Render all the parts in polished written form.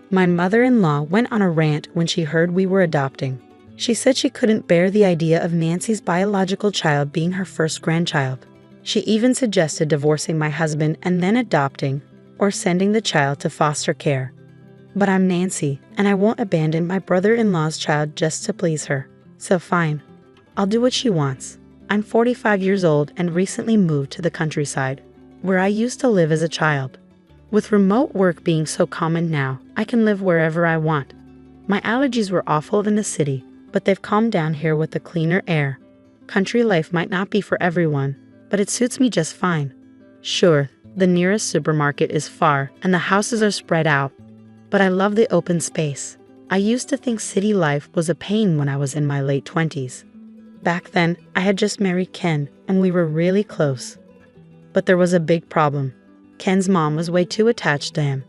My mother-in-law went on a rant when she heard we were adopting. She said she couldn't bear the idea of Nancy's biological child being her first grandchild. She even suggested divorcing my husband and then adopting, or sending the child to foster care. But I'm Nancy, and I won't abandon my brother-in-law's child just to please her. So fine. I'll do what she wants. I'm 45 years old and recently moved to the countryside, where I used to live as a child. With remote work being so common now, I can live wherever I want. My allergies were awful in the city, but they've calmed down here with the cleaner air. Country life might not be for everyone, but it suits me just fine. Sure, the nearest supermarket is far and the houses are spread out, but I love the open space. I used to think city life was a pain when I was in my late 20s. Back then, I had just married Ken, and we were really close. But there was a big problem. Ken's mom was way too attached to him.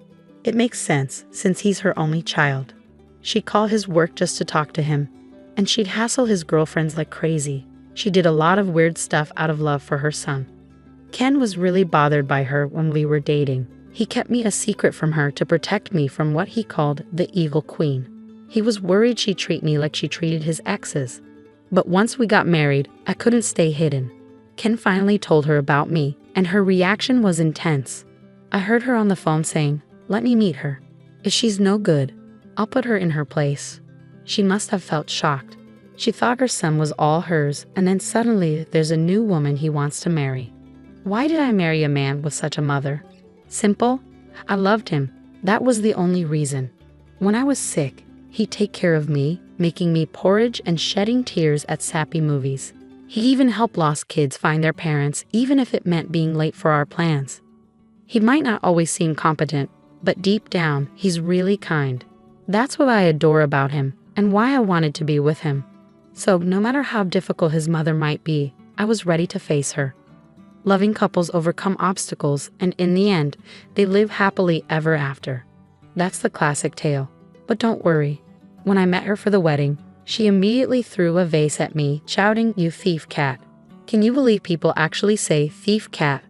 It makes sense, since he's her only child. She'd call his work just to talk to him, and she'd hassle his girlfriends like crazy. She did a lot of weird stuff out of love for her son. Ken was really bothered by her when we were dating. He kept me a secret from her to protect me from what he called the evil queen. He was worried she'd treat me like she treated his exes. But once we got married, I couldn't stay hidden. Ken finally told her about me, and her reaction was intense. I heard her on the phone saying, "Let me meet her. If she's no good, I'll put her in her place." She must have felt shocked. She thought her son was all hers, and then suddenly there's a new woman he wants to marry. Why did I marry a man with such a mother? Simple. I loved him. That was the only reason. When I was sick, he'd take care of me, making me porridge and shedding tears at sappy movies. He even helped lost kids find their parents, even if it meant being late for our plans. He might not always seem competent, but deep down, he's really kind. That's what I adore about him, and why I wanted to be with him. So no matter how difficult his mother might be, I was ready to face her. Loving couples overcome obstacles, and in the end, they live happily ever after. That's the classic tale. But don't worry. When I met her for the wedding, she immediately threw a vase at me, shouting, "You thief cat." Can you believe people actually say thief cat?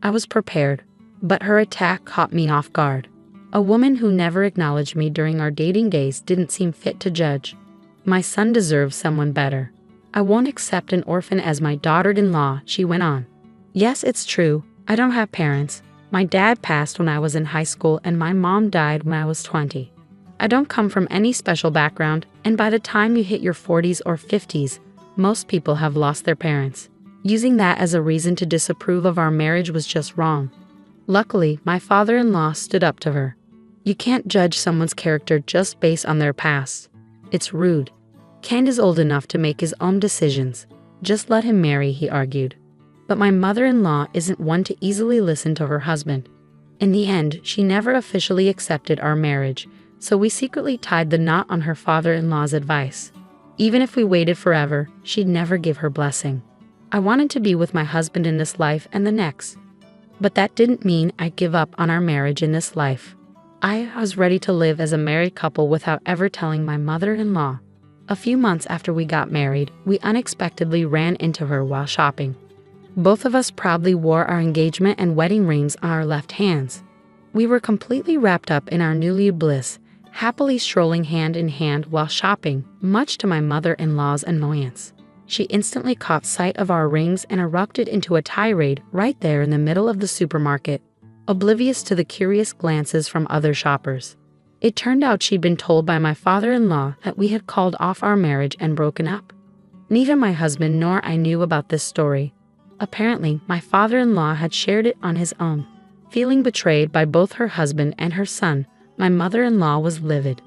I was prepared, but her attack caught me off guard. A woman who never acknowledged me during our dating days didn't seem fit to judge. My son deserves someone better. I won't accept an orphan as my daughter-in-law, she went on. Yes, it's true. I don't have parents. My dad passed when I was in high school and my mom died when I was 20. I don't come from any special background, and by the time you hit your 40s or 50s, most people have lost their parents. Using that as a reason to disapprove of our marriage was just wrong. Luckily, my father-in-law stood up to her. You can't judge someone's character just based on their past. It's rude. Ken is old enough to make his own decisions. Just let him marry, he argued. But my mother-in-law isn't one to easily listen to her husband. In the end, she never officially accepted our marriage, so we secretly tied the knot on her father-in-law's advice. Even if we waited forever, she'd never give her blessing. I wanted to be with my husband in this life and the next. But that didn't mean I'd give up on our marriage in this life. I was ready to live as a married couple without ever telling my mother-in-law. A few months after we got married, we unexpectedly ran into her while shopping. Both of us proudly wore our engagement and wedding rings on our left hands. We were completely wrapped up in our newly bliss, happily strolling hand in hand while shopping, much to my mother-in-law's annoyance. She instantly caught sight of our rings and erupted into a tirade right there in the middle of the supermarket, oblivious to the curious glances from other shoppers. It turned out she'd been told by my father-in-law that we had called off our marriage and broken up. Neither my husband nor I knew about this story. Apparently, my father-in-law had shared it on his own. Feeling betrayed by both her husband and her son, my mother-in-law was livid.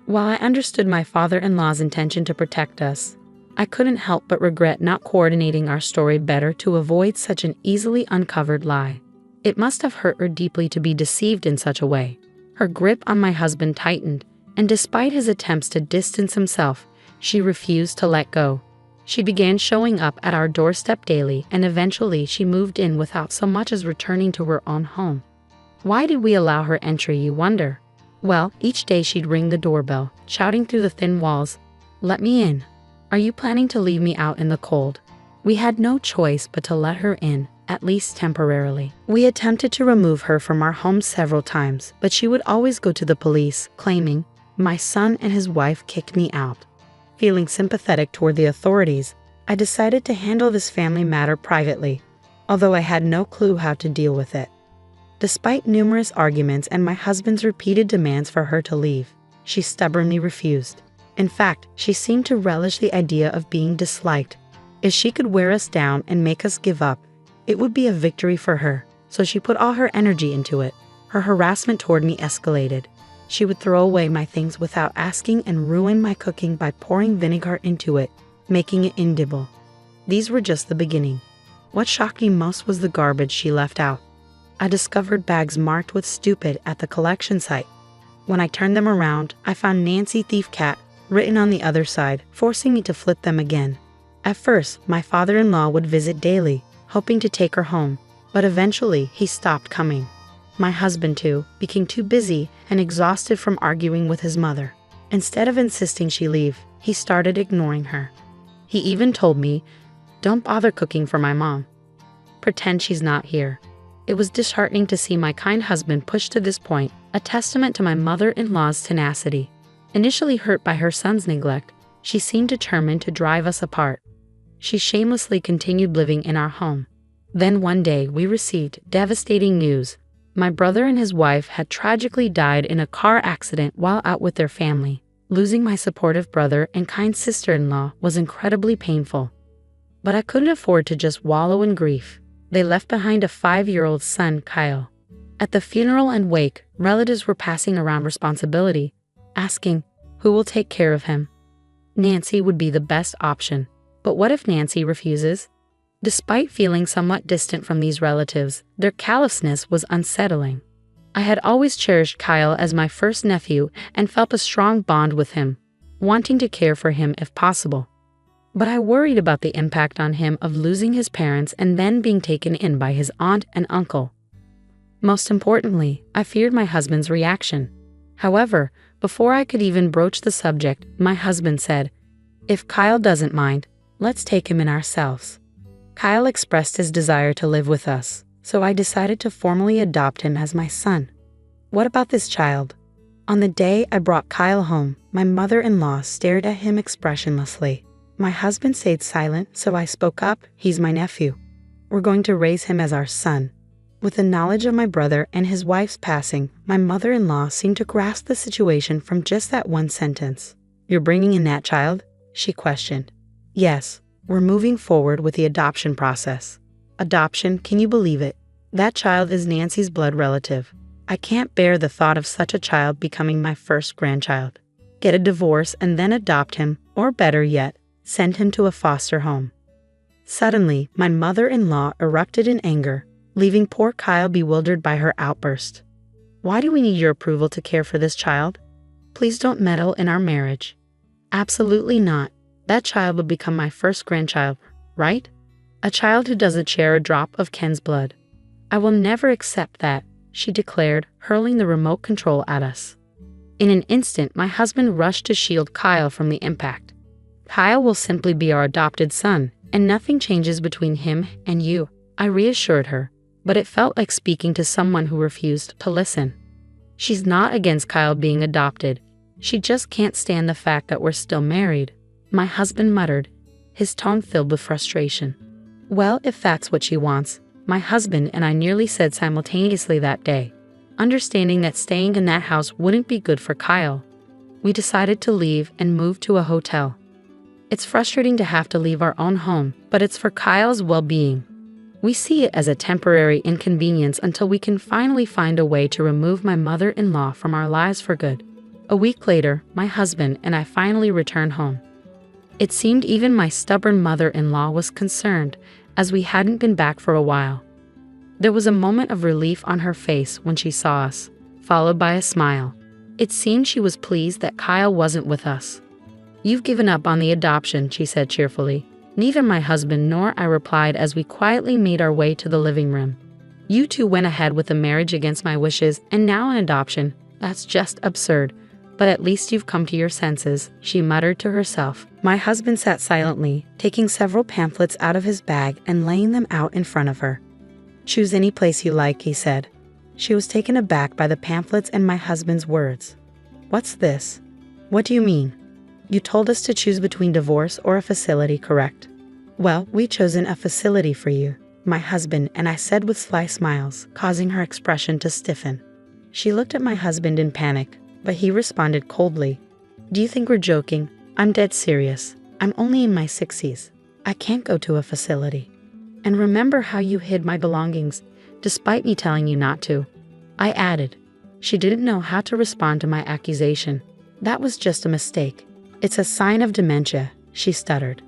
While I understood my father-in-law's intention to protect us, I couldn't help but regret not coordinating our story better to avoid such an easily uncovered lie. It must have hurt her deeply to be deceived in such a way. Her grip on my husband tightened, and despite his attempts to distance himself, she refused to let go. She began showing up at our doorstep daily, and eventually she moved in without so much as returning to her own home. Why did we allow her entry, you wonder? Well, each day she'd ring the doorbell, shouting through the thin walls, "Let me in. Are you planning to leave me out in the cold?" We had no choice but to let her in, at least temporarily. We attempted to remove her from our home several times, but she would always go to the police, claiming, "My son and his wife kicked me out." Feeling sympathetic toward the authorities, I decided to handle this family matter privately, although I had no clue how to deal with it. Despite numerous arguments and my husband's repeated demands for her to leave, she stubbornly refused. In fact, she seemed to relish the idea of being disliked. If she could wear us down and make us give up, it would be a victory for her, so she put all her energy into it. Her harassment toward me escalated. She would throw away my things without asking and ruin my cooking by pouring vinegar into it, making it inedible. These were just the beginning. What shocked me most was the garbage she left out. I discovered bags marked with "stupid" at the collection site. When I turned them around, I found "Nancy Thief Cat" written on the other side, forcing me to flip them again. At first, my father-in-law would visit daily, hoping to take her home, but eventually he stopped coming. My husband, too, became too busy and exhausted from arguing with his mother. Instead of insisting she leave, he started ignoring her. He even told me, "Don't bother cooking for my mom. Pretend she's not here." It was disheartening to see my kind husband pushed to this point, a testament to my mother-in-law's tenacity. Initially hurt by her son's neglect, she seemed determined to drive us apart. She shamelessly continued living in our home. Then one day we received devastating news. My brother and his wife had tragically died in a car accident while out with their family. Losing my supportive brother and kind sister-in-law was incredibly painful. But I couldn't afford to just wallow in grief. They left behind a 5-year-old son, Kyle. At the funeral and wake, relatives were passing around responsibility, asking, who will take care of him? Nancy would be the best option. But what if Nancy refuses? Despite feeling somewhat distant from these relatives, their callousness was unsettling. I had always cherished Kyle as my first nephew and felt a strong bond with him, wanting to care for him if possible. But I worried about the impact on him of losing his parents and then being taken in by his aunt and uncle. Most importantly, I feared my husband's reaction. However, before I could even broach the subject, my husband said, "If Kyle doesn't mind, let's take him in ourselves." Kyle expressed his desire to live with us, so I decided to formally adopt him as my son. What about this child? On the day I brought Kyle home, my mother-in-law stared at him expressionlessly. My husband stayed silent, so I spoke up. "He's my nephew. We're going to raise him as our son." With the knowledge of my brother and his wife's passing, my mother-in-law seemed to grasp the situation from just that one sentence. "You're bringing in that child?" she questioned. "Yes, we're moving forward with the adoption process." Adoption, can you believe it? That child is Nancy's blood relative. I can't bear the thought of such a child becoming my first grandchild. Get a divorce and then adopt him, or better yet, send him to a foster home. Suddenly, my mother-in-law erupted in anger, leaving poor Kyle bewildered by her outburst. "Why do we need your approval to care for this child? Please don't meddle in our marriage." "Absolutely not. That child will become my first grandchild, right? A child who doesn't share a drop of Ken's blood. I will never accept that," she declared, hurling the remote control at us. In an instant, my husband rushed to shield Kyle from the impact. "Kyle will simply be our adopted son, and nothing changes between him and you," I reassured her, but it felt like speaking to someone who refused to listen. "She's not against Kyle being adopted. She just can't stand the fact that we're still married," my husband muttered, his tone filled with frustration. "Well, if that's what she wants," my husband and I nearly said simultaneously that day, understanding that staying in that house wouldn't be good for Kyle. We decided to leave and move to a hotel. It's frustrating to have to leave our own home, but it's for Kyle's well-being. We see it as a temporary inconvenience until we can finally find a way to remove my mother-in-law from our lives for good. A week later, my husband and I finally returned home. It seemed even my stubborn mother-in-law was concerned, as we hadn't been back for a while. There was a moment of relief on her face when she saw us, followed by a smile. It seemed she was pleased that Kyle wasn't with us. "You've given up on the adoption," she said cheerfully. Neither my husband nor I replied as we quietly made our way to the living room. "You two went ahead with a marriage against my wishes, and now an adoption. That's just absurd. But at least you've come to your senses," she muttered to herself. My husband sat silently, taking several pamphlets out of his bag and laying them out in front of her. Choose any place you like, he said. She was taken aback by the pamphlets and my husband's words. What's this? What do you mean? You told us to choose between divorce or a facility, correct? Well, we've chosen a facility for you, my husband and I said with sly smiles, causing her expression to stiffen. She looked at my husband in panic, but he responded coldly. Do you think we're joking? I'm dead serious. I'm only in my 60s. I can't go to a facility. And remember how you hid my belongings, despite me telling you not to. I added. She didn't know how to respond to my accusation. That was just a mistake. It's a sign of dementia, she stuttered.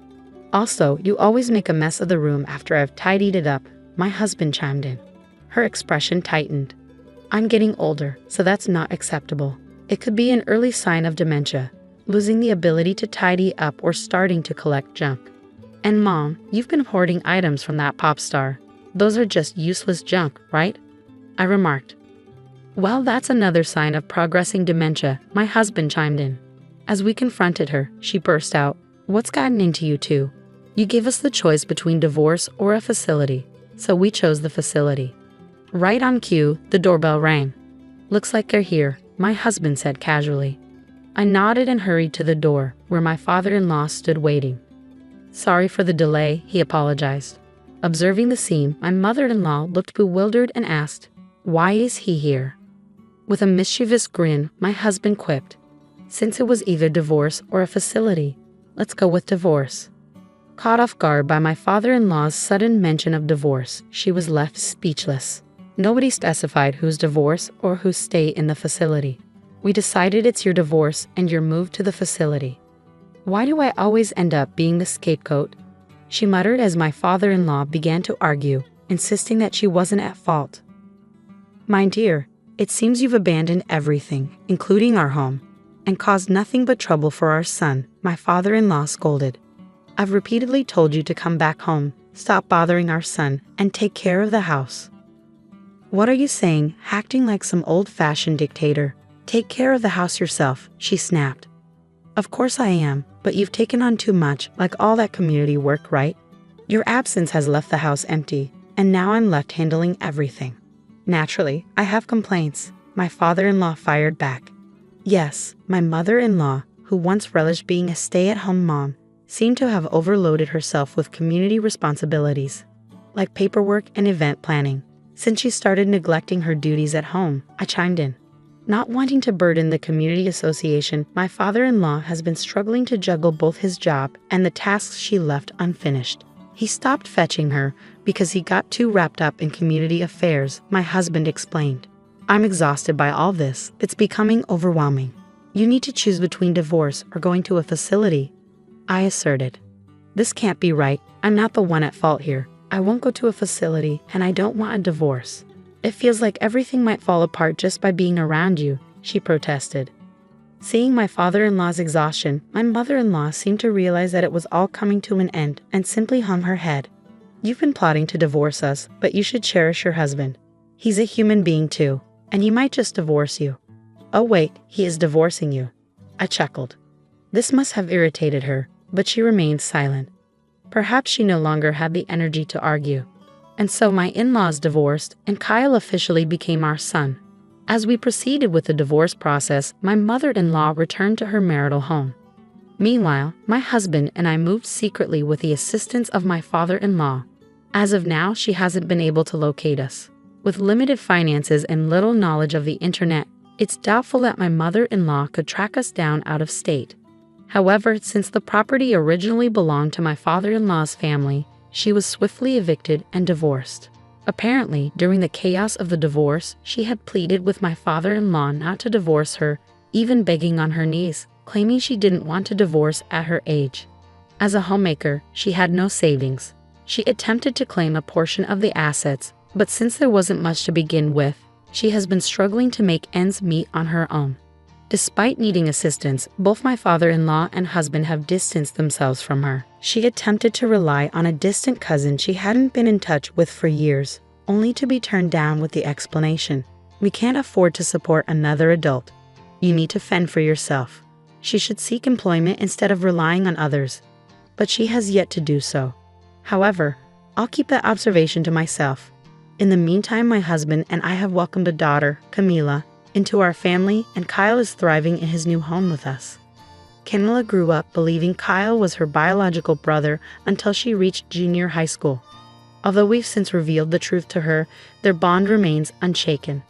Also, you always make a mess of the room after I've tidied it up, my husband chimed in. Her expression tightened. I'm getting older, so that's not acceptable. It could be an early sign of dementia, losing the ability to tidy up or starting to collect junk. And Mom, you've been hoarding items from that pop star. Those are just useless junk, right? I remarked. Well, that's another sign of progressing dementia, my husband chimed in. As we confronted her, she burst out, What's gotten into you two? You gave us the choice between divorce or a facility, so we chose the facility. Right on cue, the doorbell rang. Looks like you're here, my husband said casually. I nodded and hurried to the door, where my father-in-law stood waiting. Sorry for the delay, he apologized. Observing the scene, my mother-in-law looked bewildered and asked, Why is he here? With a mischievous grin, my husband quipped, Since it was either divorce or a facility, let's go with divorce. Caught off guard by my father-in-law's sudden mention of divorce, she was left speechless. Nobody specified whose divorce or whose stay in the facility. We decided it's your divorce and your move to the facility. Why do I always end up being the scapegoat? She muttered as my father-in-law began to argue, insisting that she wasn't at fault. My dear, it seems you've abandoned everything, including our home, and caused nothing but trouble for our son, my father-in-law scolded. I've repeatedly told you to come back home, stop bothering our son, and take care of the house. What are you saying, acting like some old-fashioned dictator? Take care of the house yourself, she snapped. Of course I am, but you've taken on too much, like all that community work, right? Your absence has left the house empty, and now I'm left handling everything. Naturally, I have complaints, my father-in-law fired back. Yes, my mother-in-law, who once relished being a stay-at-home mom, seemed to have overloaded herself with community responsibilities, like paperwork and event planning. Since she started neglecting her duties at home, I chimed in. Not wanting to burden the community association, my father-in-law has been struggling to juggle both his job and the tasks she left unfinished. He stopped fetching her because he got too wrapped up in community affairs, my husband explained. I'm exhausted by all this. It's becoming overwhelming. You need to choose between divorce or going to a facility, I asserted. This can't be right. I'm not the one at fault here. I won't go to a facility, and I don't want a divorce. It feels like everything might fall apart just by being around you, she protested. Seeing my father-in-law's exhaustion, my mother-in-law seemed to realize that it was all coming to an end and simply hung her head. You've been plotting to divorce us, but you should cherish your husband. He's a human being too, and he might just divorce you. Oh wait, he is divorcing you. I chuckled. This must have irritated her, but she remained silent. Perhaps she no longer had the energy to argue. And so my in-laws divorced, and Kyle officially became our son. As we proceeded with the divorce process, my mother-in-law returned to her marital home. Meanwhile, my husband and I moved secretly with the assistance of my father-in-law. As of now, she hasn't been able to locate us. With limited finances and little knowledge of the internet, it's doubtful that my mother-in-law could track us down out of state. However, since the property originally belonged to my father-in-law's family, she was swiftly evicted and divorced. Apparently, during the chaos of the divorce, she had pleaded with my father-in-law not to divorce her, even begging on her knees, claiming she didn't want to divorce at her age. As a homemaker, she had no savings. She attempted to claim a portion of the assets, but since there wasn't much to begin with, she has been struggling to make ends meet on her own. Despite needing assistance, both my father-in-law and husband have distanced themselves from her. She attempted to rely on a distant cousin she hadn't been in touch with for years, only to be turned down with the explanation, "We can't afford to support another adult. You need to fend for yourself." She should seek employment instead of relying on others. But she has yet to do so. However, I'll keep that observation to myself. In the meantime, my husband and I have welcomed a daughter, Camila, into our family, and Kyle is thriving in his new home with us. Camila grew up believing Kyle was her biological brother until she reached junior high school. Although we've since revealed the truth to her, their bond remains unshaken.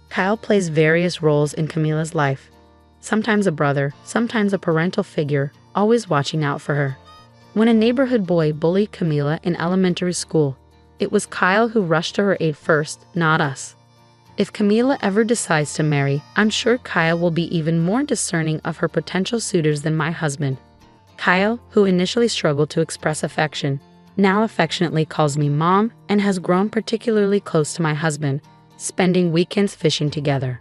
Kyle plays various roles in Camila's life. Sometimes a brother, sometimes a parental figure, always watching out for her. When a neighborhood boy bullied Camila in elementary school, it was Kyle who rushed to her aid first, not us. If Camila ever decides to marry, I'm sure Kyle will be even more discerning of her potential suitors than my husband. Kyle, who initially struggled to express affection, now affectionately calls me Mom and has grown particularly close to my husband, spending weekends fishing together.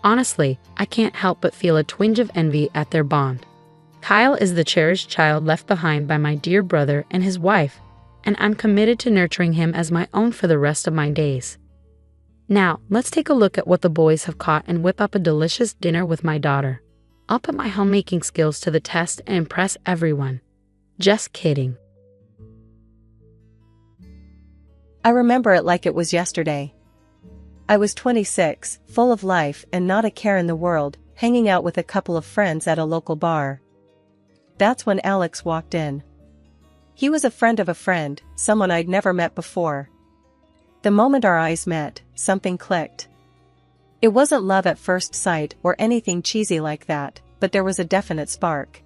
Honestly, I can't help but feel a twinge of envy at their bond. Kyle is the cherished child left behind by my dear brother and his wife, and I'm committed to nurturing him as my own for the rest of my days. Now, let's take a look at what the boys have caught and whip up a delicious dinner with my daughter. I'll put my homemaking skills to the test and impress everyone. Just kidding. I remember it like it was yesterday. I was 26, full of life and not a care in the world, hanging out with a couple of friends at a local bar. That's when Alex walked in. He was a friend of a friend, someone I'd never met before. The moment our eyes met, something clicked. It wasn't love at first sight or anything cheesy like that, but there was a definite spark.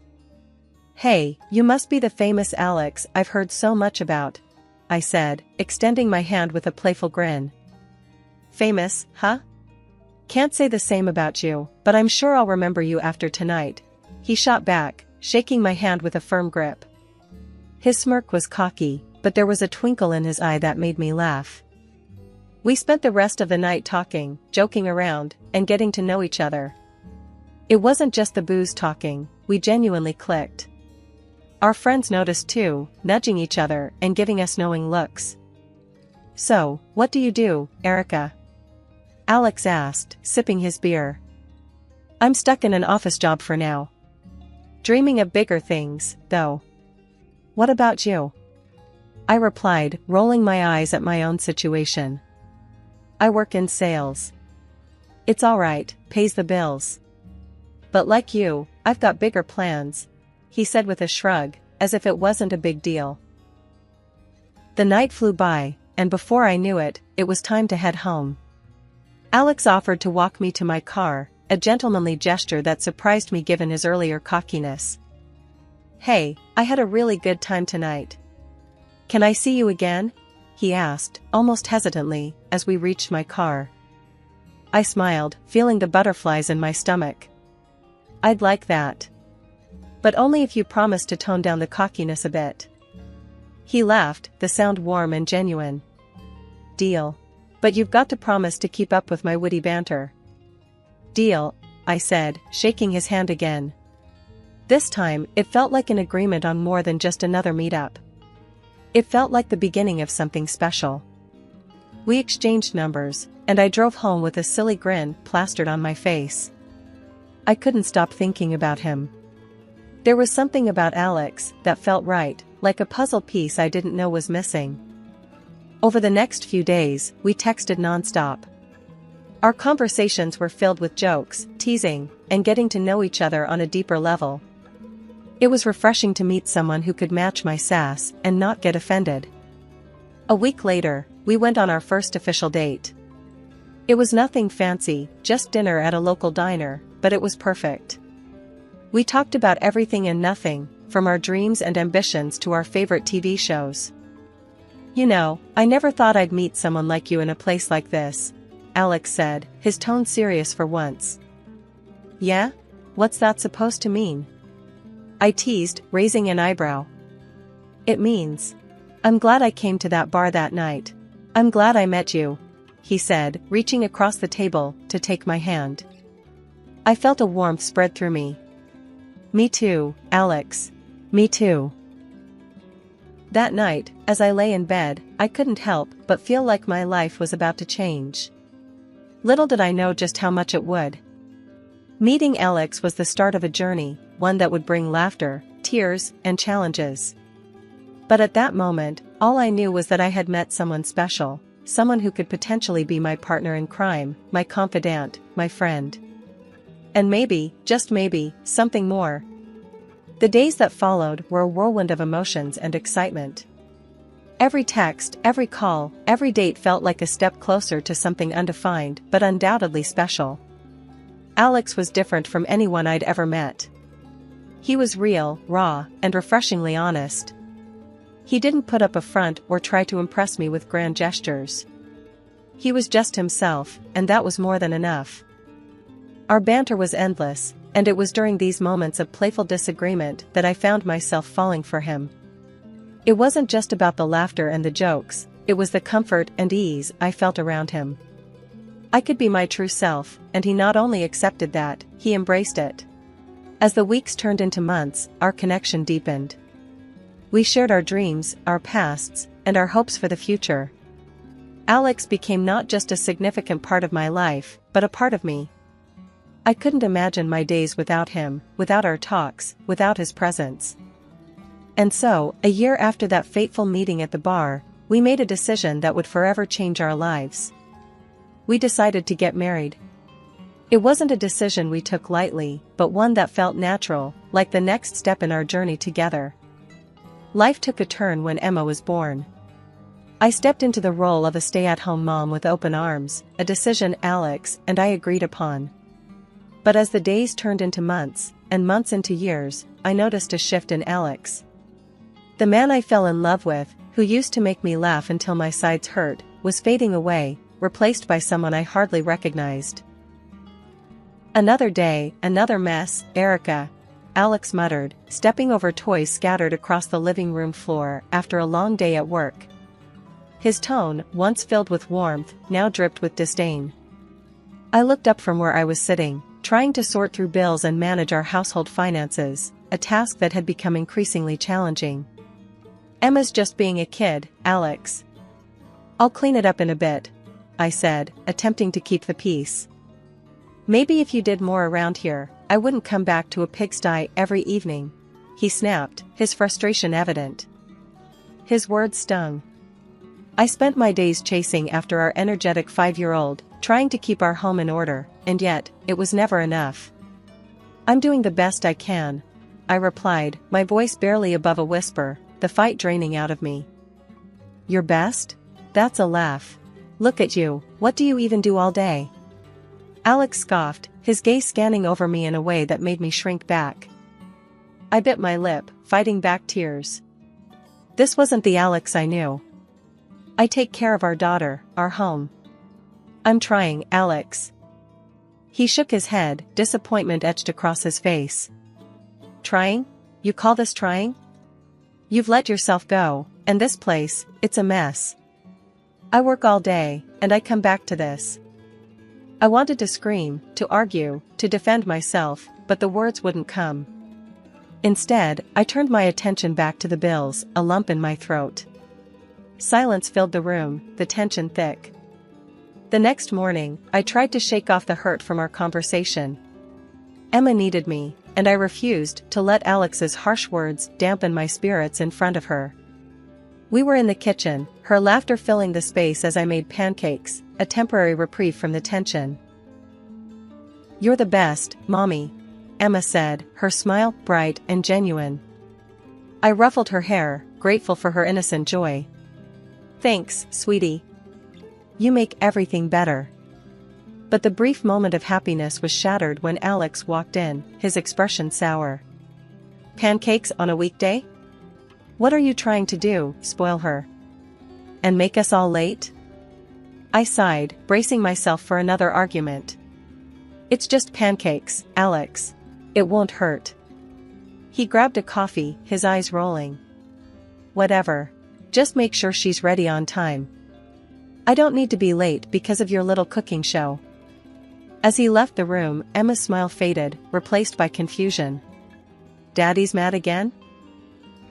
"Hey, you must be the famous Alex I've heard so much about," I said, extending my hand with a playful grin. "Famous, huh? Can't say the same about you, but I'm sure I'll remember you after tonight," he shot back, shaking my hand with a firm grip. His smirk was cocky, but there was a twinkle in his eye that made me laugh. We spent the rest of the night talking, joking around, and getting to know each other. It wasn't just the booze talking, we genuinely clicked. Our friends noticed too, nudging each other and giving us knowing looks. "So, what do you do, Erica?" Alex asked, sipping his beer. "I'm stuck in an office job for now. Dreaming of bigger things, though. What about you?" I replied, rolling my eyes at my own situation. "I work in sales. It's alright, pays the bills. But like you, I've got bigger plans," he said with a shrug, as if it wasn't a big deal. The night flew by, and before I knew it, it was time to head home. Alex offered to walk me to my car, a gentlemanly gesture that surprised me given his earlier cockiness. "Hey, I had a really good time tonight. Can I see you again?" he asked, almost hesitantly, as we reached my car. I smiled, feeling the butterflies in my stomach. "I'd like that. But only if you promise to tone down the cockiness a bit." He laughed, the sound warm and genuine. "Deal. But you've got to promise to keep up with my witty banter." "Deal," I said, shaking his hand again. This time, it felt like an agreement on more than just another meetup. It felt like the beginning of something special. We exchanged numbers, and I drove home with a silly grin plastered on my face. I couldn't stop thinking about him. There was something about Alex that felt right, like a puzzle piece I didn't know was missing. Over the next few days, we texted nonstop. Our conversations were filled with jokes, teasing, and getting to know each other on a deeper level. It was refreshing to meet someone who could match my sass and not get offended. A week later, we went on our first official date. It was nothing fancy, just dinner at a local diner, but it was perfect. We talked about everything and nothing, from our dreams and ambitions to our favorite TV shows. "You know, I never thought I'd meet someone like you in a place like this," Alex said, his tone serious for once. "Yeah? What's that supposed to mean?" I teased, raising an eyebrow. "It means, I'm glad I came to that bar that night. I'm glad I met you," he said, reaching across the table to take my hand. I felt a warmth spread through me. "Me too, Alex. Me too." That night, as I lay in bed, I couldn't help but feel like my life was about to change. Little did I know just how much it would. Meeting Alex was the start of a journey, one that would bring laughter, tears, and challenges. But at that moment, all I knew was that I had met someone special, someone who could potentially be my partner in crime, my confidant, my friend. And maybe, just maybe, something more. The days that followed were a whirlwind of emotions and excitement. Every text, every call, every date felt like a step closer to something undefined but undoubtedly special. Alex was different from anyone I'd ever met. He was real, raw, and refreshingly honest. He didn't put up a front or try to impress me with grand gestures. He was just himself, and that was more than enough. Our banter was endless, and it was during these moments of playful disagreement that I found myself falling for him. It wasn't just about the laughter and the jokes, it was the comfort and ease I felt around him. I could be my true self, and he not only accepted that, he embraced it. As the weeks turned into months, our connection deepened. We shared our dreams, our pasts, and our hopes for the future. Alex became not just a significant part of my life, but a part of me. I couldn't imagine my days without him, without our talks, without his presence. And so, a year after that fateful meeting at the bar, we made a decision that would forever change our lives. We decided to get married. It wasn't a decision we took lightly, but one that felt natural, like the next step in our journey together. Life took a turn when Emma was born. I stepped into the role of a stay-at-home mom with open arms, a decision Alex and I agreed upon. But as the days turned into months, and months into years, I noticed a shift in Alex. The man I fell in love with, who used to make me laugh until my sides hurt, was fading away, replaced by someone I hardly recognized. "Another day, another mess, Erica," Alex muttered, stepping over toys scattered across the living room floor after a long day at work. His tone, once filled with warmth, now dripped with disdain. I looked up from where I was sitting, trying to sort through bills and manage our household finances, a task that had become increasingly challenging. "Emma's just being a kid, Alex. I'll clean it up in a bit," I said, attempting to keep the peace. "Maybe if you did more around here, I wouldn't come back to a pigsty every evening," he snapped, his frustration evident. His words stung. I spent my days chasing after our energetic 5-year-old, trying to keep our home in order, and yet, it was never enough. "I'm doing the best I can," I replied, my voice barely above a whisper, the fight draining out of me. "Your best? That's a laugh. Look at you, what do you even do all day?" Alex scoffed, his gaze scanning over me in a way that made me shrink back. I bit my lip, fighting back tears. This wasn't the Alex I knew. "I take care of our daughter, our home." "I'm trying, Alex." He shook his head, disappointment etched across his face. "Trying? You call this trying? You've let yourself go, and this place, it's a mess. I work all day, and I come back to this." I wanted to scream, to argue, to defend myself, but the words wouldn't come. Instead, I turned my attention back to the bills, a lump in my throat. Silence filled the room, the tension thick. The next morning, I tried to shake off the hurt from our conversation. Emma needed me, and I refused to let Alex's harsh words dampen my spirits in front of her. We were in the kitchen, her laughter filling the space as I made pancakes, a temporary reprieve from the tension. "You're the best, Mommy," Emma said, her smile bright and genuine. I ruffled her hair, grateful for her innocent joy. "Thanks, sweetie. You make everything better." But the brief moment of happiness was shattered when Alex walked in, his expression sour. "Pancakes on a weekday? What are you trying to do, spoil her? And make us all late?" I sighed, bracing myself for another argument. "It's just pancakes, Alex. It won't hurt." He grabbed a coffee, his eyes rolling. "Whatever. Just make sure she's ready on time. I don't need to be late because of your little cooking show." As he left the room, Emma's smile faded, replaced by confusion. "Daddy's mad again?"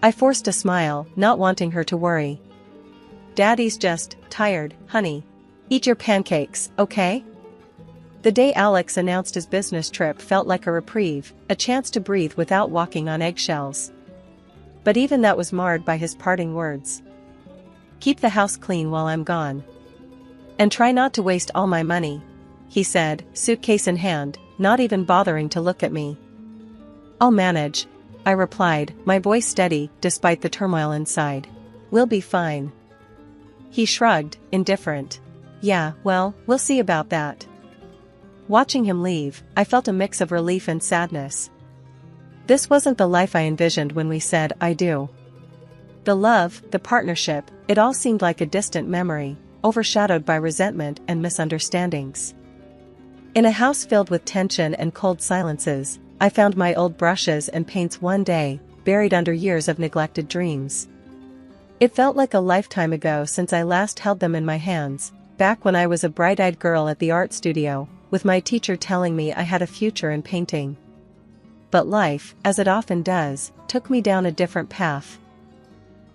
I forced a smile, not wanting her to worry. "Daddy's just tired, honey. Eat your pancakes, okay?" The day Alex announced his business trip felt like a reprieve, a chance to breathe without walking on eggshells. But even that was marred by his parting words. "Keep the house clean while I'm gone." And try not to waste all my money, he said, suitcase in hand, not even bothering to look at me. I'll manage, I replied, my voice steady despite the turmoil inside. We'll be fine. He shrugged, indifferent. Yeah, well, we'll see about that. Watching him leave, I felt a mix of relief and sadness. This wasn't the life I envisioned when we said I do. The love, the partnership, it all seemed like a distant memory, overshadowed by resentment and misunderstandings. In a house filled with tension and cold silences, I found my old brushes and paints one day, buried under years of neglected dreams. It felt like a lifetime ago since I last held them in my hands, back when I was a bright-eyed girl at the art studio, with my teacher telling me I had a future in painting. But life, as it often does, took me down a different path.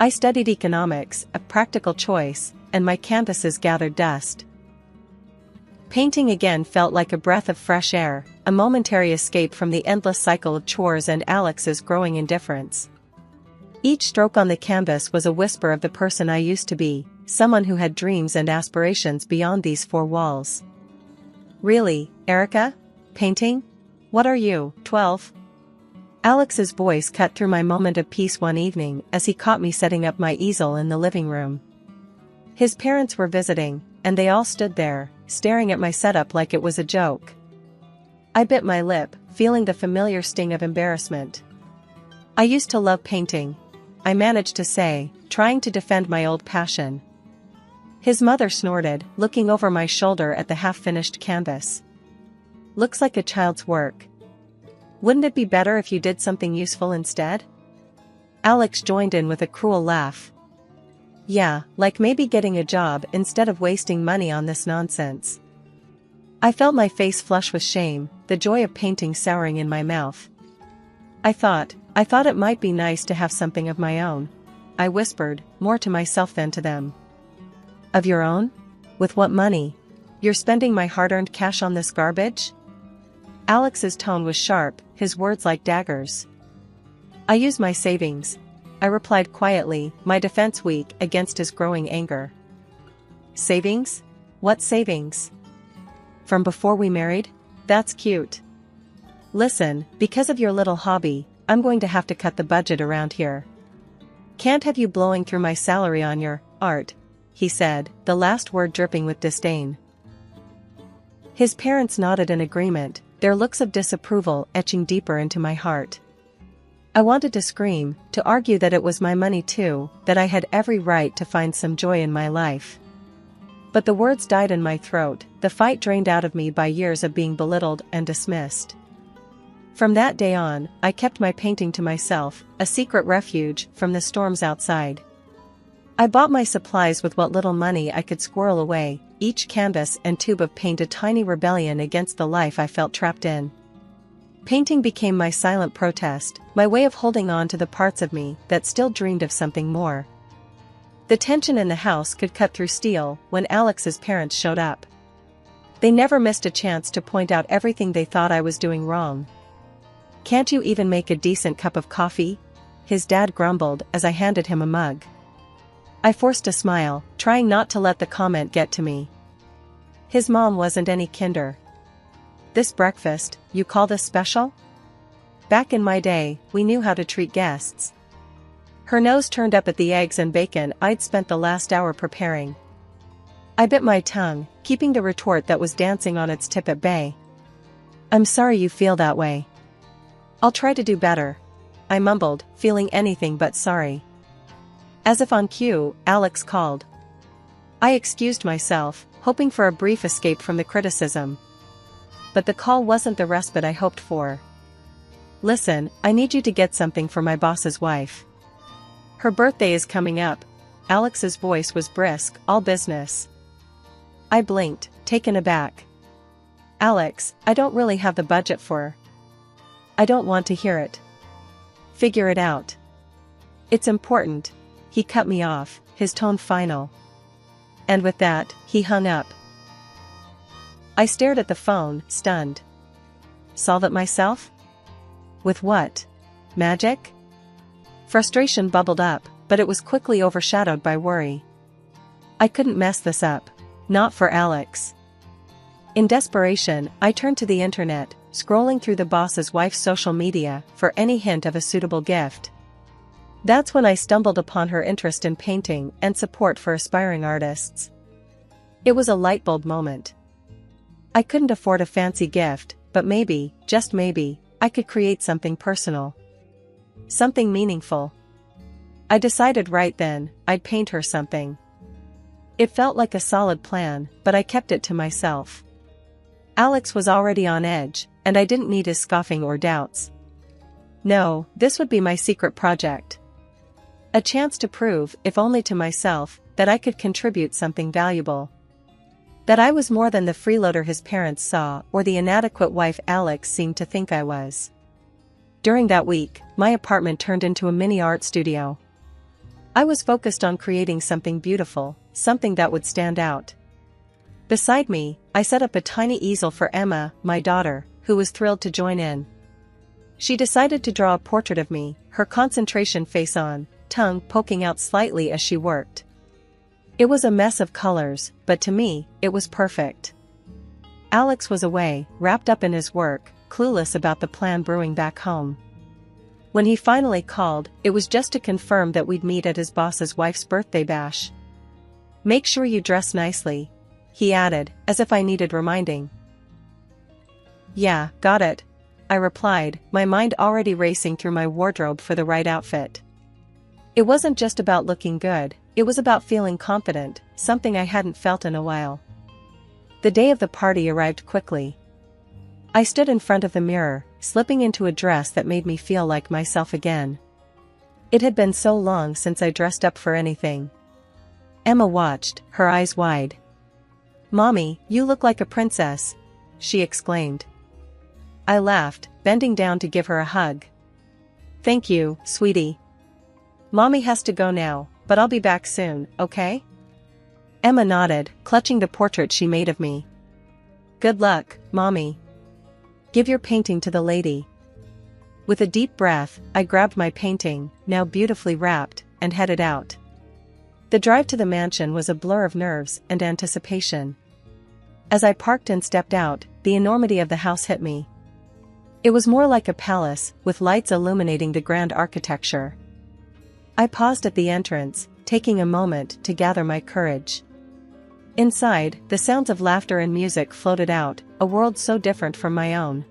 I studied economics, a practical choice, and my canvases gathered dust. Painting again felt like a breath of fresh air, a momentary escape from the endless cycle of chores and Alex's growing indifference. Each stroke on the canvas was a whisper of the person I used to be, someone who had dreams and aspirations beyond these four walls. Really, Erica? Painting? What are you, 12? Alex's voice cut through my moment of peace one evening as he caught me setting up my easel in the living room. His parents were visiting, and they all stood there, staring at my setup like it was a joke. I bit my lip, feeling the familiar sting of embarrassment. I used to love painting, I managed to say, trying to defend my old passion. His mother snorted, looking over my shoulder at the half-finished canvas. Looks like a child's work. Wouldn't it be better if you did something useful instead? Alex joined in with a cruel laugh. Yeah, like maybe getting a job instead of wasting money on this nonsense. I felt my face flush with shame, the joy of painting souring in my mouth. I thought it might be nice to have something of my own, I whispered, more to myself than to them. Of your own? With what money? You're spending my hard-earned cash on this garbage? Alex's tone was sharp, his words like daggers. I use my savings, I replied quietly, my defense weak against his growing anger. Savings? What savings? From before we married? That's cute. Listen, because of your little hobby, I'm going to have to cut the budget around here. Can't have you blowing through my salary on your art, he said, the last word dripping with disdain. His parents nodded in agreement, their looks of disapproval etching deeper into my heart. I wanted to scream, to argue that it was my money too, that I had every right to find some joy in my life. But the words died in my throat, the fight drained out of me by years of being belittled and dismissed. From that day on, I kept my painting to myself, a secret refuge from the storms outside. I bought my supplies with what little money I could squirrel away, each canvas and tube of paint a tiny rebellion against the life I felt trapped in. Painting became my silent protest, my way of holding on to the parts of me that still dreamed of something more. The tension in the house could cut through steel when Alex's parents showed up. They never missed a chance to point out everything they thought I was doing wrong. Can't you even make a decent cup of coffee? His dad grumbled as I handed him a mug. I forced a smile, trying not to let the comment get to me. His mom wasn't any kinder. This breakfast, you call this special? Back in my day, we knew how to treat guests. Her nose turned up at the eggs and bacon I'd spent the last hour preparing. I bit my tongue, keeping the retort that was dancing on its tip at bay. I'm sorry you feel that way. I'll try to do better, I mumbled, feeling anything but sorry. As if on cue, Alex called. I excused myself, hoping for a brief escape from the criticism. But the call wasn't the respite I hoped for. Listen, I need you to get something for my boss's wife. Her birthday is coming up. Alex's voice was brisk, all business. I blinked, taken aback. Alex, I don't really have the budget for. I don't want to hear it. Figure it out. It's important. He cut me off, his tone final. And with that, he hung up. I stared at the phone, stunned. Solve it myself? With what? Magic? Frustration bubbled up, but it was quickly overshadowed by worry. I couldn't mess this up. not for Alex. In desperation, I turned to the internet, scrolling through the boss's wife's social media for any hint of a suitable gift. That's when I stumbled upon her interest in painting and support for aspiring artists. It was a light bulb moment. I couldn't afford a fancy gift, but maybe, just maybe, I could create something personal. Something meaningful. I decided right then, I'd paint her something. It felt like a solid plan, but I kept it to myself. Alex was already on edge, and I didn't need his scoffing or doubts. No, this would be my secret project. A chance to prove, if only to myself, that I could contribute something valuable. That I was more than the freeloader his parents saw or the inadequate wife Alex seemed to think I was. During that week, my apartment turned into a mini art studio. I was focused on creating something beautiful, something that would stand out. Beside me, I set up a tiny easel for Emma, my daughter, who was thrilled to join in. She decided to draw a portrait of me, her concentration face on, tongue poking out slightly as she worked. It was a mess of colors, but to me, it was perfect. Alex was away, wrapped up in his work, clueless about the plan brewing back home. When he finally called, it was just to confirm that we'd meet at his boss's wife's birthday bash. "Make sure you dress nicely," he added, as if I needed reminding. "Yeah, got it," I replied, my mind already racing through my wardrobe for the right outfit. It wasn't just about looking good, it was about feeling confident, something I hadn't felt in a while. The day of the party arrived quickly. I stood in front of the mirror, slipping into a dress that made me feel like myself again. It had been so long since I dressed up for anything. Emma watched, her eyes wide. "Mommy, you look like a princess," she exclaimed. I laughed, bending down to give her a hug. "Thank you, sweetie. Mommy has to go now, but I'll be back soon, okay?" Emma nodded, clutching the portrait she made of me. "Good luck, Mommy. Give your painting to the lady." With a deep breath, I grabbed my painting, now beautifully wrapped, and headed out. The drive to the mansion was a blur of nerves and anticipation. As I parked and stepped out, the enormity of the house hit me. It was more like a palace, with lights illuminating the grand architecture. I paused at the entrance, taking a moment to gather my courage. Inside, the sounds of laughter and music floated out, a world so different from my own.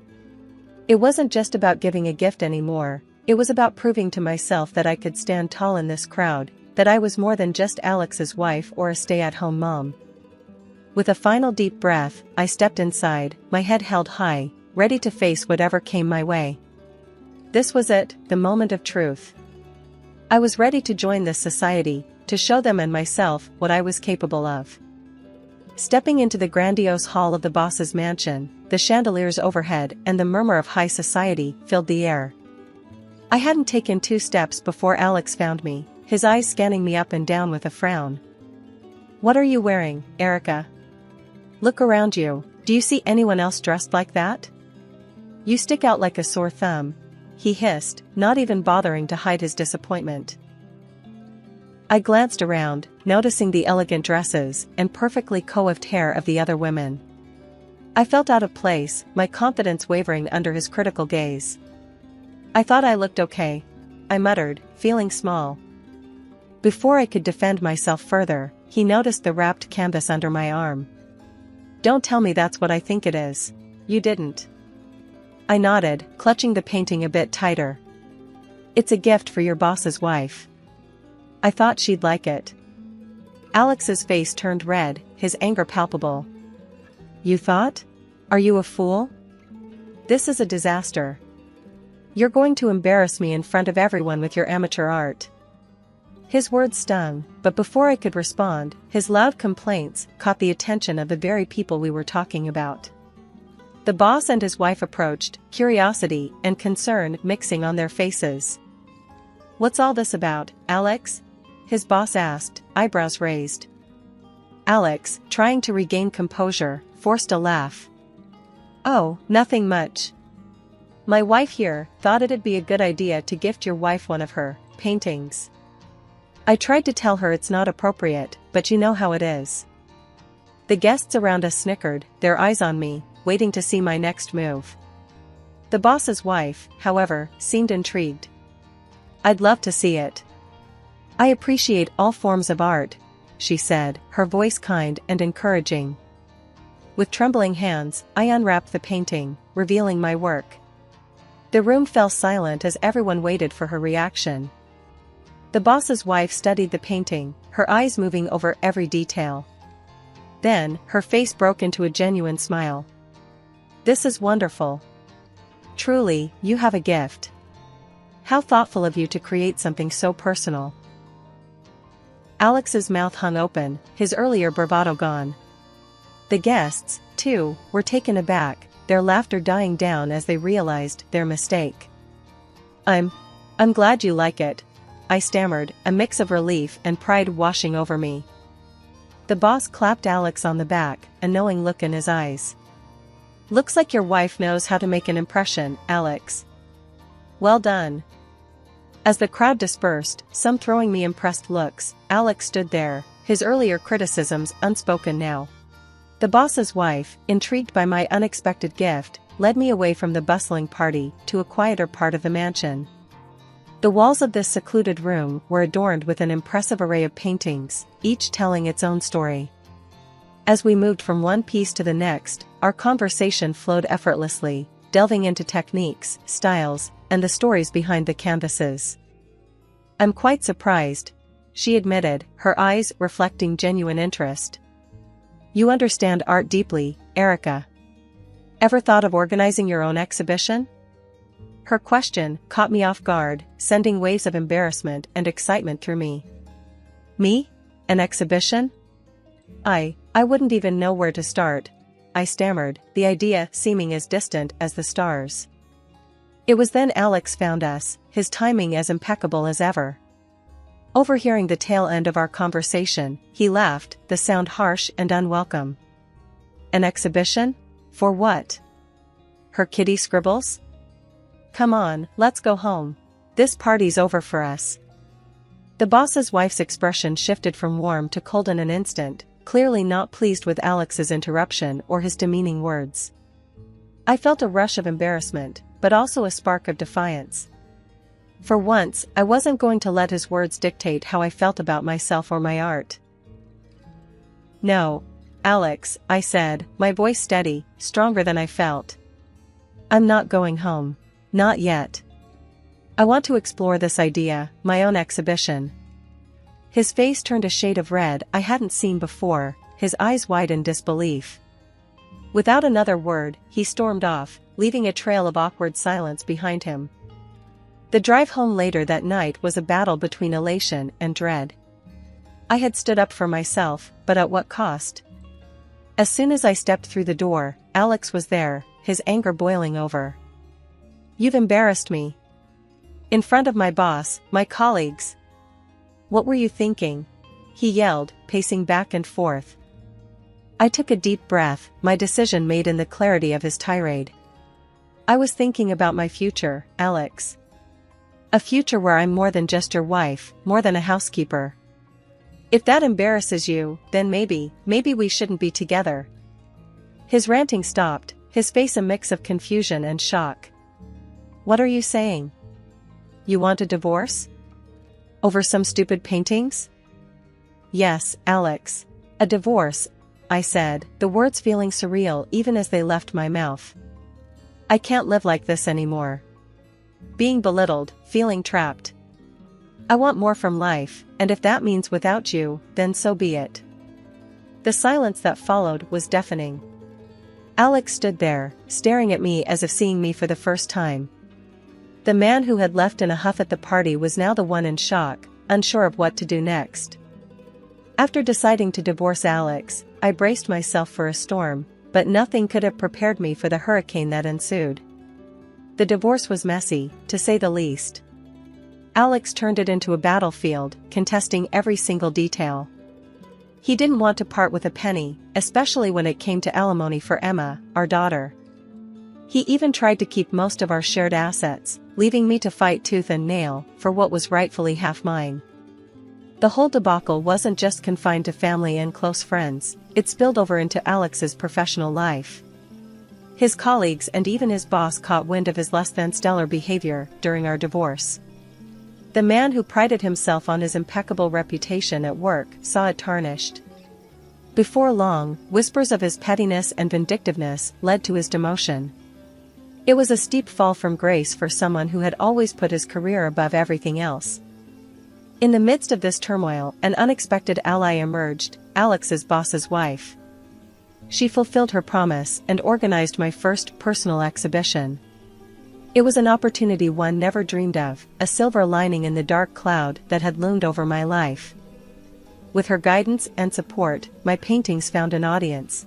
It wasn't just about giving a gift anymore, it was about proving to myself that I could stand tall in this crowd, that I was more than just Alex's wife or a stay-at-home mom. With a final deep breath, I stepped inside, my head held high, ready to face whatever came my way. This was it, the moment of truth. I was ready to join this society, to show them and myself what I was capable of. Stepping into the grandiose hall of the boss's mansion, the chandeliers overhead and the murmur of high society filled the air. I hadn't taken 2 steps before Alex found me, his eyes scanning me up and down with a frown. "What are you wearing, Erica? Look around you, do you see anyone else dressed like that? You stick out like a sore thumb," he hissed, not even bothering to hide his disappointment. I glanced around, noticing the elegant dresses and perfectly coiffed hair of the other women. I felt out of place, my confidence wavering under his critical gaze. "I thought I looked okay," I muttered, feeling small. Before I could defend myself further, he noticed the wrapped canvas under my arm. "Don't tell me that's what I think it is. You didn't." I nodded, clutching the painting a bit tighter. "It's a gift for your boss's wife. I thought she'd like it." Alex's face turned red, his anger palpable. "You thought? Are you a fool? This is a disaster. You're going to embarrass me in front of everyone with your amateur art." His words stung, but before I could respond, his loud complaints caught the attention of the very people we were talking about. The boss and his wife approached, curiosity and concern mixing on their faces. "What's all this about, Alex?" his boss asked, eyebrows raised. Alex, trying to regain composure, forced a laugh. "Oh, nothing much. My wife here thought it'd be a good idea to gift your wife one of her paintings. I tried to tell her it's not appropriate, but you know how it is." The guests around us snickered, their eyes on me, waiting to see my next move. The boss's wife, however, seemed intrigued. "I'd love to see it. I appreciate all forms of art," she said, her voice kind and encouraging. With trembling hands, I unwrapped the painting, revealing my work. The room fell silent as everyone waited for her reaction. The boss's wife studied the painting, her eyes moving over every detail. Then, her face broke into a genuine smile. "This is wonderful. Truly, you have a gift. How thoughtful of you to create something so personal." Alex's mouth hung open, his earlier bravado gone. The guests, too, were taken aback, their laughter dying down as they realized their mistake. I'm glad you like it," I stammered, a mix of relief and pride washing over me. The boss clapped Alex on the back, a knowing look in his eyes. "Looks like your wife knows how to make an impression, Alex. Well done." As the crowd dispersed, some throwing me impressed looks, Alex stood there, his earlier criticisms unspoken now. The boss's wife, intrigued by my unexpected gift, led me away from the bustling party to a quieter part of the mansion. The walls of this secluded room were adorned with an impressive array of paintings, each telling its own story. As we moved from one piece to the next, our conversation flowed effortlessly, delving into techniques, styles, and the stories behind the canvases. "I'm quite surprised," she admitted, her eyes reflecting genuine interest. "You understand art deeply, Erica. Ever thought of organizing your own exhibition?" Her question caught me off guard, sending waves of embarrassment and excitement through me. "Me? An exhibition? I wouldn't even know where to start," I stammered, the idea seeming as distant as the stars. It was then Alex found us, his timing as impeccable as ever. Overhearing the tail end of our conversation, he laughed, the sound harsh and unwelcome. "An exhibition? For what? Her kitty scribbles? Come on, let's go home. This party's over for us." The boss's wife's expression shifted from warm to cold in an instant, clearly not pleased with Alex's interruption or his demeaning words. I felt a rush of embarrassment, but also a spark of defiance. For once, I wasn't going to let his words dictate how I felt about myself or my art. "No, Alex," I said, my voice steady, stronger than I felt. "I'm not going home. Not yet. I want to explore this idea, my own exhibition." His face turned a shade of red I hadn't seen before, his eyes wide in disbelief. Without another word, he stormed off, leaving a trail of awkward silence behind him. The drive home later that night was a battle between elation and dread. I had stood up for myself, but at what cost? As soon as I stepped through the door, Alex was there, his anger boiling over. "You've embarrassed me. In front of my boss, my colleagues. What were you thinking?" he yelled, pacing back and forth. I took a deep breath, my decision made in the clarity of his tirade. "I was thinking about my future, Alex. A future where I'm more than just your wife, more than a housekeeper. If that embarrasses you, then maybe we shouldn't be together." His ranting stopped, his face a mix of confusion and shock. "What are you saying? You want a divorce? Over some stupid paintings?" "Yes, Alex. A divorce," I said, the words feeling surreal even as they left my mouth. "I can't live like this anymore. Being belittled, feeling trapped. I want more from life, and if that means without you, then so be it." The silence that followed was deafening. Alex stood there, staring at me as if seeing me for the first time. The man who had left in a huff at the party was now the one in shock, unsure of what to do next. After deciding to divorce Alex, I braced myself for a storm, but nothing could have prepared me for the hurricane that ensued. The divorce was messy, to say the least. Alex turned it into a battlefield, contesting every single detail. He didn't want to part with a penny, especially when it came to alimony for Emma, our daughter. He even tried to keep most of our shared assets, leaving me to fight tooth and nail for what was rightfully half mine. The whole debacle wasn't just confined to family and close friends, it spilled over into Alex's professional life. His colleagues and even his boss caught wind of his less-than-stellar behavior during our divorce. The man who prided himself on his impeccable reputation at work saw it tarnished. Before long, whispers of his pettiness and vindictiveness led to his demotion. It was a steep fall from grace for someone who had always put his career above everything else. In the midst of this turmoil, an unexpected ally emerged, Alex's boss's wife. She fulfilled her promise and organized my first personal exhibition. It was an opportunity one never dreamed of, a silver lining in the dark cloud that had loomed over my life. With her guidance and support, my paintings found an audience.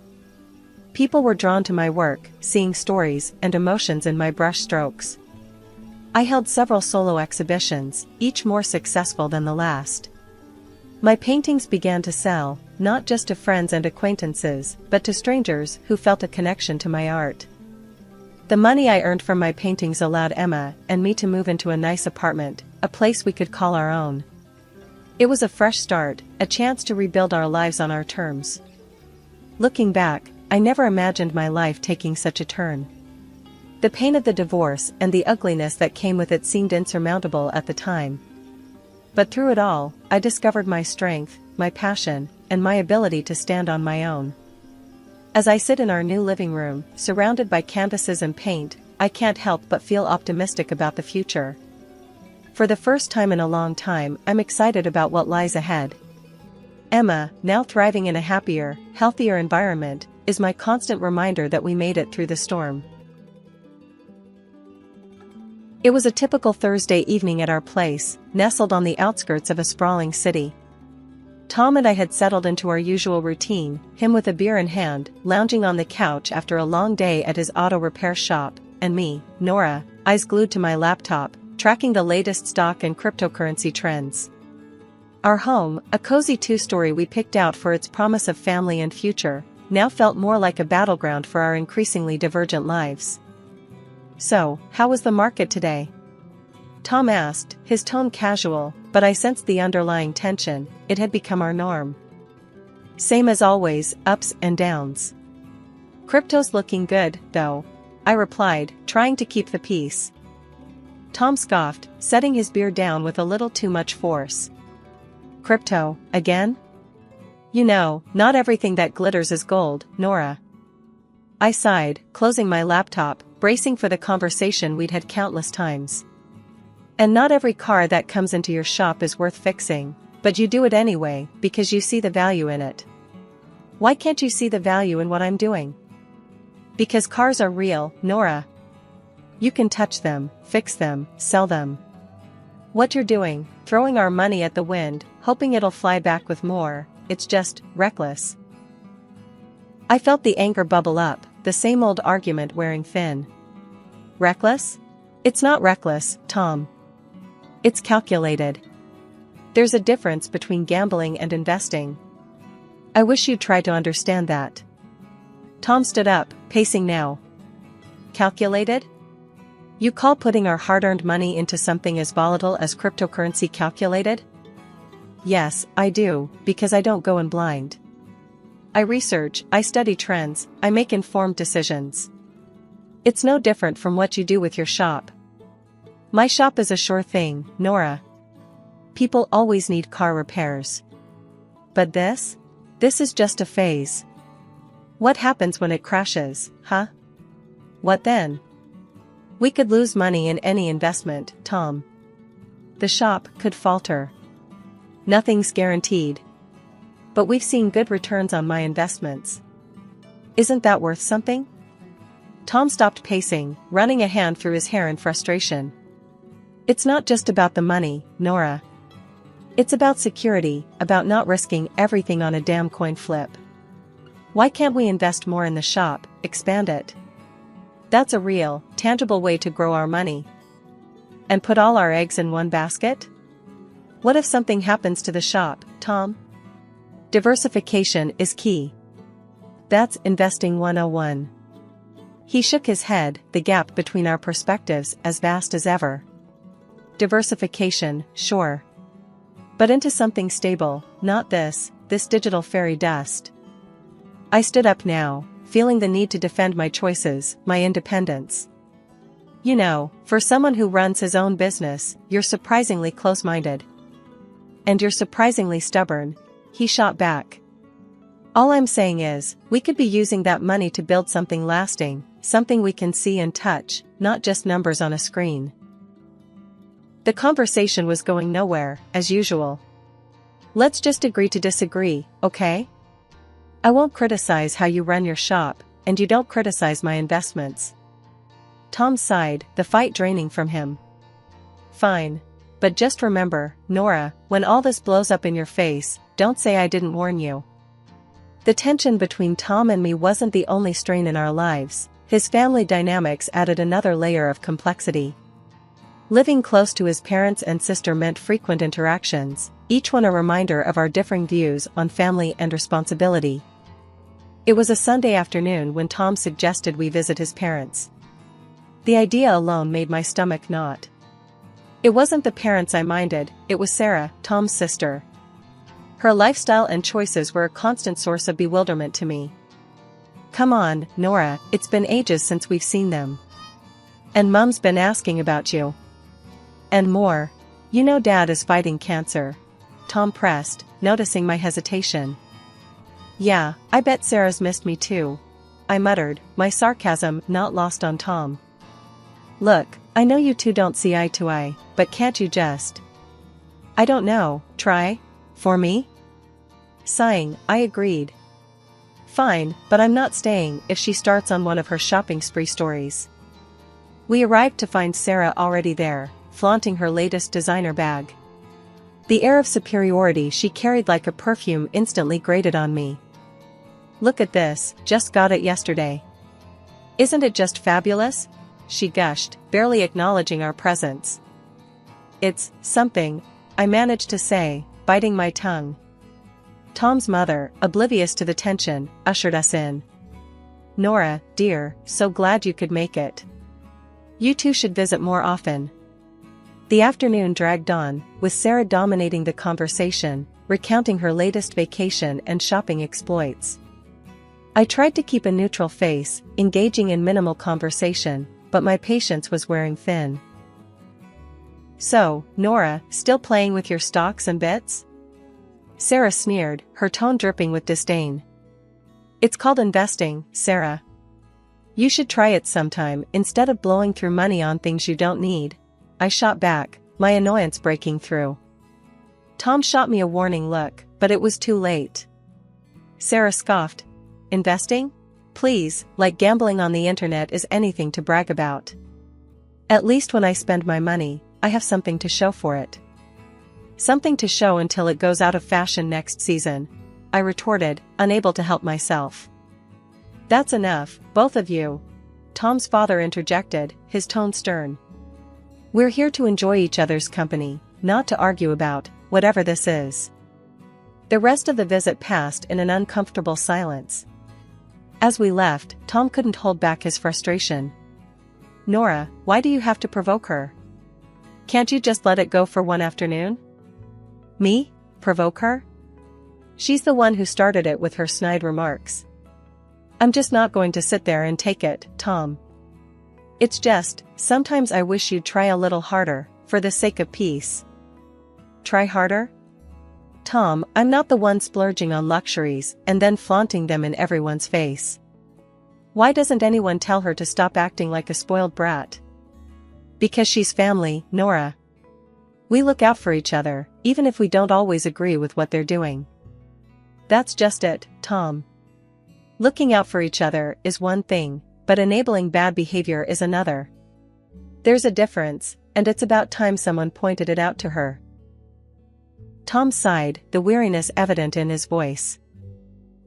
People were drawn to my work, seeing stories and emotions in my brush strokes. I held several solo exhibitions, each more successful than the last. My paintings began to sell, not just to friends and acquaintances, but to strangers who felt a connection to my art. The money I earned from my paintings allowed Emma and me to move into a nice apartment, a place we could call our own. It was a fresh start, a chance to rebuild our lives on our terms. Looking back, I never imagined my life taking such a turn. The pain of the divorce and the ugliness that came with it seemed insurmountable at the time. But through it all, I discovered my strength, my passion, and my ability to stand on my own. As I sit in our new living room, surrounded by canvases and paint, I can't help but feel optimistic about the future. For the first time in a long time, I'm excited about what lies ahead. Emma, now thriving in a happier, healthier environment, is my constant reminder that we made it through the storm. It was a typical Thursday evening at our place, nestled on the outskirts of a sprawling city. Tom and I had settled into our usual routine, him with a beer in hand, lounging on the couch after a long day at his auto repair shop, and me, Nora, eyes glued to my laptop, tracking the latest stock and cryptocurrency trends. Our home, a cozy two-story we picked out for its promise of family and future, now felt more like a battleground for our increasingly divergent lives. "So, how was the market today?" Tom asked, his tone casual, but I sensed the underlying tension. It had become our norm. "Same as always, ups and downs." "Crypto's looking good, though," I replied, trying to keep the peace. Tom scoffed, setting his beer down with a little too much force. "Crypto, again? You know, not everything that glitters is gold, Nora." I sighed, closing my laptop, bracing for the conversation we'd had countless times. "And not every car that comes into your shop is worth fixing, but you do it anyway, because you see the value in it." "Why can't you see the value in what I'm doing?" "Because cars are real, Nora. You can touch them, fix them, sell them. What you're doing, throwing our money at the wind, hoping it'll fly back with more, it's just reckless." I felt the anger bubble up, the same old argument wearing thin. "Reckless? It's not reckless, Tom. It's calculated. There's a difference between gambling and investing. I wish you'd try to understand that." Tom stood up, pacing now. "Calculated? You call putting our hard-earned money into something as volatile as cryptocurrency calculated?" "Yes, I do, because I don't go in blind. I research, I study trends, I make informed decisions. It's no different from what you do with your shop." "My shop is a sure thing, Nora. People always need car repairs. But this is just a phase. What happens when it crashes, huh? What then? We could lose money in any investment, Tom. The shop could falter. Nothing's guaranteed. But we've seen good returns on my investments. Isn't that worth something?" Tom stopped pacing, running a hand through his hair in frustration. "It's not just about the money, Nora. It's about security, about not risking everything on a damn coin flip. Why can't we invest more in the shop, expand it? That's a real, tangible way to grow our money. And put all our eggs in one basket? What if something happens to the shop, Tom? Diversification is key. That's investing 101. He shook his head, the gap between our perspectives as vast as ever. "Diversification, sure. But into something stable, not this digital fairy dust. I stood up now, feeling the need to defend my choices, my independence. You know, for someone who runs his own business, you're surprisingly close-minded. And you're surprisingly stubborn, he shot back. All I'm saying is, we could be using that money to build something lasting, something we can see and touch, not just numbers on a screen. The conversation was going nowhere, as usual. Let's just agree to disagree, okay? I won't criticize how you run your shop, and you don't criticize my investments. Tom sighed, the fight draining from him. Fine. But just remember, Nora, when all this blows up in your face, don't say I didn't warn you. The tension between Tom and me wasn't the only strain in our lives. His family dynamics added another layer of complexity. Living close to his parents and sister meant frequent interactions, each one a reminder of our differing views on family and responsibility. It was a Sunday afternoon when Tom suggested we visit his parents. The idea alone made my stomach knot. It wasn't the parents I minded, it was Sarah, Tom's sister. Her lifestyle and choices were a constant source of bewilderment to me. Come on, Nora, it's been ages since we've seen them. And Mum's been asking about you. And more. You know Dad is fighting cancer. Tom pressed, noticing my hesitation. Yeah, I bet Sarah's missed me too. I muttered, my sarcasm not lost on Tom. Look, I know you two don't see eye to eye, but can't you just... I don't know, try? For me? Sighing, I agreed. Fine, but I'm not staying if she starts on one of her shopping spree stories. We arrived to find Sarah already there, flaunting her latest designer bag. The air of superiority she carried like a perfume instantly grated on me. Look at this, just got it yesterday. Isn't it just fabulous? She gushed, barely acknowledging our presence. It's something, I managed to say, biting my tongue. Tom's mother, oblivious to the tension, ushered us in. Nora, dear, so glad you could make it. You two should visit more often. The afternoon dragged on, with Sarah dominating the conversation, recounting her latest vacation and shopping exploits. I tried to keep a neutral face, engaging in minimal conversation, but my patience was wearing thin. So, Nora, still playing with your stocks and bits? Sarah sneered, her tone dripping with disdain. It's called investing, Sarah. You should try it sometime instead of blowing through money on things you don't need. I shot back, my annoyance breaking through. Tom shot me a warning look, but it was too late. Sarah scoffed. Investing? Please, like gambling on the internet is anything to brag about. At least when I spend my money, I have something to show for it. Something to show until it goes out of fashion next season, I retorted, unable to help myself. That's enough, both of you. Tom's father interjected, his tone stern. We're here to enjoy each other's company, not to argue about whatever this is. The rest of the visit passed in an uncomfortable silence. As we left, Tom couldn't hold back his frustration. Nora, why do you have to provoke her? Can't you just let it go for one afternoon? Me? Provoke her? She's the one who started it with her snide remarks. I'm just not going to sit there and take it, Tom. It's just, sometimes I wish you'd try a little harder, for the sake of peace. Try harder? Tom, I'm not the one splurging on luxuries and then flaunting them in everyone's face. Why doesn't anyone tell her to stop acting like a spoiled brat? Because she's family, Nora. We look out for each other, even if we don't always agree with what they're doing. That's just it, Tom. Looking out for each other is one thing, but enabling bad behavior is another. There's a difference, and it's about time someone pointed it out to her. Tom sighed, the weariness evident in his voice.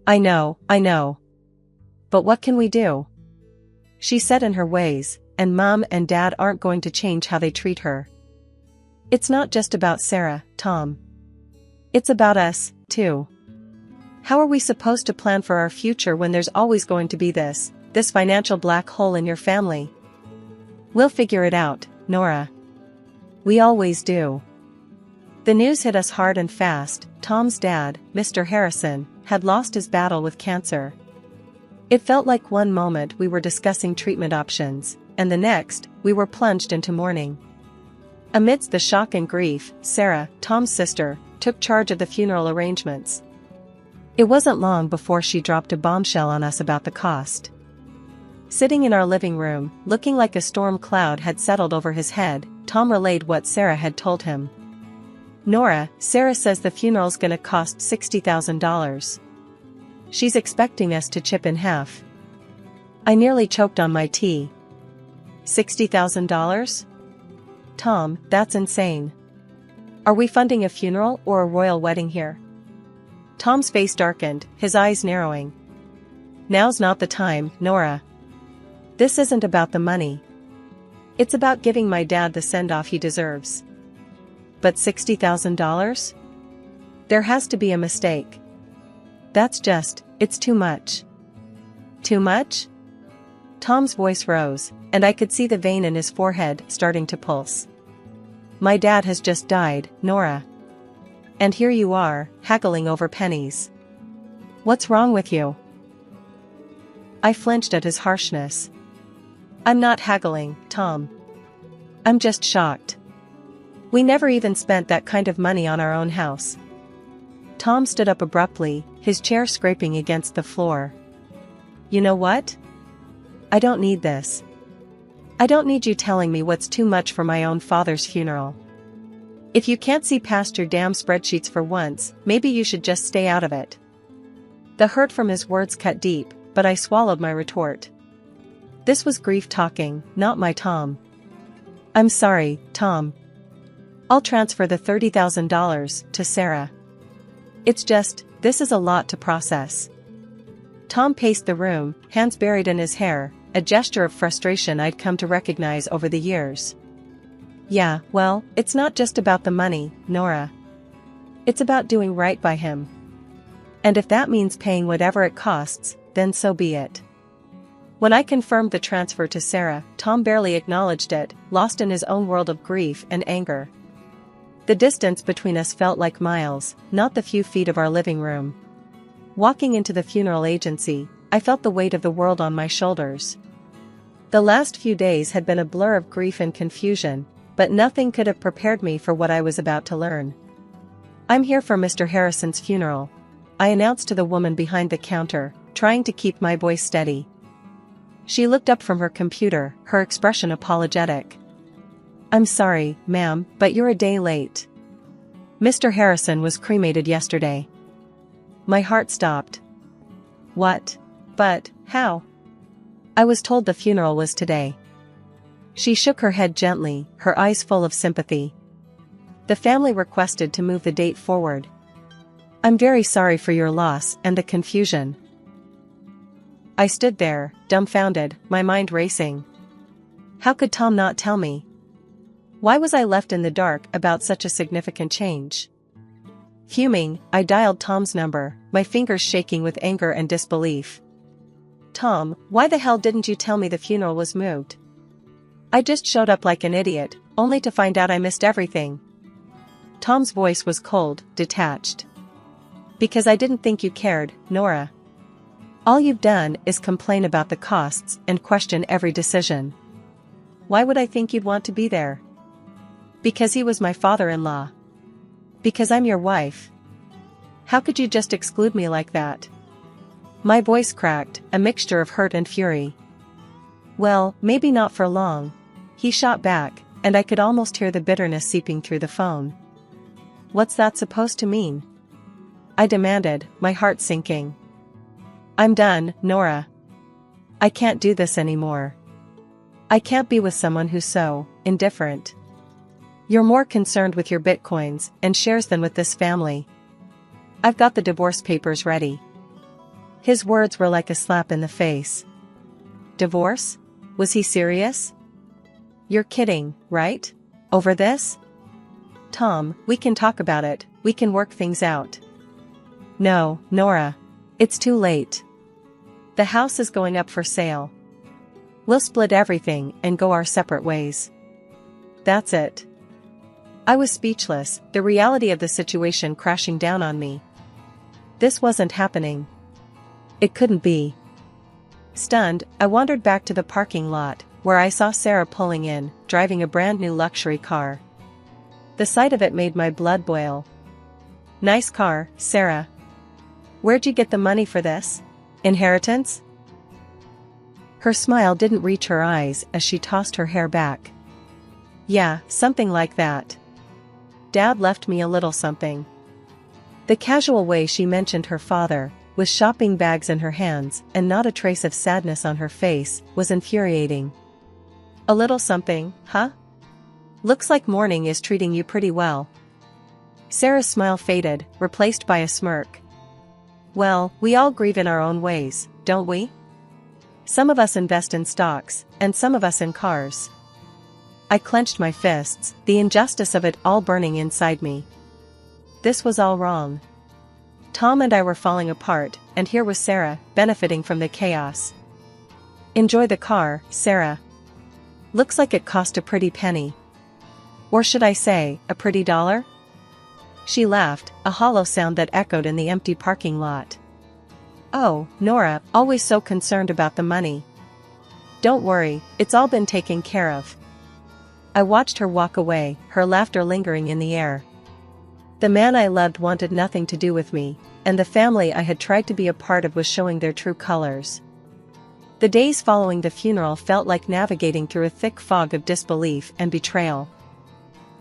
I know. But what can we do? She's set in her ways, and Mom and Dad aren't going to change how they treat her. It's not just about Sarah, Tom. It's about us, too. How are we supposed to plan for our future when there's always going to be this financial black hole in your family? We'll figure it out, Nora. We always do. The news hit us hard and fast. Tom's dad, Mr. Harrison, had lost his battle with cancer. It felt like one moment we were discussing treatment options, and the next, we were plunged into mourning. Amidst the shock and grief, Sarah, Tom's sister, took charge of the funeral arrangements. It wasn't long before she dropped a bombshell on us about the cost. Sitting in our living room, looking like a storm cloud had settled over his head, Tom relayed what Sarah had told him. "Nora, Sarah says the funeral's gonna cost $60,000. She's expecting us to chip in half." I nearly choked on my tea. $60,000? Tom, that's insane. Are we funding a funeral or a royal wedding here? Tom's face darkened, his eyes narrowing. Now's not the time, Nora. This isn't about the money. It's about giving my dad the send-off he deserves. But $60,000? There has to be a mistake. It's too much. Too much? Tom's voice rose, and I could see the vein in his forehead starting to pulse. My dad has just died, Nora. And here you are, haggling over pennies. What's wrong with you? I flinched at his harshness. I'm not haggling, Tom. I'm just shocked. We never even spent that kind of money on our own house. Tom stood up abruptly, his chair scraping against the floor. You know what? I don't need this. I don't need you telling me what's too much for my own father's funeral. If you can't see past your damn spreadsheets for once, maybe you should just stay out of it. The hurt from his words cut deep, but I swallowed my retort. This was grief talking, not my Tom. I'm sorry, Tom. I'll transfer the $30,000 to Sarah. It's just, this is a lot to process. Tom paced the room, hands buried in his hair, a gesture of frustration I'd come to recognize over the years. Yeah, well, it's not just about the money, Nora. It's about doing right by him. And if that means paying whatever it costs, then so be it. When I confirmed the transfer to Sarah, Tom barely acknowledged it, lost in his own world of grief and anger. The distance between us felt like miles, not the few feet of our living room. Walking into the funeral agency, I felt the weight of the world on my shoulders. The last few days had been a blur of grief and confusion, but nothing could have prepared me for what I was about to learn. I'm here for Mr. Harrison's funeral, I announced to the woman behind the counter, trying to keep my voice steady. She looked up from her computer, her expression apologetic. I'm sorry, ma'am, but you're a day late. Mr. Harrison was cremated yesterday. My heart stopped. What? But, how? I was told the funeral was today. She shook her head gently, her eyes full of sympathy. The family requested to move the date forward. I'm very sorry for your loss and the confusion. I stood there, dumbfounded, my mind racing. How could Tom not tell me? Why was I left in the dark about such a significant change? Fuming, I dialed Tom's number, my fingers shaking with anger and disbelief. Tom, why the hell didn't you tell me the funeral was moved? I just showed up like an idiot, only to find out I missed everything. Tom's voice was cold, detached. Because I didn't think you cared, Nora. All you've done is complain about the costs and question every decision. Why would I think you'd want to be there? Because he was my father-in-law. Because I'm your wife. How could you just exclude me like that? My voice cracked, a mixture of hurt and fury. Well, maybe not for long. He shot back, and I could almost hear the bitterness seeping through the phone. What's that supposed to mean? I demanded, my heart sinking. I'm done, Nora. I can't do this anymore. I can't be with someone who's so indifferent. You're more concerned with your bitcoins and shares than with this family. I've got the divorce papers ready. His words were like a slap in the face. Divorce? Was he serious? You're kidding, right? Over this? Tom, we can talk about it, we can work things out. No, Nora. It's too late. The house is going up for sale. We'll split everything and go our separate ways. That's it. I was speechless, the reality of the situation crashing down on me. This wasn't happening. It couldn't be. Stunned, I wandered back to the parking lot, where I saw Sarah pulling in, driving a brand new luxury car. The sight of it made my blood boil. Nice car, Sarah. Where'd you get the money for this? Inheritance? Her smile didn't reach her eyes as she tossed her hair back. Yeah, something like that. Dad left me a little something. The casual way she mentioned her father, with shopping bags in her hands and not a trace of sadness on her face, was infuriating. A little something, huh? Looks like morning is treating you pretty well. Sarah's smile faded, replaced by a smirk. Well, we all grieve in our own ways, don't we? Some of us invest in stocks, and some of us in cars. I clenched my fists, the injustice of it all burning inside me. This was all wrong. Tom and I were falling apart, and here was Sarah, benefiting from the chaos. Enjoy the car, Sarah. Looks like it cost a pretty penny. Or should I say, a pretty dollar? She laughed, a hollow sound that echoed in the empty parking lot. Oh, Nora, always so concerned about the money. Don't worry, it's all been taken care of. I watched her walk away, her laughter lingering in the air. The man I loved wanted nothing to do with me, and the family I had tried to be a part of was showing their true colors. The days following the funeral felt like navigating through a thick fog of disbelief and betrayal.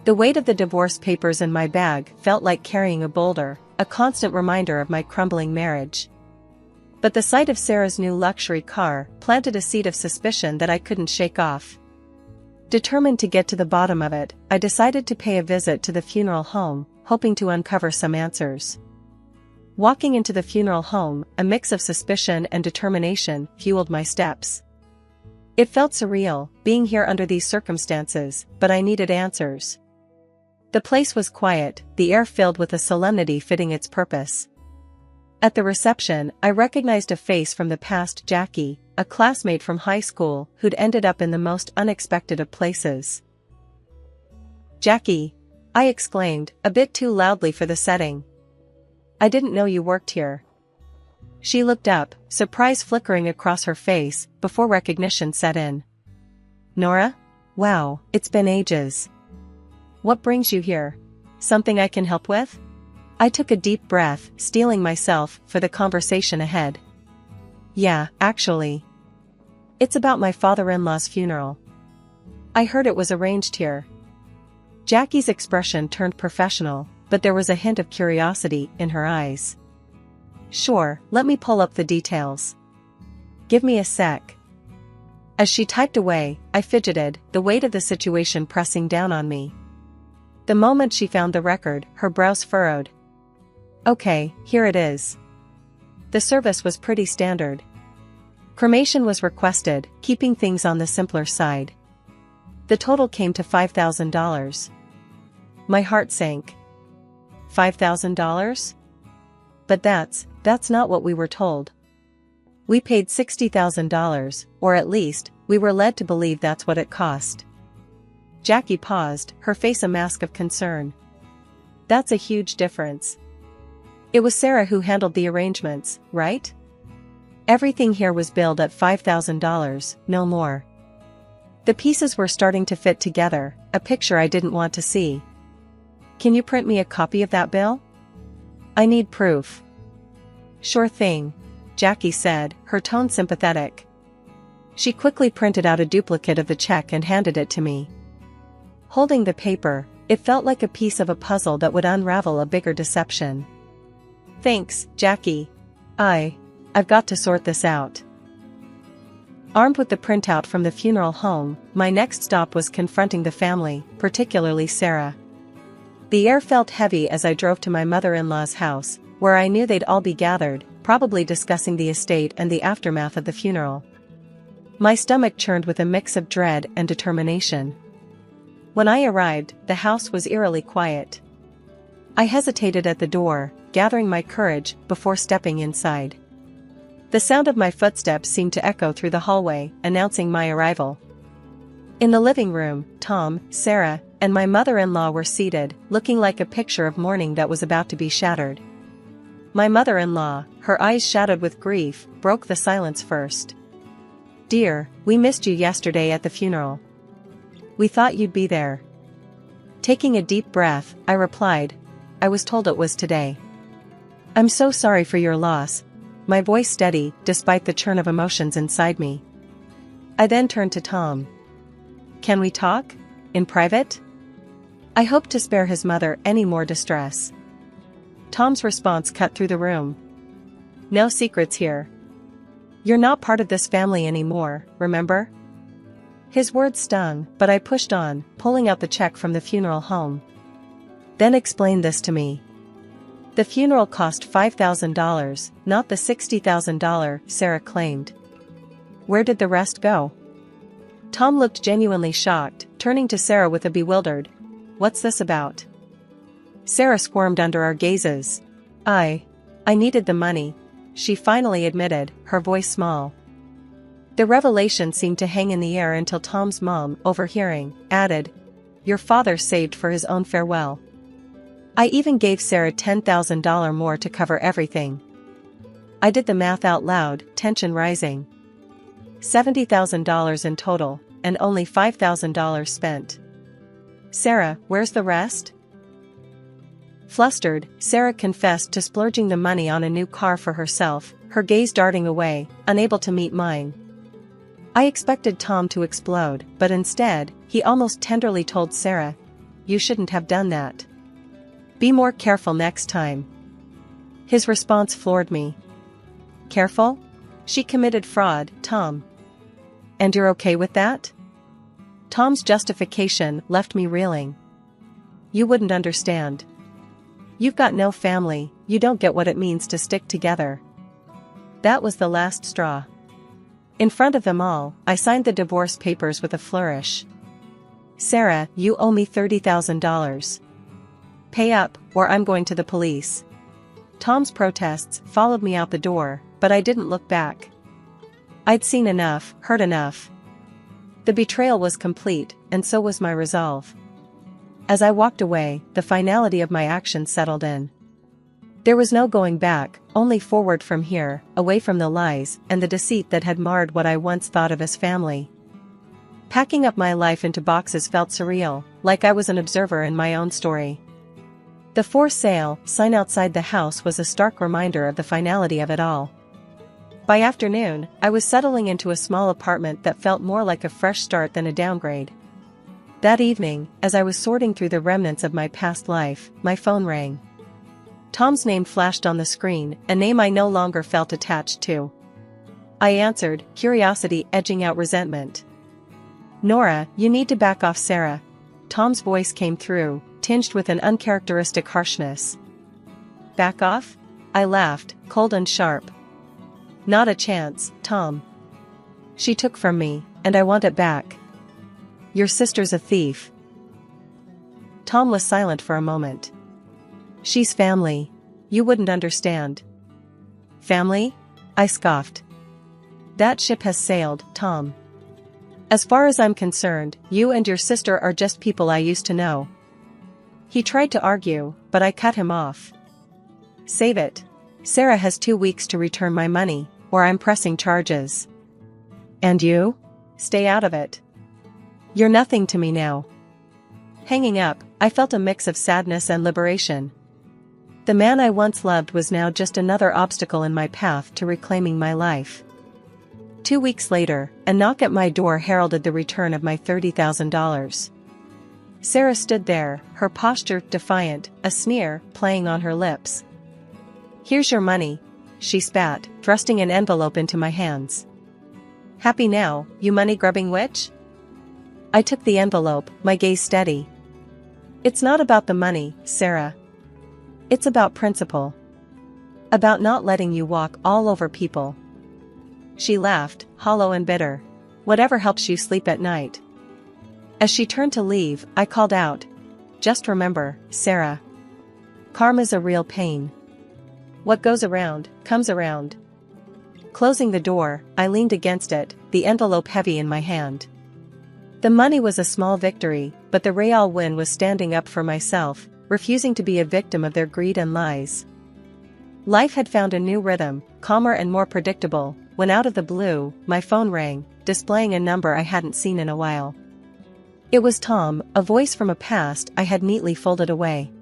The weight of the divorce papers in my bag felt like carrying a boulder, a constant reminder of my crumbling marriage. But the sight of Sarah's new luxury car planted a seed of suspicion that I couldn't shake off. Determined to get to the bottom of it, I decided to pay a visit to the funeral home, hoping to uncover some answers. Walking into the funeral home, a mix of suspicion and determination fueled my steps. It felt surreal, being here under these circumstances, but I needed answers. The place was quiet, the air filled with a solemnity fitting its purpose. At the reception, I recognized a face from the past, Jackie, a classmate from high school who'd ended up in the most unexpected of places. Jackie, I exclaimed, a bit too loudly for the setting. I didn't know you worked here. She looked up, surprise flickering across her face, before recognition set in. Nora? Wow, it's been ages. What brings you here? Something I can help with? I took a deep breath, steeling myself for the conversation ahead. Yeah, actually. It's about my father-in-law's funeral. I heard it was arranged here. Jackie's expression turned professional, but there was a hint of curiosity in her eyes. Sure, let me pull up the details. Give me a sec. As she typed away, I fidgeted, the weight of the situation pressing down on me. The moment she found the record, her brows furrowed. Okay, here it is. The service was pretty standard. Cremation was requested, keeping things on the simpler side. The total came to $5,000. My heart sank. $5,000? But that's not what we were told. We paid $60,000, or at least, we were led to believe that's what it cost. Jackie paused, her face a mask of concern. That's a huge difference. It was Sarah who handled the arrangements, right? Everything here was billed at $5,000, no more. The pieces were starting to fit together, a picture I didn't want to see. Can you print me a copy of that bill? I need proof. Sure thing, Jackie said, her tone sympathetic. She quickly printed out a duplicate of the check and handed it to me. Holding the paper, it felt like a piece of a puzzle that would unravel a bigger deception. Thanks, Jackie. I've got to sort this out. Armed with the printout from the funeral home, my next stop was confronting the family, particularly Sarah. The air felt heavy as I drove to my mother-in-law's house, where I knew they'd all be gathered, probably discussing the estate and the aftermath of the funeral. My stomach churned with a mix of dread and determination. When I arrived, the house was eerily quiet. I hesitated at the door, gathering my courage before stepping inside. The sound of my footsteps seemed to echo through the hallway, announcing my arrival. In the living room, Tom, Sarah, and my mother-in-law were seated, looking like a picture of mourning that was about to be shattered. My mother-in-law, her eyes shadowed with grief, broke the silence first. "Dear, we missed you yesterday at the funeral. We thought you'd be there." Taking a deep breath, I replied, "I was told it was today." "I'm so sorry for your loss," my voice steady despite the churn of emotions inside me. I then turned to Tom. "Can we talk? In private?" I hoped to spare his mother any more distress. Tom's response cut through the room. "No secrets here. You're not part of this family anymore, remember?" His words stung, but I pushed on, pulling out the check from the funeral home. "Then explain this to me. The funeral cost $5,000, not the $60,000 Sarah claimed. Where did the rest go?" Tom looked genuinely shocked, turning to Sarah with a bewildered, "What's this about?" Sarah squirmed under our gazes. I needed the money," she finally admitted, her voice small. The revelation seemed to hang in the air until Tom's mom, overhearing, added, "Your father saved for his own farewell. I even gave Sarah $10,000 more to cover everything." I did the math out loud, tension rising. $70,000 in total, and only $5,000 spent. "Sarah, where's the rest?" Flustered, Sarah confessed to splurging the money on a new car for herself, her gaze darting away, unable to meet mine. I expected Tom to explode, but instead, he almost tenderly told Sarah, "You shouldn't have done that. Be more careful next time." His response floored me. "Careful? She committed fraud, Tom. And you're okay with that?" Tom's justification left me reeling. "You wouldn't understand. You've got no family, you don't get what it means to stick together." That was the last straw. In front of them all, I signed the divorce papers with a flourish. "Sarah, you owe me $30,000. Pay up, or I'm going to the police." Tom's protests followed me out the door, but I didn't look back. I'd seen enough, heard enough. The betrayal was complete, and so was my resolve. As I walked away, the finality of my actions settled in. There was no going back, only forward from here, away from the lies and the deceit that had marred what I once thought of as family. Packing up my life into boxes felt surreal, like I was an observer in my own story. The "for sale" sign outside the house was a stark reminder of the finality of it all. By afternoon, I was settling into a small apartment that felt more like a fresh start than a downgrade. That evening, as I was sorting through the remnants of my past life, my phone rang. Tom's name flashed on the screen, a name I no longer felt attached to. I answered, curiosity edging out resentment. "Nora, you need to back off Sarah." Tom's voice came through, tinged with an uncharacteristic harshness. "Back off?" I laughed, cold and sharp. "Not a chance, Tom. She took from me, and I want it back. Your sister's a thief." Tom was silent for a moment. "She's family. You wouldn't understand." "Family?" I scoffed. "That ship has sailed, Tom. As far as I'm concerned, you and your sister are just people I used to know." He tried to argue, but I cut him off. "Save it. Sarah has 2 weeks to return my money, or I'm pressing charges. And you? Stay out of it. You're nothing to me now." Hanging up, I felt a mix of sadness and liberation. The man I once loved was now just another obstacle in my path to reclaiming my life. 2 weeks later, a knock at my door heralded the return of my $30,000. Sarah stood there, her posture defiant, a sneer playing on her lips. "Here's your money," she spat, thrusting an envelope into my hands. "Happy now, you money-grubbing witch?" I took the envelope, my gaze steady. "It's not about the money, Sarah. It's about principle. About not letting you walk all over people." She laughed, hollow and bitter. "Whatever helps you sleep at night." As she turned to leave, I called out, "Just remember, Sarah. Karma's a real pain. What goes around, comes around." Closing the door, I leaned against it, the envelope heavy in my hand. The money was a small victory, but the real win was standing up for myself, refusing to be a victim of their greed and lies. Life had found a new rhythm, calmer and more predictable, when out of the blue, my phone rang, displaying a number I hadn't seen in a while. It was Tom, a voice from a past I had neatly folded away.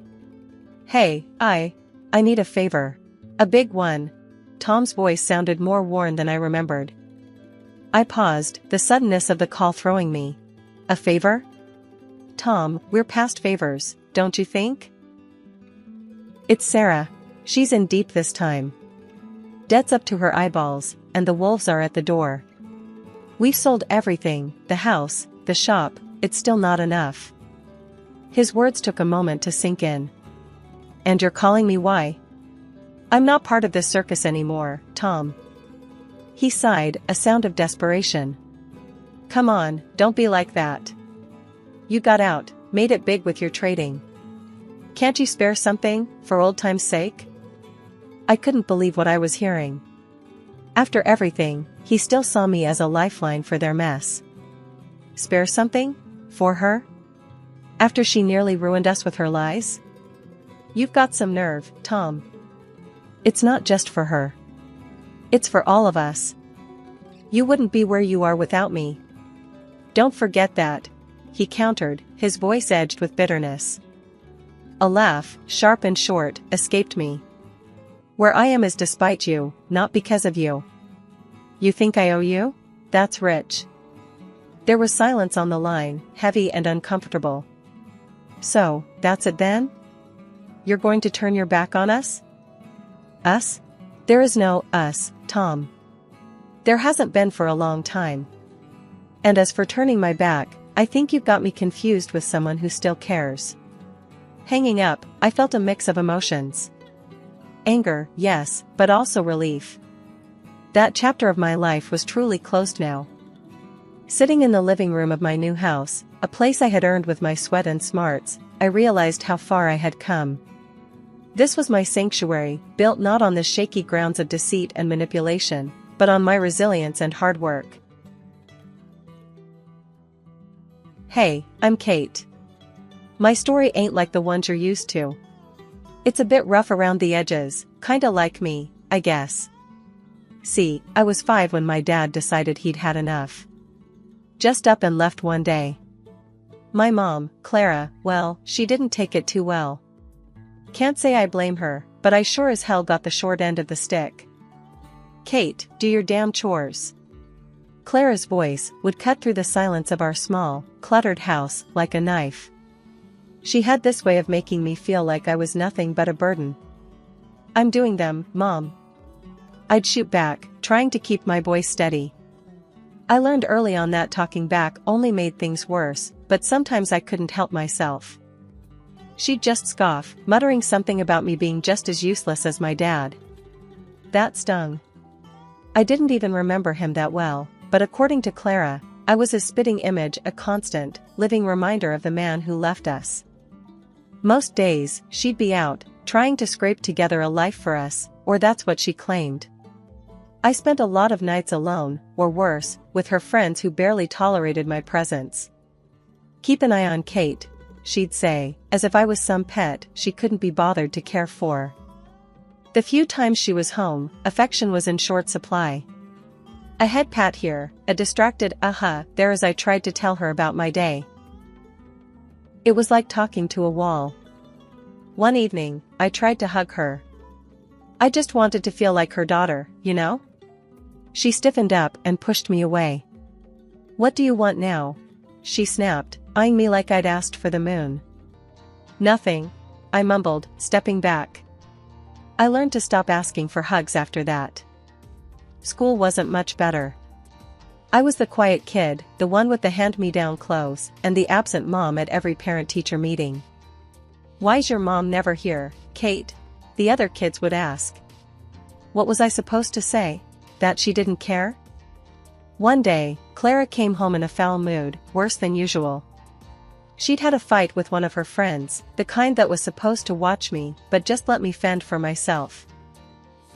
"Hey, I need a favor. A big one." Tom's voice sounded more worn than I remembered. I paused, the suddenness of the call throwing me. "A favor? Tom, we're past favors, don't you think?" "It's Sarah. She's in deep this time. Debt's up to her eyeballs, and the wolves are at the door. We've sold everything, the house, the shop, it's still not enough." His words took a moment to sink in. "And you're calling me why?" "I'm not part of this circus anymore, Tom." He sighed, a sound of desperation. "Come on, don't be like that. You got out, made it big with your trading. Can't you spare something, for old time's sake?" I couldn't believe what I was hearing. After everything, he still saw me as a lifeline for their mess. Spare something? For her? After she nearly ruined us with her lies? You've got some nerve, Tom. It's not just for her. It's for all of us. You wouldn't be where you are without me. Don't forget that," he countered, his voice edged with bitterness. A laugh, sharp and short, escaped me. "Where I am is despite you, not because of you. You think I owe you? That's rich." There was silence on the line, heavy and uncomfortable. "So, that's it then? You're going to turn your back on us?" "Us? There is no us, Tom. There hasn't been for a long time. And as for turning my back, I think you've got me confused with someone who still cares." Hanging up, I felt a mix of emotions. Anger, yes, but also relief. That chapter of my life was truly closed now. Sitting in the living room of my new house, a place I had earned with my sweat and smarts, I realized how far I had come. This was my sanctuary, built not on the shaky grounds of deceit and manipulation, but on my resilience and hard work. Hey, I'm Kate. My story ain't like the ones you're used to. It's a bit rough around the edges, kinda like me, I guess. See, I was 5 when my dad decided he'd had enough. Just up and left one day. My mom, Clara, well, she didn't take it too well. Can't say I blame her, but I sure as hell got the short end of the stick. "Kate, do your damn chores." Clara's voice would cut through the silence of our small, cluttered house like a knife. She had this way of making me feel like I was nothing but a burden. "I'm doing them, Mom." I'd shoot back, trying to keep my voice steady. I learned early on that talking back only made things worse, but sometimes I couldn't help myself. She'd just scoff, muttering something about me being just as useless as my dad. That stung. I didn't even remember him that well, but according to Clara, I was his spitting image, a constant, living reminder of the man who left us. Most days, she'd be out, trying to scrape together a life for us, or that's what she claimed. I spent a lot of nights alone, or worse, with her friends who barely tolerated my presence. "Keep an eye on Kate," she'd say, as if I was some pet she couldn't be bothered to care for. The few times she was home, affection was in short supply. A head pat here, a distracted there as I tried to tell her about my day. It was like talking to a wall. One evening, I tried to hug her. I just wanted to feel like her daughter, you know? She stiffened up and pushed me away. "What do you want now?" she snapped, eyeing me like I'd asked for the moon. "Nothing," I mumbled, stepping back. I learned to stop asking for hugs after that. School wasn't much better. I was the quiet kid, the one with the hand-me-down clothes, and the absent mom at every parent-teacher meeting. "Why's your mom never here, Kate?" the other kids would ask. What was I supposed to say? That she didn't care? One day, Clara came home in a foul mood, worse than usual. She'd had a fight with one of her friends, the kind that was supposed to watch me, but just let me fend for myself.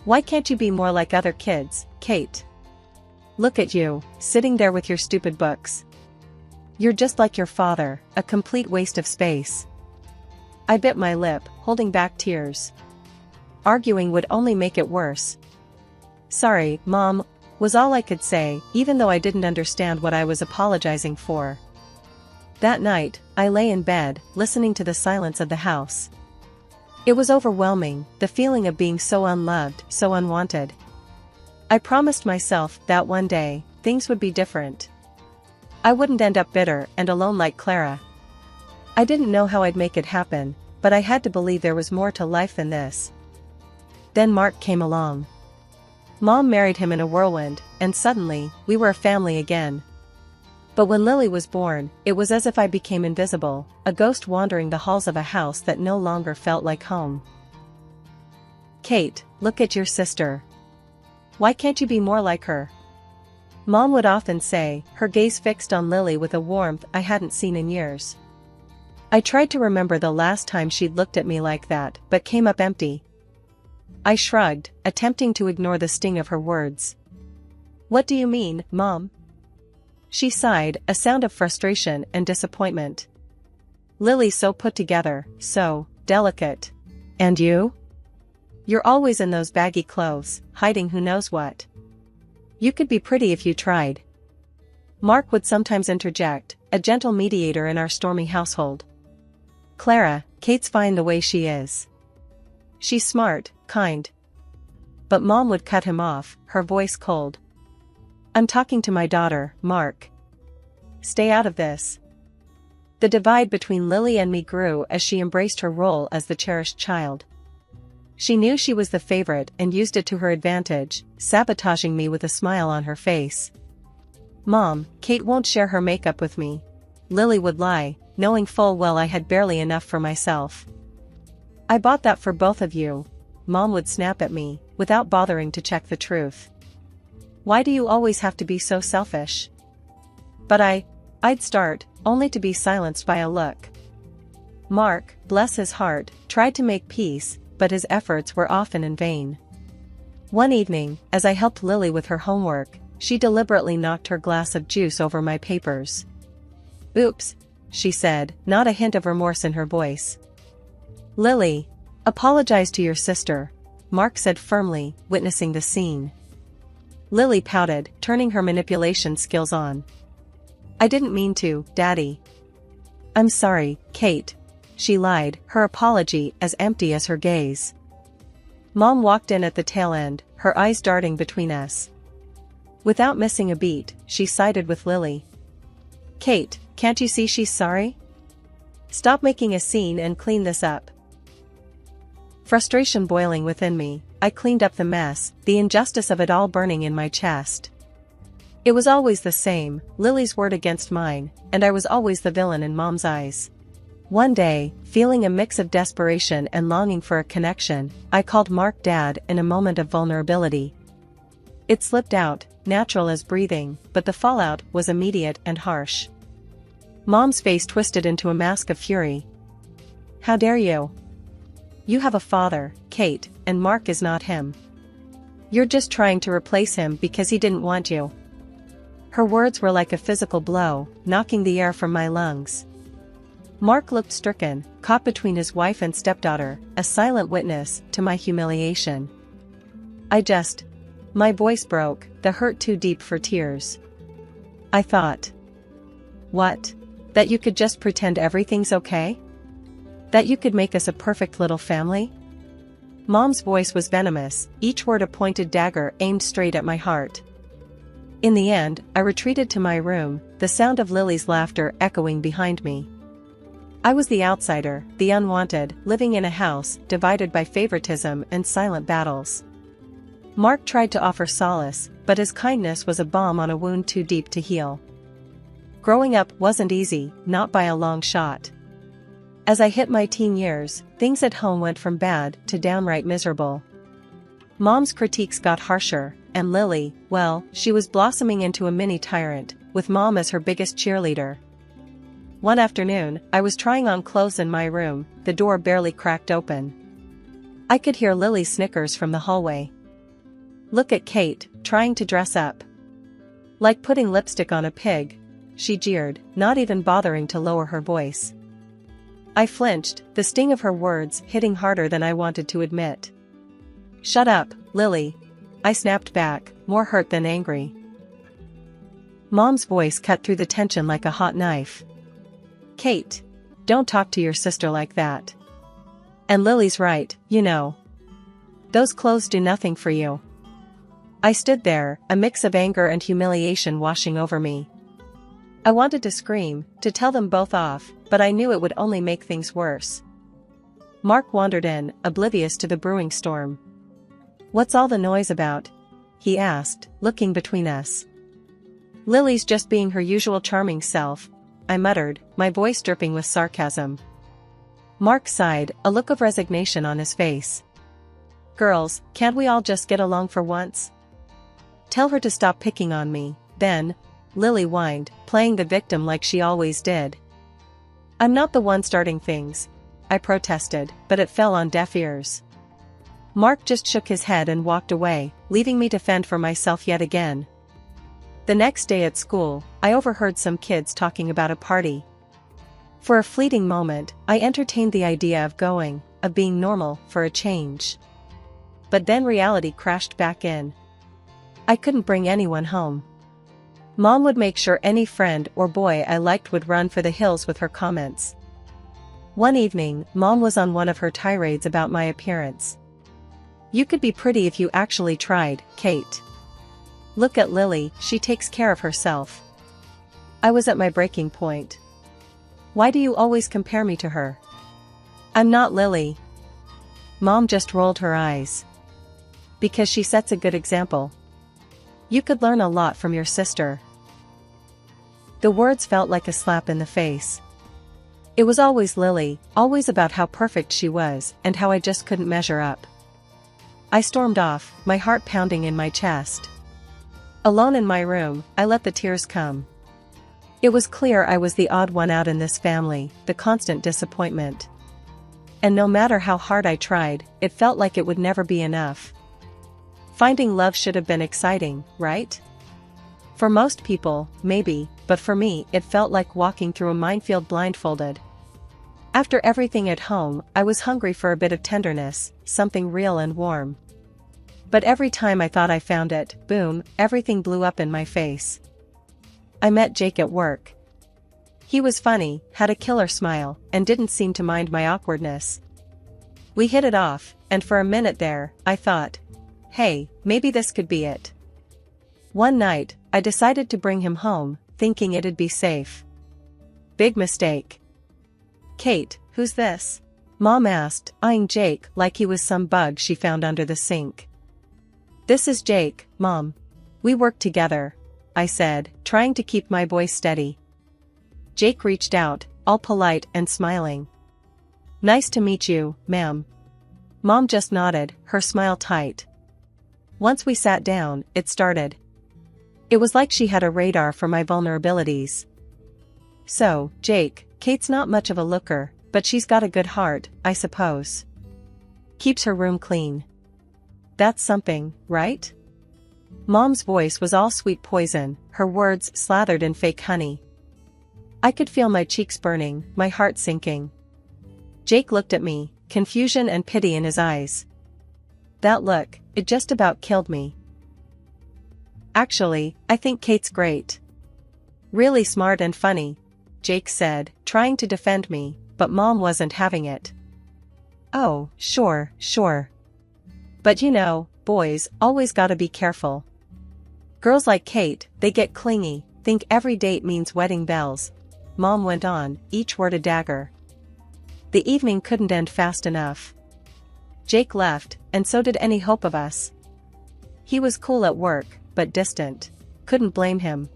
"Why can't you be more like other kids, Kate? Look at you, sitting there with your stupid books. You're just like your father, a complete waste of space. I bit my lip, holding back tears. Arguing would only make it worse. Sorry, Mom, was all I could say, even though I didn't understand what I was apologizing for. That night, I lay in bed, listening to the silence of the house. It was overwhelming, the feeling of being so unloved, so unwanted. I promised myself that one day, things would be different. I wouldn't end up bitter and alone like Clara. I didn't know how I'd make it happen, but I had to believe there was more to life than this. Then Mark came along. Mom married him in a whirlwind, and suddenly, we were a family again. But when Lily was born, it was as if I became invisible, a ghost wandering the halls of a house that no longer felt like home. Kate, look at your sister. Why can't you be more like her? Mom would often say, her gaze fixed on Lily with a warmth I hadn't seen in years. I tried to remember the last time she'd looked at me like that, but came up empty. I shrugged, attempting to ignore the sting of her words. What do you mean, Mom? She sighed, a sound of frustration and disappointment. Lily's so put together, so delicate. And you? You're always in those baggy clothes, hiding who knows what. You could be pretty if you tried. Mark would sometimes interject, a gentle mediator in our stormy household. Clara, Kate's fine the way she is. She's smart, kind. But Mom would cut him off, her voice cold. I'm talking to my daughter, Mark. Stay out of this. The divide between Lily and me grew as she embraced her role as the cherished child. She knew she was the favorite and used it to her advantage, sabotaging me with a smile on her face. Mom, Kate won't share her makeup with me. Lily would lie, knowing full well I had barely enough for myself. I bought that for both of you, Mom would snap at me, without bothering to check the truth. Why do you always have to be so selfish? But I'd start, only to be silenced by a look. Mark, bless his heart, tried to make peace, but his efforts were often in vain. One evening, as I helped Lily with her homework, she deliberately knocked her glass of juice over my papers. Oops, she said, not a hint of remorse in her voice. Lily, apologize to your sister, Mark said firmly, witnessing the scene. Lily pouted, turning her manipulation skills on. I didn't mean to, Daddy. I'm sorry, Kate, she lied, her apology as empty as her gaze. Mom walked in at the tail end, her eyes darting between us. Without missing a beat, she sided with Lily. Kate, can't you see she's sorry? Stop making a scene and clean this up. Frustration boiling within me, I cleaned up the mess, the injustice of it all burning in my chest. It was always the same, Lily's word against mine, and I was always the villain in Mom's eyes. One day, feeling a mix of desperation and longing for a connection, I called Mark Dad in a moment of vulnerability. It slipped out, natural as breathing, but the fallout was immediate and harsh. Mom's face twisted into a mask of fury. How dare you? You have a father, Kate, and Mark is not him. You're just trying to replace him because he didn't want you. Her words were like a physical blow, knocking the air from my lungs. Mark looked stricken, caught between his wife and stepdaughter, a silent witness to my humiliation. My voice broke, the hurt too deep for tears. I thought. What? That you could just pretend everything's okay? That you could make us a perfect little family? Mom's voice was venomous, each word a pointed dagger aimed straight at my heart. In the end, I retreated to my room, the sound of Lily's laughter echoing behind me. I was the outsider, the unwanted, living in a house divided by favoritism and silent battles. Mark tried to offer solace, but his kindness was a balm on a wound too deep to heal. Growing up wasn't easy, not by a long shot. As I hit my teen years, things at home went from bad to downright miserable. Mom's critiques got harsher, and Lily, well, she was blossoming into a mini tyrant, with Mom as her biggest cheerleader. One afternoon, I was trying on clothes in my room, the door barely cracked open. I could hear Lily's snickers from the hallway. Look at Kate, trying to dress up. Like putting lipstick on a pig, she jeered, not even bothering to lower her voice. I flinched, the sting of her words hitting harder than I wanted to admit. "Shut up, Lily," I snapped back, more hurt than angry. Mom's voice cut through the tension like a hot knife. "Kate, don't talk to your sister like that. And Lily's right, you know. Those clothes do nothing for you." I stood there, a mix of anger and humiliation washing over me. I wanted to scream, to tell them both off, but I knew it would only make things worse. Mark wandered in, oblivious to the brewing storm. "What's all the noise about?" he asked, looking between us. "Lily's just being her usual charming self," I muttered, my voice dripping with sarcasm. Mark sighed, a look of resignation on his face. "Girls, can't we all just get along for once? Tell her to stop picking on me, then," Lily whined, playing the victim like she always did. "I'm not the one starting things," I protested, but it fell on deaf ears. Mark just shook his head and walked away, leaving me to fend for myself yet again. The next day at school, I overheard some kids talking about a party. For a fleeting moment, I entertained the idea of going, of being normal, for a change. But then reality crashed back in. I couldn't bring anyone home. Mom would make sure any friend or boy I liked would run for the hills with her comments. One evening, Mom was on one of her tirades about my appearance. "You could be pretty if you actually tried, Kate. Look at Lily, she takes care of herself." I was at my breaking point. "Why do you always compare me to her? I'm not Lily." Mom just rolled her eyes. "Because she sets a good example. You could learn a lot from your sister." The words felt like a slap in the face. It was always Lily, always about how perfect she was, and how I just couldn't measure up. I stormed off, my heart pounding in my chest. Alone in my room, I let the tears come. It was clear I was the odd one out in this family, the constant disappointment. And no matter how hard I tried, it felt like it would never be enough. Finding love should have been exciting, right? For most people, maybe, but for me, it felt like walking through a minefield blindfolded. After everything at home, I was hungry for a bit of tenderness, something real and warm. But every time I thought I found it, boom, everything blew up in my face. I met Jake at work. He was funny, had a killer smile, and didn't seem to mind my awkwardness. We hit it off, and for a minute there, I thought, hey, maybe this could be it. One night, I decided to bring him home, thinking it'd be safe. Big mistake. "Kate, who's this?" Mom asked, eyeing Jake like he was some bug she found under the sink. "This is Jake, Mom. We work together," I said, trying to keep my voice steady. Jake reached out, all polite and smiling. "Nice to meet you, ma'am." Mom just nodded, her smile tight. Once we sat down, it started. It was like she had a radar for my vulnerabilities. "So, Jake, Kate's not much of a looker, but she's got a good heart, I suppose. Keeps her room clean. That's something, right?" Mom's voice was all sweet poison, her words slathered in fake honey. I could feel my cheeks burning, my heart sinking. Jake looked at me, confusion and pity in his eyes. That look, it just about killed me. "Actually, I think Kate's great. Really smart and funny," Jake said, trying to defend me, but Mom wasn't having it. "Oh, sure. But you know, boys always gotta be careful. Girls like Kate, they get clingy, think every date means wedding bells," Mom went on, each word a dagger. The evening couldn't end fast enough. Jake left, and so did any hope of us. He was cool at work, but distant. Couldn't blame him.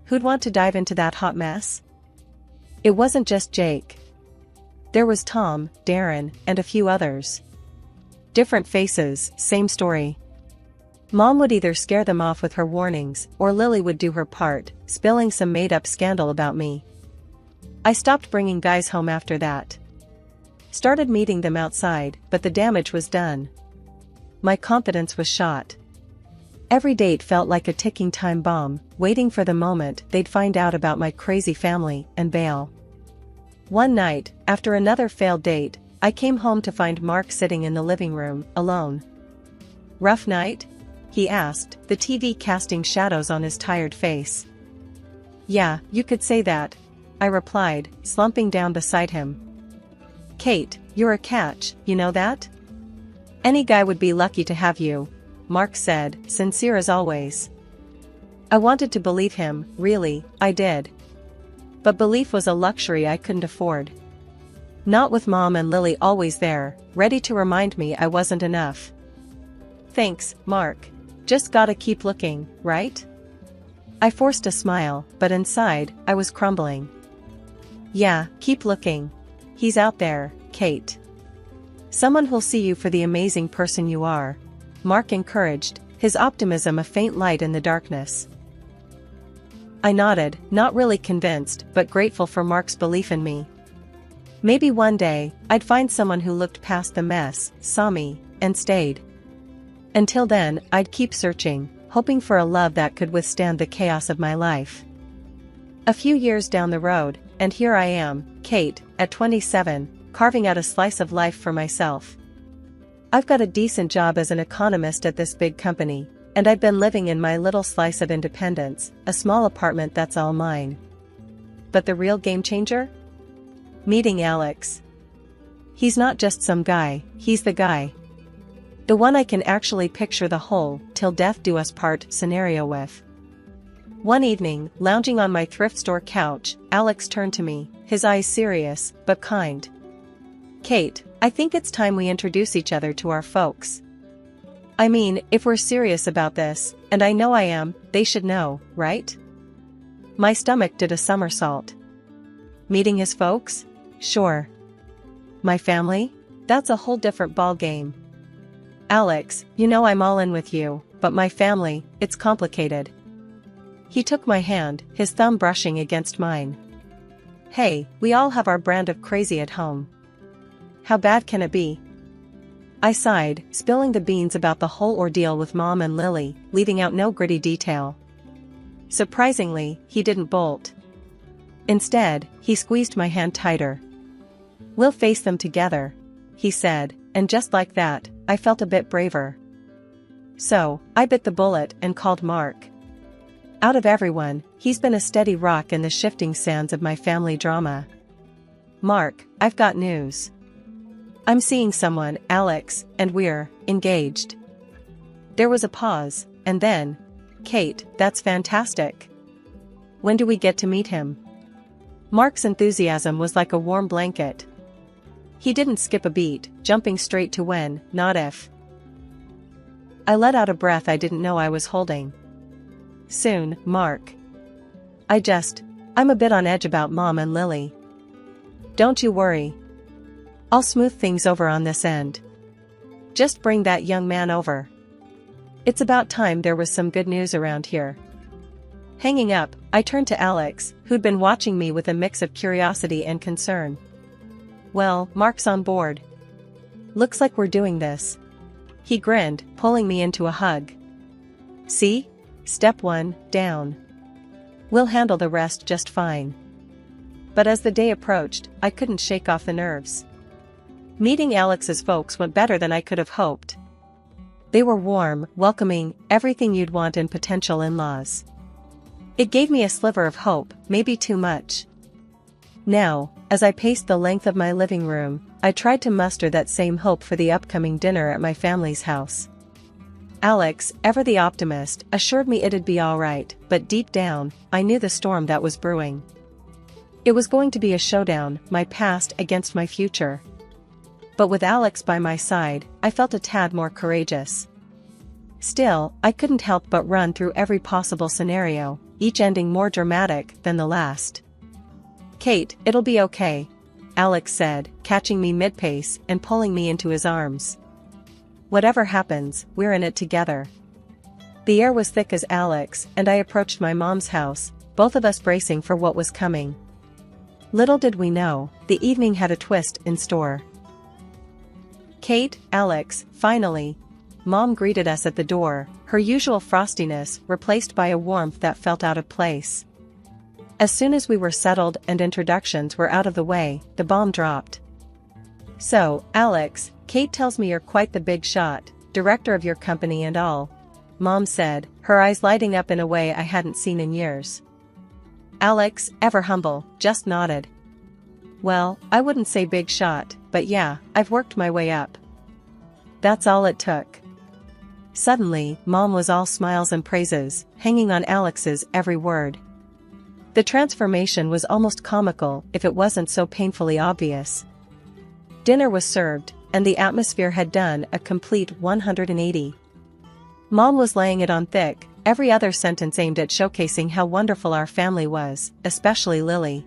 Who'd want to dive into that hot mess? It wasn't just Jake. There was Tom, Darren, and a few others. Different faces, same story. Mom would either scare them off with her warnings, or Lily would do her part, spilling some made-up scandal about me. I stopped bringing guys home after that. Started meeting them outside, but the damage was done. My confidence was shot. Every date felt like a ticking time bomb, waiting for the moment they'd find out about my crazy family and bail. One night, after another failed date, I came home to find Mark sitting in the living room, alone. "Rough night?" he asked, the TV casting shadows on his tired face. "Yeah, you could say that," I replied, slumping down beside him. "Kate, you're a catch, you know that? Any guy would be lucky to have you," Mark said, sincere as always. I wanted to believe him, really, I did. But belief was a luxury I couldn't afford. Not with Mom and Lily always there, ready to remind me I wasn't enough. "Thanks, Mark. Just gotta keep looking, right?" I forced a smile, but inside, I was crumbling. "Yeah, keep looking. He's out there, Kate. Someone who'll see you for the amazing person you are," Mark encouraged, his optimism a faint light in the darkness. I nodded, not really convinced, but grateful for Mark's belief in me. Maybe one day, I'd find someone who looked past the mess, saw me, and stayed. Until then, I'd keep searching, hoping for a love that could withstand the chaos of my life. A few years down the road, and here I am, Kate, at 27, carving out a slice of life for myself. I've got a decent job as an economist at this big company, and I've been living in my little slice of independence, a small apartment that's all mine. But the real game changer? Meeting Alex. He's not just some guy, he's the guy. The one I can actually picture the whole "till death do us part" scenario with. One evening, lounging on my thrift store couch, Alex turned to me, his eyes serious, but kind. "Kate, I think it's time we introduce each other to our folks. I mean, if we're serious about this, and I know I am, they should know, right?" My stomach did a somersault. Meeting his folks? Sure. My family? That's a whole different ballgame. "Alex, you know I'm all in with you, but my family, it's complicated." He took my hand, his thumb brushing against mine. "Hey, we all have our brand of crazy at home. How bad can it be?" I sighed, spilling the beans about the whole ordeal with Mom and Lily, leaving out no gritty detail. Surprisingly, he didn't bolt. Instead, he squeezed my hand tighter. "We'll face them together," he said, and just like that, I felt a bit braver. So, I bit the bullet and called Mark. Out of everyone, he's been a steady rock in the shifting sands of my family drama. "Mark, I've got news. I'm seeing someone, Alex, and we're engaged." There was a pause, and then, "Kate, that's fantastic. When do we get to meet him?" Mark's enthusiasm was like a warm blanket. He didn't skip a beat, jumping straight to when, not if. I let out a breath I didn't know I was holding. "Soon, Mark. I'm a bit on edge about Mom and Lily." "Don't you worry. I'll smooth things over on this end. Just bring that young man over. It's about time there was some good news around here." Hanging up, I turned to Alex, who'd been watching me with a mix of curiosity and concern. "Well, Mark's on board. Looks like we're doing this." He grinned, pulling me into a hug. "See? Step 1, down. We'll handle the rest just fine." But as the day approached, I couldn't shake off the nerves. Meeting Alex's folks went better than I could have hoped. They were warm, welcoming, everything you'd want in potential in-laws. It gave me a sliver of hope, maybe too much. Now, as I paced the length of my living room, I tried to muster that same hope for the upcoming dinner at my family's house. Alex, ever the optimist, assured me it'd be alright, but deep down, I knew the storm that was brewing. It was going to be a showdown, my past against my future. But with Alex by my side, I felt a tad more courageous. Still, I couldn't help but run through every possible scenario, each ending more dramatic than the last. "Kate, it'll be okay," Alex said, catching me mid-pace and pulling me into his arms. "Whatever happens, we're in it together." The air was thick as Alex and I approached my mom's house, both of us bracing for what was coming. Little did we know, the evening had a twist in store. "Kate, Alex, finally. Mom greeted us at the door, her usual frostiness replaced by a warmth that felt out of place. As soon as we were settled and introductions were out of the way, the bomb dropped. "So, Alex, Kate tells me you're quite the big shot, director of your company and all," Mom said, her eyes lighting up in a way I hadn't seen in years. Alex, ever humble, just nodded. "Well, I wouldn't say big shot, but yeah, I've worked my way up." That's all it took. Suddenly, Mom was all smiles and praises, hanging on Alex's every word. The transformation was almost comical if it wasn't so painfully obvious. Dinner was served, and the atmosphere had done a complete 180. Mom was laying it on thick, every other sentence aimed at showcasing how wonderful our family was, especially Lily.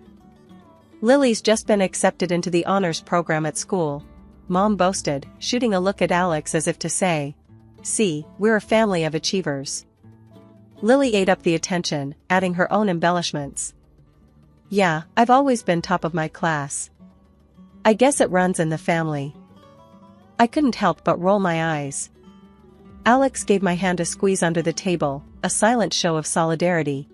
"Lily's just been accepted into the honors program at school," Mom boasted, shooting a look at Alex as if to say, "See, we're a family of achievers." Lily ate up the attention, adding her own embellishments. "Yeah, I've always been top of my class. I guess it runs in the family." I couldn't help but roll my eyes. Alex gave my hand a squeeze under the table, a silent show of solidarity.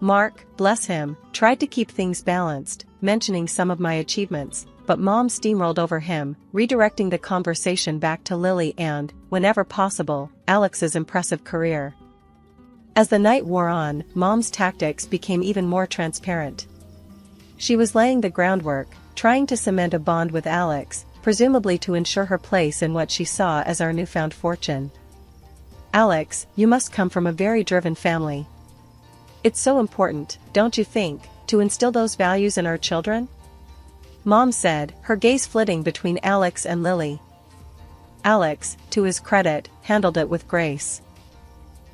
Mark, bless him, tried to keep things balanced, mentioning some of my achievements, but Mom steamrolled over him, redirecting the conversation back to Lily and, whenever possible, Alex's impressive career. As the night wore on, Mom's tactics became even more transparent. She was laying the groundwork, trying to cement a bond with Alex, presumably to ensure her place in what she saw as our newfound fortune. "Alex, you must come from a very driven family. It's so important, don't you think, to instill those values in our children?" Mom said, her gaze flitting between Alex and Lily. Alex, to his credit, handled it with grace.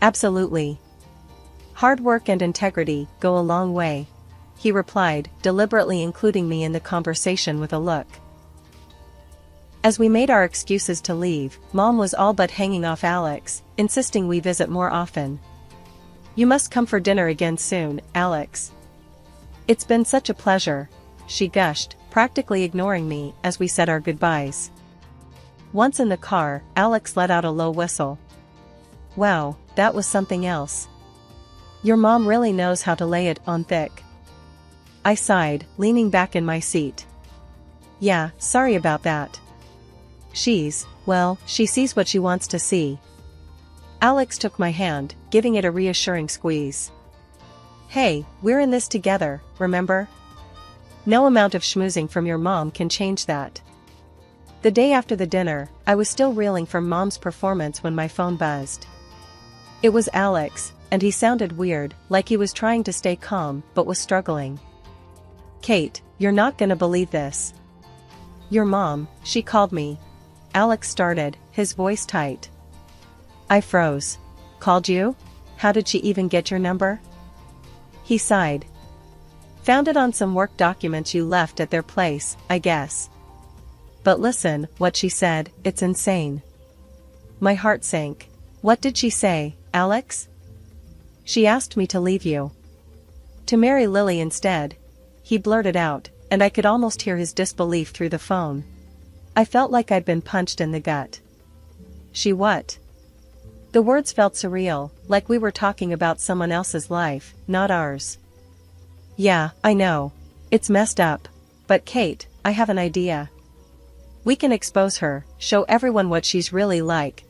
"Absolutely. Hard work and integrity go a long way," he replied, deliberately including me in the conversation with a look. As we made our excuses to leave, Mom was all but hanging off Alex, insisting we visit more often. "You must come for dinner again soon, Alex. It's been such a pleasure," she gushed, practically ignoring me as we said our goodbyes. Once in the car, Alex let out a low whistle. "Wow, that was something else. Your mom really knows how to lay it on thick." I sighed, leaning back in my seat. "Yeah, sorry about that. Well, she sees what she wants to see." Alex took my hand, giving it a reassuring squeeze. "Hey, we're in this together, remember? No amount of schmoozing from your mom can change that." The day after the dinner, I was still reeling from Mom's performance when my phone buzzed. It was Alex, and he sounded weird, like he was trying to stay calm but was struggling. "Kate, you're not gonna believe this. Your mom, she called me." Alex started, his voice tight. I froze. "Called you? How did she even get your number?" He sighed. "Found it on some work documents you left at their place, I guess. But listen, what she said, it's insane." My heart sank. "What did she say, Alex?" "She asked me to leave you. To marry Lily instead," he blurted out, and I could almost hear his disbelief through the phone. I felt like I'd been punched in the gut. "She what?" The words felt surreal, like we were talking about someone else's life, not ours. "Yeah, I know. It's messed up. But Kate, I have an idea. We can expose her, show everyone what she's really like,"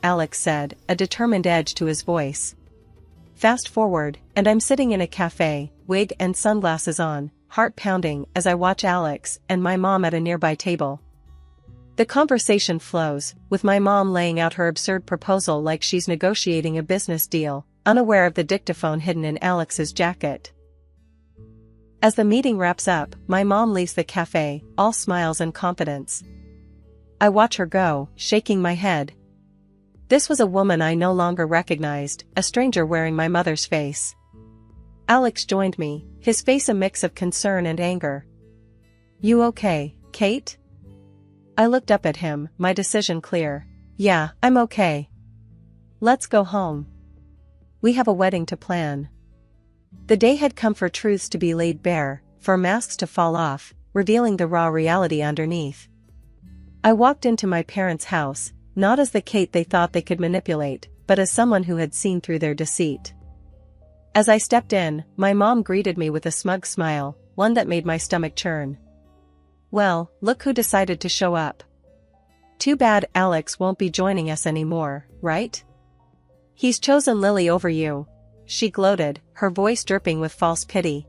Alex said, a determined edge to his voice. Fast forward, and I'm sitting in a cafe, wig and sunglasses on, heart pounding as I watch Alex and my mom at a nearby table. The conversation flows, with my mom laying out her absurd proposal like she's negotiating a business deal, unaware of the dictaphone hidden in Alex's jacket. As the meeting wraps up, my mom leaves the cafe, all smiles and confidence. I watch her go, shaking my head. This was a woman I no longer recognized, a stranger wearing my mother's face. Alex joined me, his face a mix of concern and anger. "You okay, Kate?" I looked up at him, my decision clear. "Yeah, I'm okay. Let's go home. We have a wedding to plan." The day had come for truths to be laid bare, for masks to fall off, revealing the raw reality underneath. I walked into my parents' house, not as the Kate they thought they could manipulate, but as someone who had seen through their deceit. As I stepped in, my mom greeted me with a smug smile, one that made my stomach churn. "Well, look who decided to show up. Too bad Alex won't be joining us anymore, right? He's chosen Lily over you," she gloated, her voice dripping with false pity.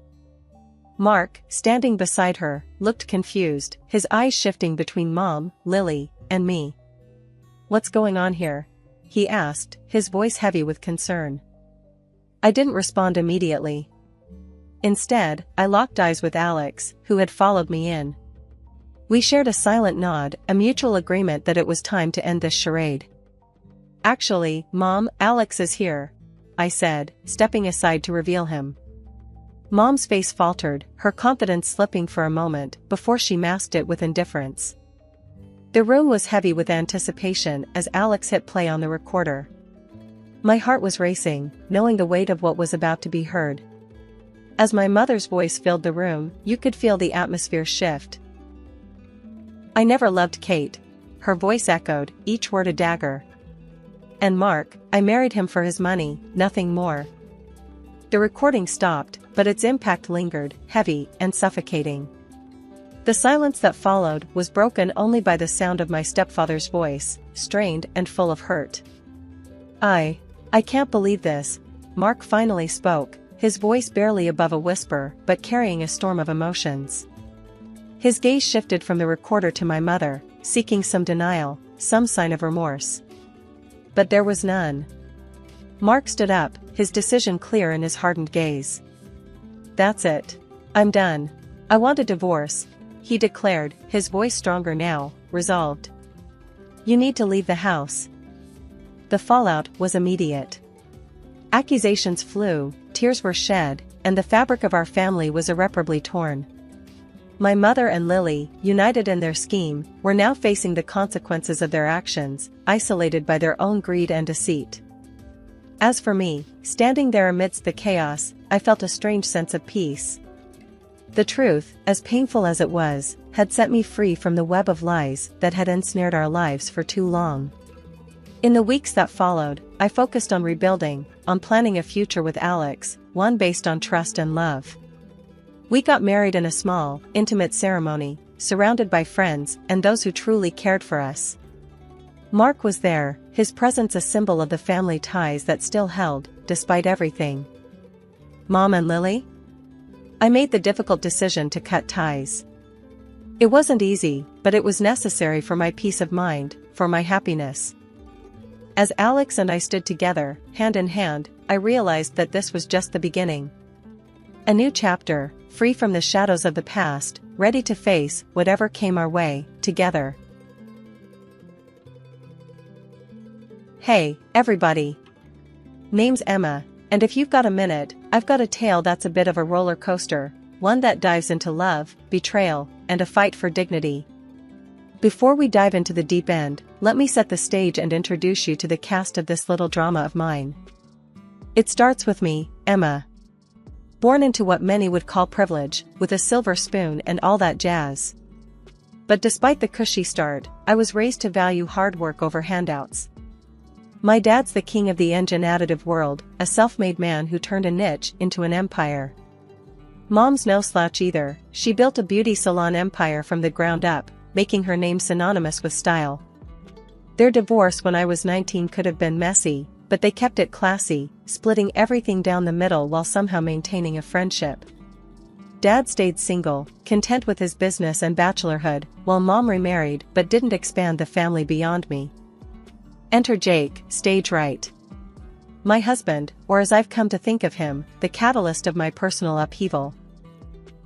Mark, standing beside her, looked confused, his eyes shifting between Mom, Lily, and me. "What's going on here?" he asked, his voice heavy with concern. I didn't respond immediately. Instead, I locked eyes with Alex, who had followed me in. We shared a silent nod, a mutual agreement that it was time to end this charade. "Actually, Mom, Alex is here," I said, stepping aside to reveal him. Mom's face faltered, her confidence slipping for a moment before she masked it with indifference. The room was heavy with anticipation as Alex hit play on the recorder. My heart was racing, knowing the weight of what was about to be heard. As my mother's voice filled the room, you could feel the atmosphere shift. "I never loved Kate," her voice echoed, each word a dagger. "And Mark, I married him for his money, nothing more." The recording stopped, but its impact lingered, heavy and suffocating. The silence that followed was broken only by the sound of my stepfather's voice, strained and full of hurt. I can't believe this," Mark finally spoke, his voice barely above a whisper but carrying a storm of emotions. His gaze shifted from the recorder to my mother, seeking some denial, some sign of remorse. But there was none. Mark stood up, his decision clear in his hardened gaze. "That's it. I'm done. I want a divorce," he declared, his voice stronger now, resolved. "You need to leave the house." The fallout was immediate. Accusations flew, tears were shed, and the fabric of our family was irreparably torn. My mother and Lily, united in their scheme, were now facing the consequences of their actions, isolated by their own greed and deceit. As for me, standing there amidst the chaos, I felt a strange sense of peace. The truth, as painful as it was, had set me free from the web of lies that had ensnared our lives for too long. In the weeks that followed, I focused on rebuilding, on planning a future with Alex, one based on trust and love. We got married in a small, intimate ceremony, surrounded by friends and those who truly cared for us. Mark was there, his presence a symbol of the family ties that still held, despite everything. Mom and Lily? I made the difficult decision to cut ties. It wasn't easy, but it was necessary for my peace of mind, for my happiness. As Alex and I stood together, hand in hand, I realized that this was just the beginning. A new chapter, free from the shadows of the past, ready to face whatever came our way, together. Hey, everybody. Name's Emma, and if you've got a minute, I've got a tale that's a bit of a roller coaster, one that dives into love, betrayal, and a fight for dignity. Before we dive into the deep end, let me set the stage and introduce you to the cast of this little drama of mine. It starts with me, Emma. Born into what many would call privilege, with a silver spoon and all that jazz. But despite the cushy start, I was raised to value hard work over handouts. My dad's the king of the engine additive world, a self-made man who turned a niche into an empire. Mom's no slouch either, she built a beauty salon empire from the ground up, making her name synonymous with style. Their divorce when I was 19 could have been messy, but they kept it classy, splitting everything down the middle while somehow maintaining a friendship. Dad stayed single, content with his business and bachelorhood, while Mom remarried but didn't expand the family beyond me. Enter Jake, stage right. My husband, or as I've come to think of him, the catalyst of my personal upheaval.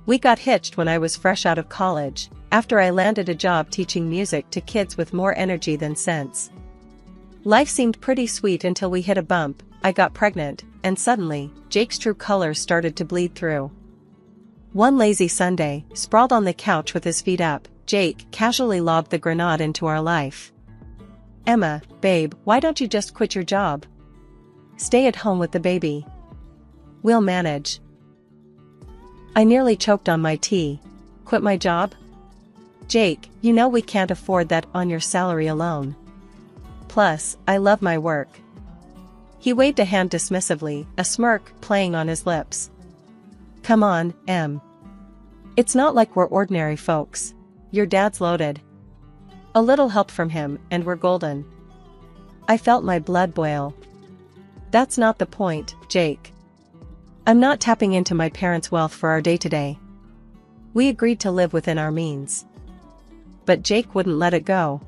We got hitched when I was fresh out of college, after I landed a job teaching music to kids with more energy than sense. Life seemed pretty sweet until we hit a bump, I got pregnant, and suddenly, Jake's true colors started to bleed through. One lazy Sunday, sprawled on the couch with his feet up, Jake casually lobbed the grenade into our life. Emma, babe, why don't you just quit your job? Stay at home with the baby. We'll manage. I nearly choked on my tea. Quit my job? Jake, you know we can't afford that on your salary alone. Plus, I love my work. He waved a hand dismissively, a smirk playing on his lips. Come on, Em. It's not like we're ordinary folks. Your dad's loaded. A little help from him, and we're golden. I felt my blood boil. That's not the point, Jake. I'm not tapping into my parents' wealth for our day-to-day. We agreed to live within our means. But Jake wouldn't let it go.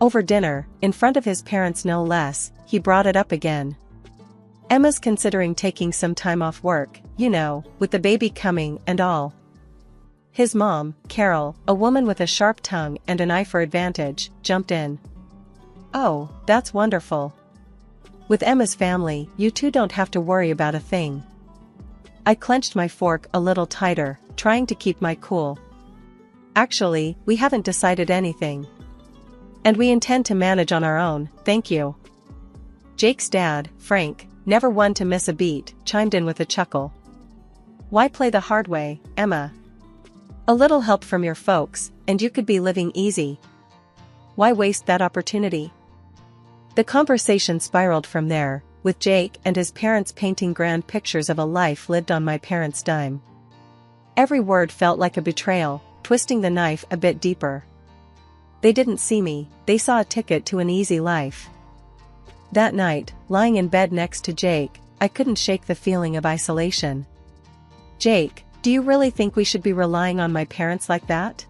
Over dinner, in front of his parents no less, he brought it up again. Emma's considering taking some time off work, with the baby coming and all. His mom, Carol, a woman with a sharp tongue and an eye for advantage, jumped in. Oh, that's wonderful. With Emma's family, you two don't have to worry about a thing. I clenched my fork a little tighter, trying to keep my cool. Actually, we haven't decided anything. And we intend to manage on our own, thank you. Jake's dad, Frank, never one to miss a beat, chimed in with a chuckle. Why play the hard way, Emma? A little help from your folks, and you could be living easy. Why waste that opportunity? The conversation spiraled from there, with Jake and his parents painting grand pictures of a life lived on my parents' dime. Every word felt like a betrayal, twisting the knife a bit deeper. They didn't see me, they saw a ticket to an easy life. That night, lying in bed next to Jake, I couldn't shake the feeling of isolation. Jake, do you really think we should be relying on my parents like that?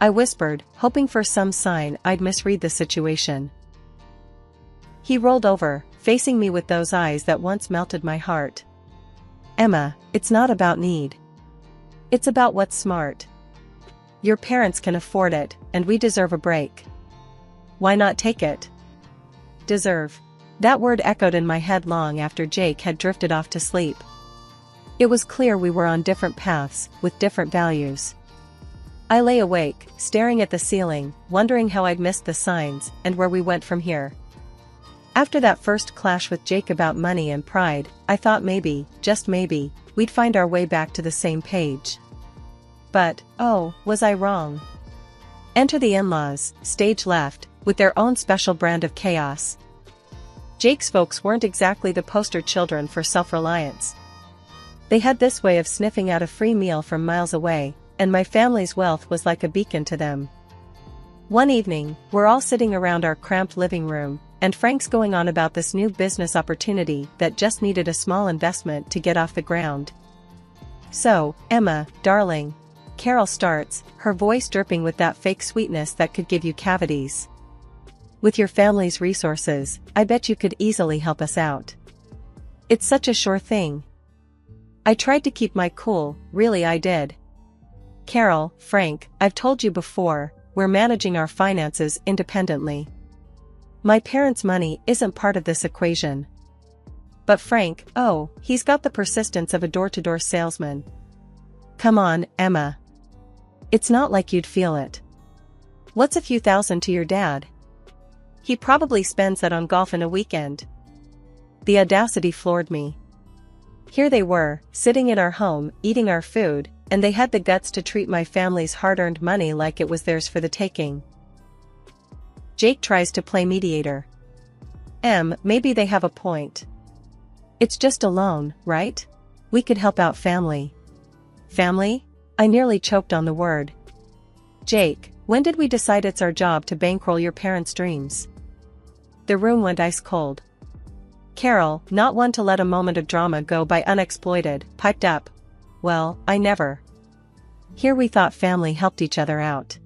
I whispered, hoping for some sign I'd misread the situation. He rolled over, facing me with those eyes that once melted my heart. Emma, it's not about need. It's about what's smart. Your parents can afford it, and we deserve a break. Why not take it? Deserve. That word echoed in my head long after Jake had drifted off to sleep. It was clear we were on different paths, with different values. I lay awake, staring at the ceiling, wondering how I'd missed the signs, and where we went from here. After that first clash with Jake about money and pride, I thought maybe, just maybe, we'd find our way back to the same page. But, oh, was I wrong? Enter the in-laws, stage left, with their own special brand of chaos. Jake's folks weren't exactly the poster children for self-reliance. They had this way of sniffing out a free meal from miles away, and my family's wealth was like a beacon to them. One evening, we're all sitting around our cramped living room, and Frank's going on about this new business opportunity that just needed a small investment to get off the ground. So, Emma, darling, Carol starts, her voice dripping with that fake sweetness that could give you cavities. With your family's resources, I bet you could easily help us out. It's such a sure thing. I tried to keep my cool, really I did. Carol, Frank, I've told you before, we're managing our finances independently. My parents' money isn't part of this equation. But Frank, oh, he's got the persistence of a door-to-door salesman. Come on, Emma. It's not like you'd feel it. What's a few thousand to your dad? He probably spends that on golf in a weekend. The audacity floored me. Here they were, sitting in our home, eating our food, and they had the guts to treat my family's hard-earned money like it was theirs for the taking. Jake tries to play mediator. Maybe they have a point. It's just a loan, right? We could help out family. Family? I nearly choked on the word. Jake, when did we decide it's our job to bankroll your parents' dreams? The room went ice cold. Carol, not one to let a moment of drama go by unexploited, piped up. Well, I never. Here we thought family helped each other out.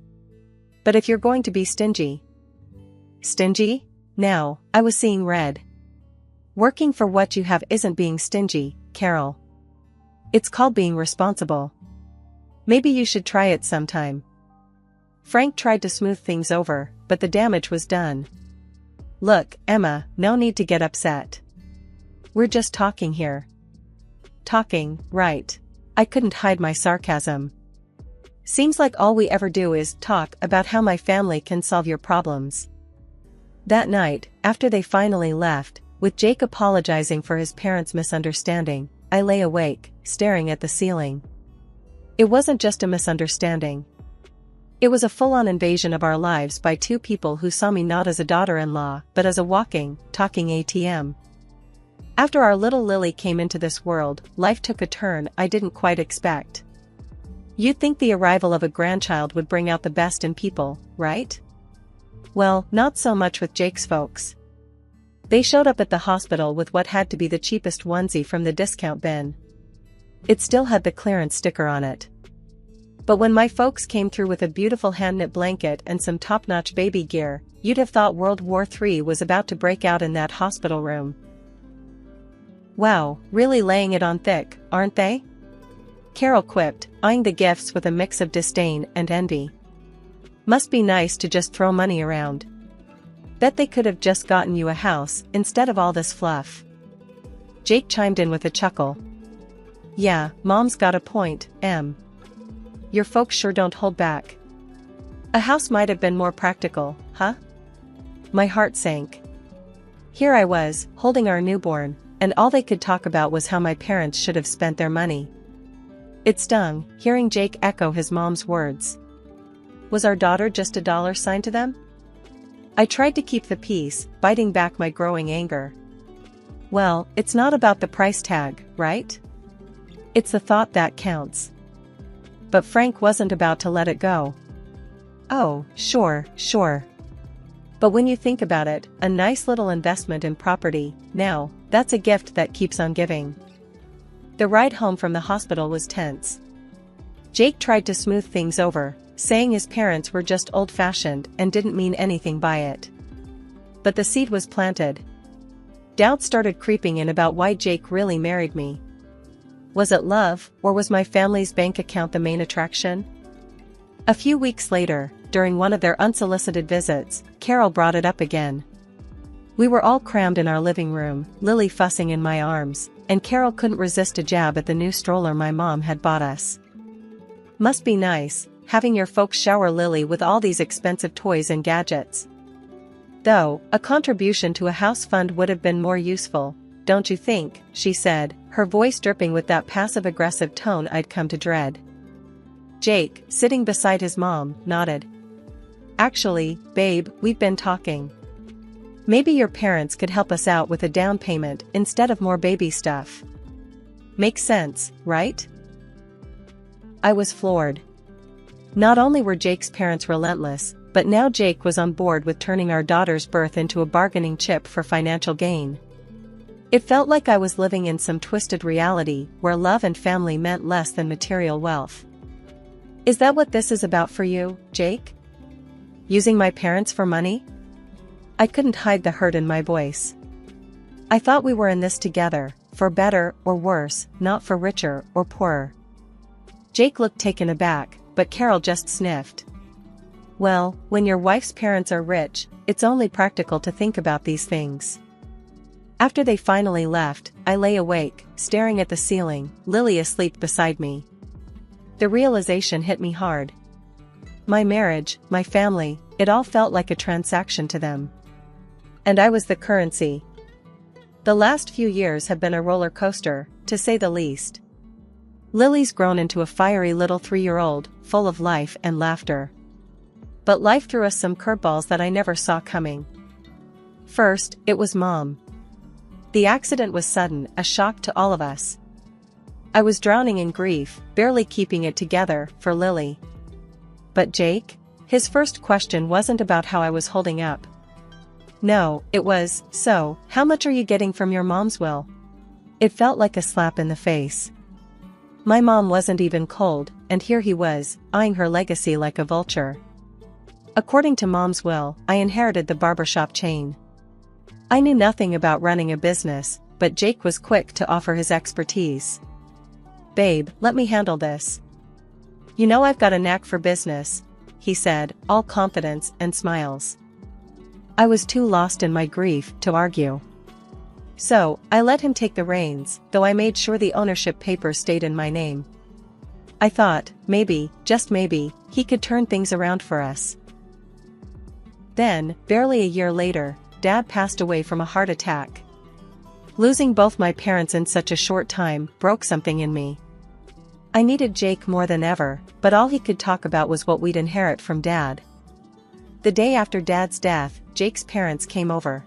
But if you're going to be stingy. Stingy? Now, I was seeing red. Working for what you have isn't being stingy, Carol. It's called being responsible. Maybe you should try it sometime. Frank tried to smooth things over, but the damage was done. Look, Emma, no need to get upset. We're just talking here. Talking, right. I couldn't hide my sarcasm. Seems like all we ever do is talk about how my family can solve your problems. That night, after they finally left, with Jake apologizing for his parents' misunderstanding, I lay awake, staring at the ceiling. It wasn't just a misunderstanding. It was a full-on invasion of our lives by two people who saw me not as a daughter-in-law but as a walking, talking ATM. After our little Lily came into this world, life took a turn I didn't quite expect. You'd think the arrival of a grandchild would bring out the best in people, right? Well, not so much with Jake's folks. They showed up at the hospital with what had to be the cheapest onesie from the discount bin. It still had the clearance sticker on it. But when my folks came through with a beautiful hand-knit blanket and some top-notch baby gear, you'd have thought World War III was about to break out in that hospital room. Wow, really laying it on thick, aren't they? Carol quipped, eyeing the gifts with a mix of disdain and envy. Must be nice to just throw money around. Bet they could have just gotten you a house instead of all this fluff. Jake chimed in with a chuckle. Yeah, Mom's got a point, Em. Your folks sure don't hold back. A house might have been more practical, huh? My heart sank. Here I was, holding our newborn, and all they could talk about was how my parents should have spent their money. It stung, hearing Jake echo his mom's words. Was our daughter just a dollar sign to them? I tried to keep the peace, biting back my growing anger. Well, it's not about the price tag, right? It's the thought that counts. But Frank wasn't about to let it go. Oh, sure. But when you think about it, a nice little investment in property, now, that's a gift that keeps on giving. The ride home from the hospital was tense. Jake tried to smooth things over, saying his parents were just old-fashioned and didn't mean anything by it. But the seed was planted. Doubt started creeping in about why Jake really married me. Was it love, or was my family's bank account the main attraction? A few weeks later, during one of their unsolicited visits, Carol brought it up again. We were all crammed in our living room, Lily fussing in my arms, and Carol couldn't resist a jab at the new stroller my mom had bought us. Must be nice, having your folks shower Lily with all these expensive toys and gadgets. Though, a contribution to a house fund would have been more useful, don't you think, she said, her voice dripping with that passive-aggressive tone I'd come to dread. Jake, sitting beside his mom, nodded. Actually, babe, we've been talking. Maybe your parents could help us out with a down payment instead of more baby stuff. Makes sense, right? I was floored. Not only were Jake's parents relentless, but now Jake was on board with turning our daughter's birth into a bargaining chip for financial gain. It felt like I was living in some twisted reality where love and family meant less than material wealth. Is that what this is about for you, Jake? Using my parents for money? I couldn't hide the hurt in my voice. I thought we were in this together, for better or worse, not for richer or poorer. Jake looked taken aback, but Carol just sniffed. Well, when your wife's parents are rich, it's only practical to think about these things. After they finally left, I lay awake, staring at the ceiling, Lily asleep beside me. The realization hit me hard. My marriage, my family, it all felt like a transaction to them. And I was the currency. The last few years have been a roller coaster, to say the least. Lily's grown into a fiery little 3-year-old, full of life and laughter. But life threw us some curveballs that I never saw coming. First, it was Mom. The accident was sudden, a shock to all of us. I was drowning in grief, barely keeping it together, for Lily. But Jake? His first question wasn't about how I was holding up. No, it was, so, how much are you getting from your mom's will? It felt like a slap in the face. My mom wasn't even cold, and here he was, eyeing her legacy like a vulture. According to Mom's will, I inherited the barbershop chain. I knew nothing about running a business, but Jake was quick to offer his expertise. Babe, let me handle this. You know I've got a knack for business, he said, all confidence and smiles. I was too lost in my grief to argue. So, I let him take the reins, though I made sure the ownership papers stayed in my name. I thought, maybe, just maybe, he could turn things around for us. Then, barely a year later, Dad passed away from a heart attack. Losing both my parents in such a short time broke something in me. I needed Jake more than ever, but all he could talk about was what we'd inherit from Dad. The day after Dad's death, Jake's parents came over.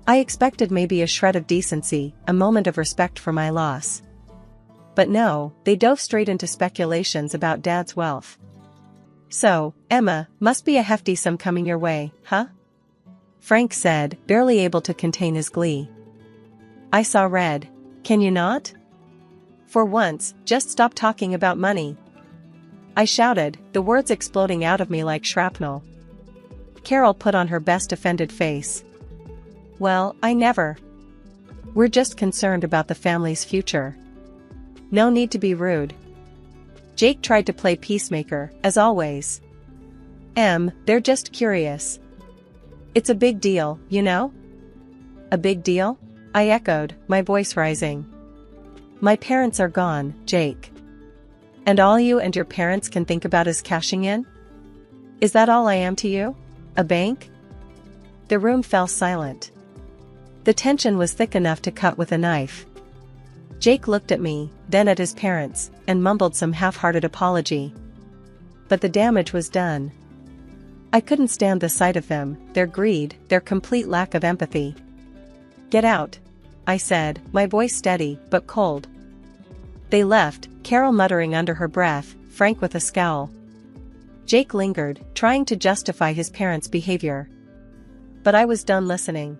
I expected maybe a shred of decency, a moment of respect for my loss. But no, they dove straight into speculations about Dad's wealth. "So, Emma, must be a hefty sum coming your way, huh?" Frank said, barely able to contain his glee. I saw red. "Can you not? For once, just stop talking about money," I shouted, the words exploding out of me like shrapnel. Carol put on her best offended face. "Well, I never. We're just concerned about the family's future. No need to be rude." Jake tried to play peacemaker, as always. They're just curious. It's a big deal, you know?" "A big deal?" I echoed, my voice rising. "My parents are gone, Jake. And all you and your parents can think about is cashing in? Is that all I am to you? A bank?" The room fell silent. The tension was thick enough to cut with a knife. Jake looked at me, then at his parents, and mumbled some half-hearted apology. But the damage was done. I couldn't stand the sight of them, their greed, their complete lack of empathy. "Get out," I said, my voice steady, but cold. They left, Carol muttering under her breath, Frank with a scowl. Jake lingered, trying to justify his parents' behavior. But I was done listening.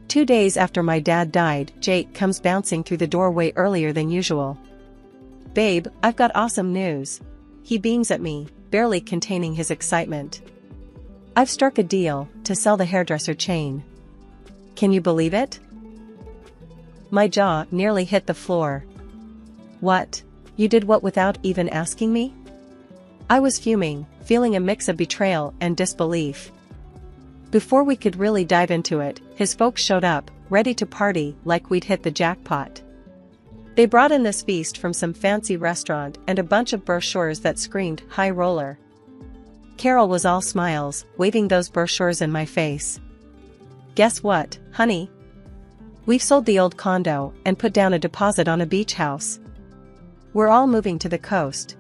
2 days after my dad died, Jake comes bouncing through the doorway earlier than usual. "Babe, I've got awesome news." He beams at me, barely containing his excitement. "I've struck a deal to sell the hairdresser chain. Can you believe it?" My jaw nearly hit the floor. "What? You did what without even asking me?" I was fuming, feeling a mix of betrayal and disbelief. Before we could really dive into it, his folks showed up, ready to party like we'd hit the jackpot. They brought in this feast from some fancy restaurant and a bunch of brochures that screamed high roller. Carol was all smiles, waving those brochures in my face. "Guess what, honey? We've sold the old condo and put down a deposit on a beach house. We're all moving to the coast."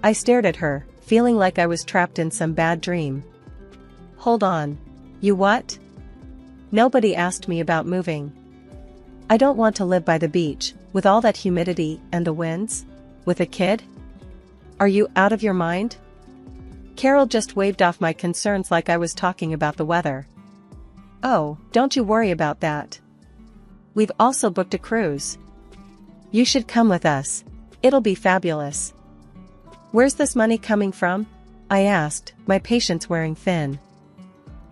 I stared at her, feeling like I was trapped in some bad dream. "Hold on. You what?" "Nobody asked me about moving. I don't want to live by the beach, with all that humidity and the winds. With a kid? Are you out of your mind?" Carol just waved off my concerns like I was talking about the weather. "Oh, don't you worry about that. We've also booked a cruise. You should come with us. It'll be fabulous." "Where's this money coming from?" I asked, my patience wearing thin.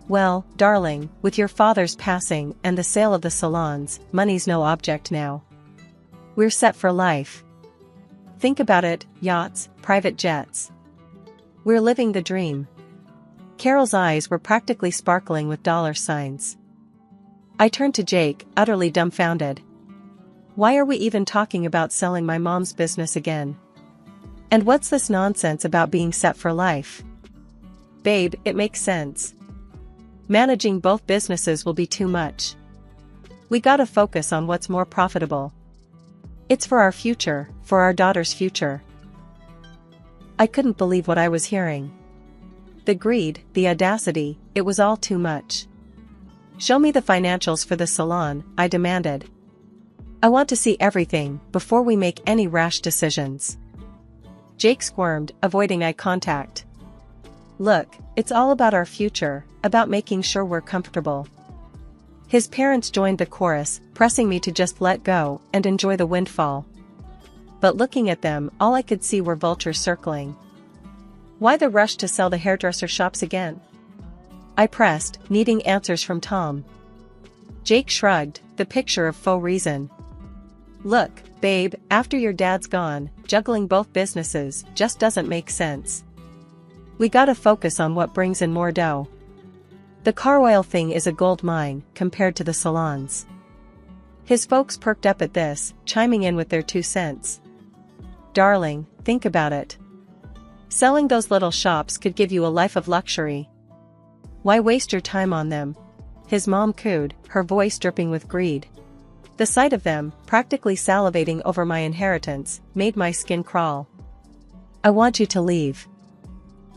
"Well, darling, with your father's passing and the sale of the salons, money's no object now. We're set for life. Think about it, yachts, private jets. We're living the dream." Carol's eyes were practically sparkling with dollar signs. I turned to Jake, utterly dumbfounded. Why are we even talking about selling my mom's business again? And what's this nonsense about being set for life? "Babe, it makes sense. Managing both businesses will be too much. We gotta focus on what's more profitable. It's for our future, for our daughter's future." I couldn't believe what I was hearing. The greed, the audacity, it was all too much. "Show me the financials for the salon," I demanded. "I want to see everything before we make any rash decisions." Jake squirmed, avoiding eye contact. "Look, it's all about our future, about making sure we're comfortable." His parents joined the chorus, pressing me to just let go and enjoy the windfall. But looking at them, all I could see were vultures circling. "Why the rush to sell the hairdresser shops again?" I pressed, needing answers from Tom. Jake shrugged, the picture of faux reason. "Look, babe, after your dad's gone, juggling both businesses just doesn't make sense. We gotta focus on what brings in more dough. The car oil thing is a gold mine, compared to the salons." His folks perked up at this, chiming in with their 2 cents. "Darling, think about it. Selling those little shops could give you a life of luxury. Why waste your time on them?" His mom cooed, her voice dripping with greed. The sight of them, practically salivating over my inheritance, made my skin crawl. "I want you to leave.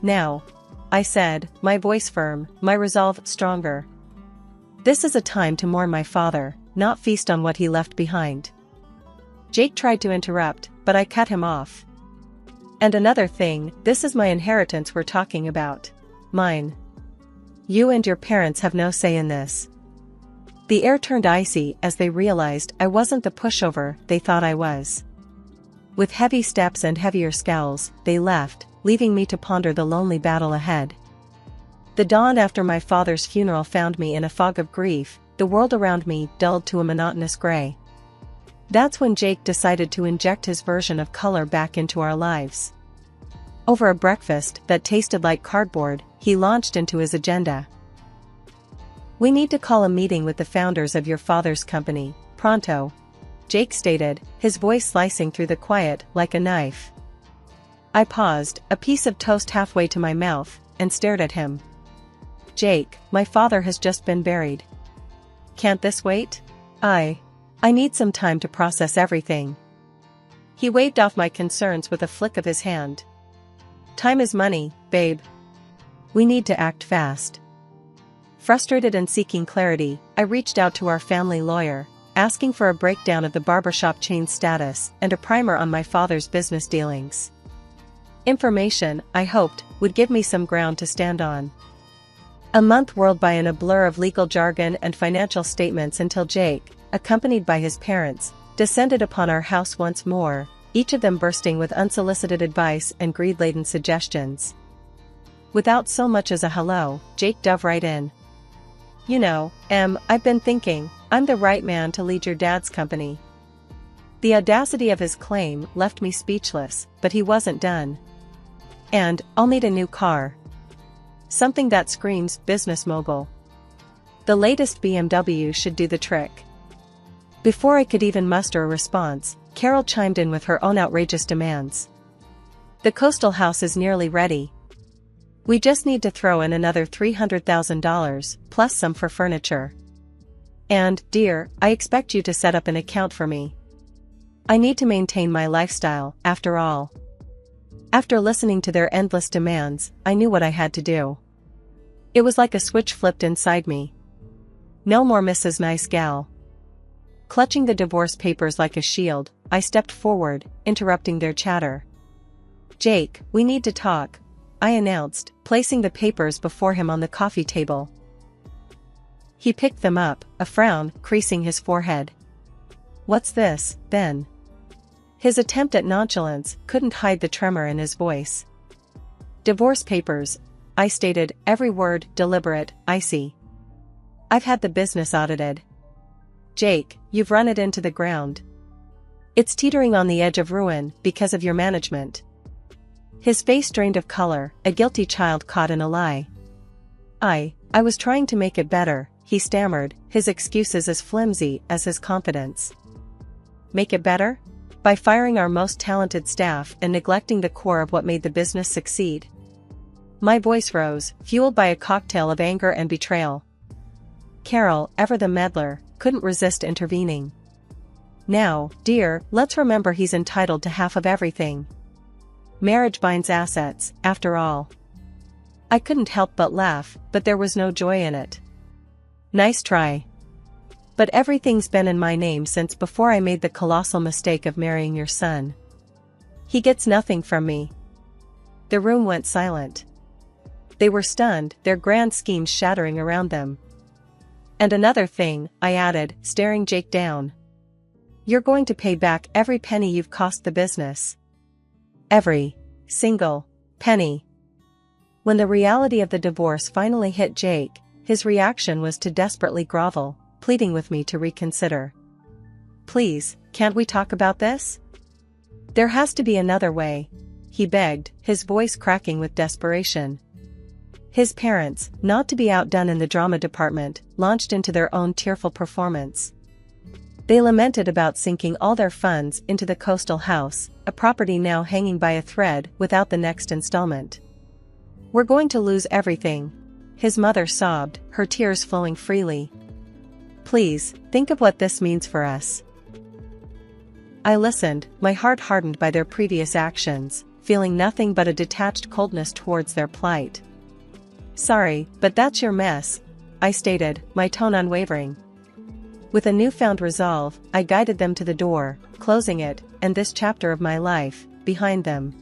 Now," I said, my voice firm, my resolve stronger. "This is a time to mourn my father, not feast on what he left behind." Jake tried to interrupt, but I cut him off. "And another thing, this is my inheritance we're talking about. Mine. You and your parents have no say in this." The air turned icy as they realized I wasn't the pushover they thought I was. With heavy steps and heavier scowls, they left, leaving me to ponder the lonely battle ahead. The dawn after my father's funeral found me in a fog of grief, the world around me dulled to a monotonous gray. That's when Jake decided to inject his version of color back into our lives. Over a breakfast that tasted like cardboard, he launched into his agenda. "We need to call a meeting with the founders of your father's company, pronto," Jake stated, his voice slicing through the quiet like a knife. I paused, a piece of toast halfway to my mouth, and stared at him. "Jake, my father has just been buried. Can't this wait? I need some time to process everything." He waved off my concerns with a flick of his hand. "Time is money, babe. We need to act fast." Frustrated and seeking clarity, I reached out to our family lawyer, asking for a breakdown of the barbershop chain's status and a primer on my father's business dealings. Information, I hoped, would give me some ground to stand on. A month whirled by in a blur of legal jargon and financial statements until Jake, accompanied by his parents, descended upon our house once more, each of them bursting with unsolicited advice and greed-laden suggestions. Without so much as a hello, Jake dove right in. "You know, I've been thinking, I'm the right man to lead your dad's company." The audacity of his claim left me speechless, but he wasn't done. "And I'll need a new car. Something that screams business mogul. The latest BMW should do the trick." Before I could even muster a response, Carol chimed in with her own outrageous demands. "The coastal house is nearly ready. We just need to throw in another $300,000, plus some for furniture. And, dear, I expect you to set up an account for me. I need to maintain my lifestyle, after all." After listening to their endless demands, I knew what I had to do. It was like a switch flipped inside me. No more Mrs. Nice Gal. Clutching the divorce papers like a shield, I stepped forward, interrupting their chatter. "Jake, we need to talk," I announced, placing the papers before him on the coffee table. He picked them up, a frown creasing his forehead. "What's this, then?" His attempt at nonchalance couldn't hide the tremor in his voice. "Divorce papers," I stated, every word deliberate, icy. "I've had the business audited. Jake, you've run it into the ground. It's teetering on the edge of ruin because of your management." His face drained of color, a guilty child caught in a lie. I was trying to make it better," he stammered, his excuses as flimsy as his confidence. "Make it better? By firing our most talented staff and neglecting the core of what made the business succeed?" My voice rose, fueled by a cocktail of anger and betrayal. Carol, ever the meddler, couldn't resist intervening. "Now, dear, let's remember he's entitled to half of everything. Marriage binds assets, after all." I couldn't help but laugh, but there was no joy in it. "Nice try. But everything's been in my name since before I made the colossal mistake of marrying your son. He gets nothing from me." The room went silent. They were stunned, their grand schemes shattering around them. "And another thing," I added, staring Jake down. "You're going to pay back every penny you've cost the business. Every single penny." When the reality of the divorce finally hit Jake, his reaction was to desperately grovel, pleading with me to reconsider. "Please, can't we talk about this? There has to be another way," he begged, his voice cracking with desperation. His parents, not to be outdone in the drama department, launched into their own tearful performance. They lamented about sinking all their funds into the coastal house, a property now hanging by a thread without the next installment. "We're going to lose everything," his mother sobbed, her tears flowing freely. Please, think of what this means for us." I listened, my heart hardened by their previous actions, feeling nothing but a detached coldness towards their plight. "Sorry, but that's your mess," I stated, my tone unwavering. With a newfound resolve, I guided them to the door, closing it, and this chapter of my life, behind them.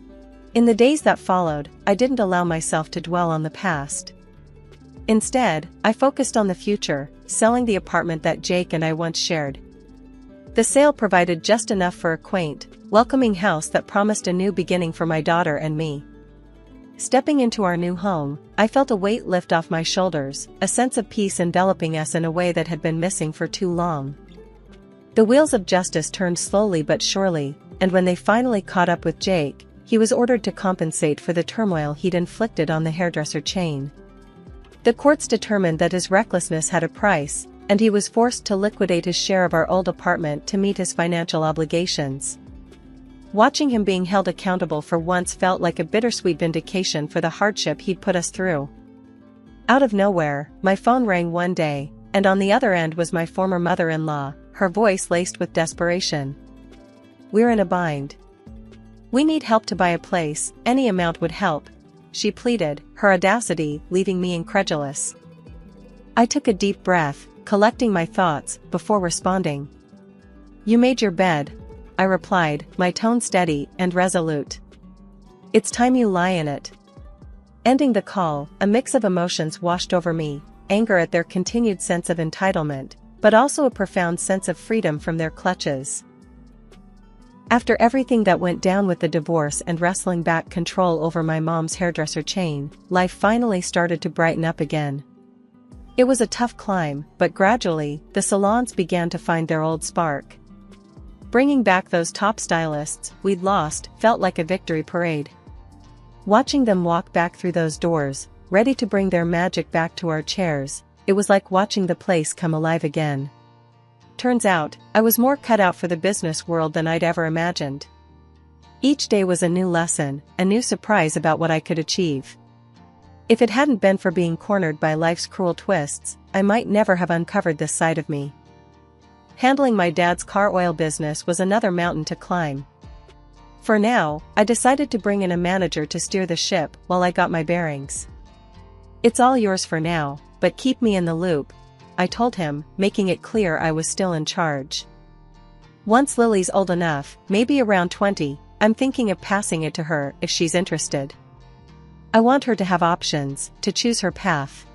In the days that followed, I didn't allow myself to dwell on the past. Instead, I focused on the future, selling the apartment that Jake and I once shared. The sale provided just enough for a quaint, welcoming house that promised a new beginning for my daughter and me. Stepping into our new home, I felt a weight lift off my shoulders, a sense of peace enveloping us in a way that had been missing for too long. The wheels of justice turned slowly but surely, and when they finally caught up with Jake, he was ordered to compensate for the turmoil he'd inflicted on the hairdresser chain. The courts determined that his recklessness had a price, and he was forced to liquidate his share of our old apartment to meet his financial obligations. Watching him being held accountable for once felt like a bittersweet vindication for the hardship he'd put us through. Out of nowhere, my phone rang one day, and on the other end was my former mother-in-law, her voice laced with desperation. "We're in a bind. We need help to buy a place, any amount would help," she pleaded, her audacity leaving me incredulous. I took a deep breath, collecting my thoughts, before responding. "You made your bed," I replied, my tone steady and resolute. "It's time you lie in it." Ending the call, a mix of emotions washed over me, anger at their continued sense of entitlement, but also a profound sense of freedom from their clutches. After everything that went down with the divorce and wrestling back control over my mom's hairdresser chain, life finally started to brighten up again. It was a tough climb, but gradually, the salons began to find their old spark. Bringing back those top stylists we'd lost felt like a victory parade. Watching them walk back through those doors, ready to bring their magic back to our chairs, it was like watching the place come alive again. Turns out, I was more cut out for the business world than I'd ever imagined. Each day was a new lesson, a new surprise about what I could achieve. If it hadn't been for being cornered by life's cruel twists, I might never have uncovered this side of me. Handling my dad's car oil business was another mountain to climb. For now, I decided to bring in a manager to steer the ship while I got my bearings. "It's all yours for now, but keep me in the loop," I told him, making it clear I was still in charge. "Once Lily's old enough, maybe around 20, I'm thinking of passing it to her if she's interested. I want her to have options, to choose her path.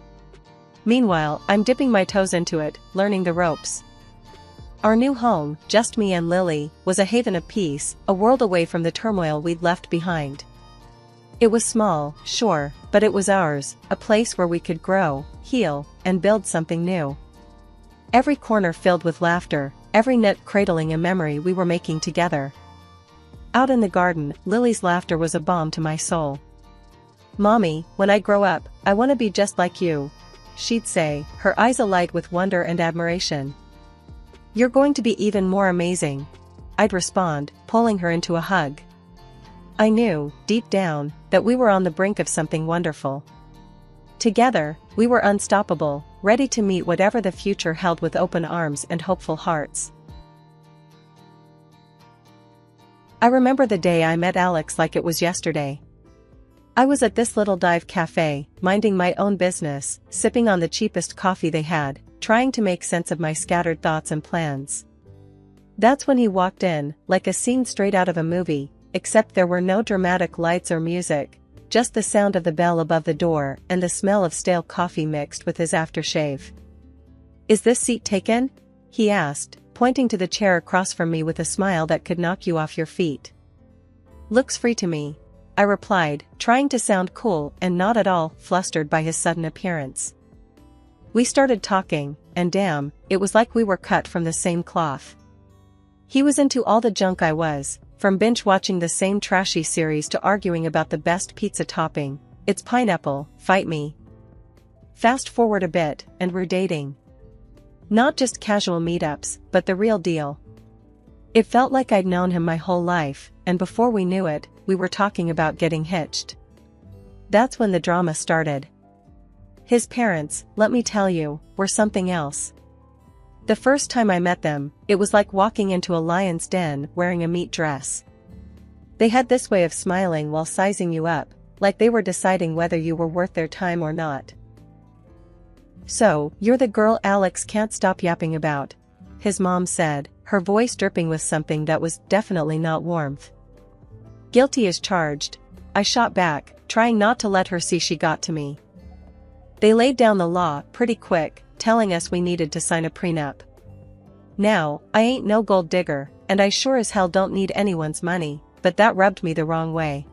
Meanwhile, I'm dipping my toes into it, learning the ropes." Our new home, just me and Lily, was a haven of peace, a world away from the turmoil we'd left behind. It was small, sure, but it was ours, a place where we could grow, heal, and build something new. Every corner filled with laughter, every nook cradling a memory we were making together. Out in the garden, Lily's laughter was a balm to my soul. "Mommy, when I grow up, I want to be just like you," she'd say, her eyes alight with wonder and admiration. "You're going to be even more amazing," I'd respond, pulling her into a hug. I knew, deep down, that we were on the brink of something wonderful. Together, we were unstoppable, ready to meet whatever the future held with open arms and hopeful hearts. I remember the day I met Alex like it was yesterday. I was at this little dive cafe, minding my own business, sipping on the cheapest coffee they had, trying to make sense of my scattered thoughts and plans. That's when he walked in, like a scene straight out of a movie, except there were no dramatic lights or music, just the sound of the bell above the door and the smell of stale coffee mixed with his aftershave. "Is this seat taken?" he asked, pointing to the chair across from me with a smile that could knock you off your feet. "Looks free to me," I replied, trying to sound cool and not at all flustered by his sudden appearance. We started talking, and damn, it was like we were cut from the same cloth. He was into all the junk I was, from binge-watching the same trashy series to arguing about the best pizza topping. It's pineapple, fight me. Fast forward a bit, and we're dating. Not just casual meetups, but the real deal. It felt like I'd known him my whole life, and before we knew it, we were talking about getting hitched. That's when the drama started. His parents, let me tell you, were something else. The first time I met them, it was like walking into a lion's den wearing a meat dress. They had this way of smiling while sizing you up, like they were deciding whether you were worth their time or not. "So, you're the girl Alex can't stop yapping about," his mom said, her voice dripping with something that was definitely not warmth. "Guilty as charged," I shot back, trying not to let her see she got to me. "They laid down the law pretty quick, telling us we needed to sign a prenup. Now, I ain't no gold digger, and I sure as hell don't need anyone's money, but that rubbed me the wrong way.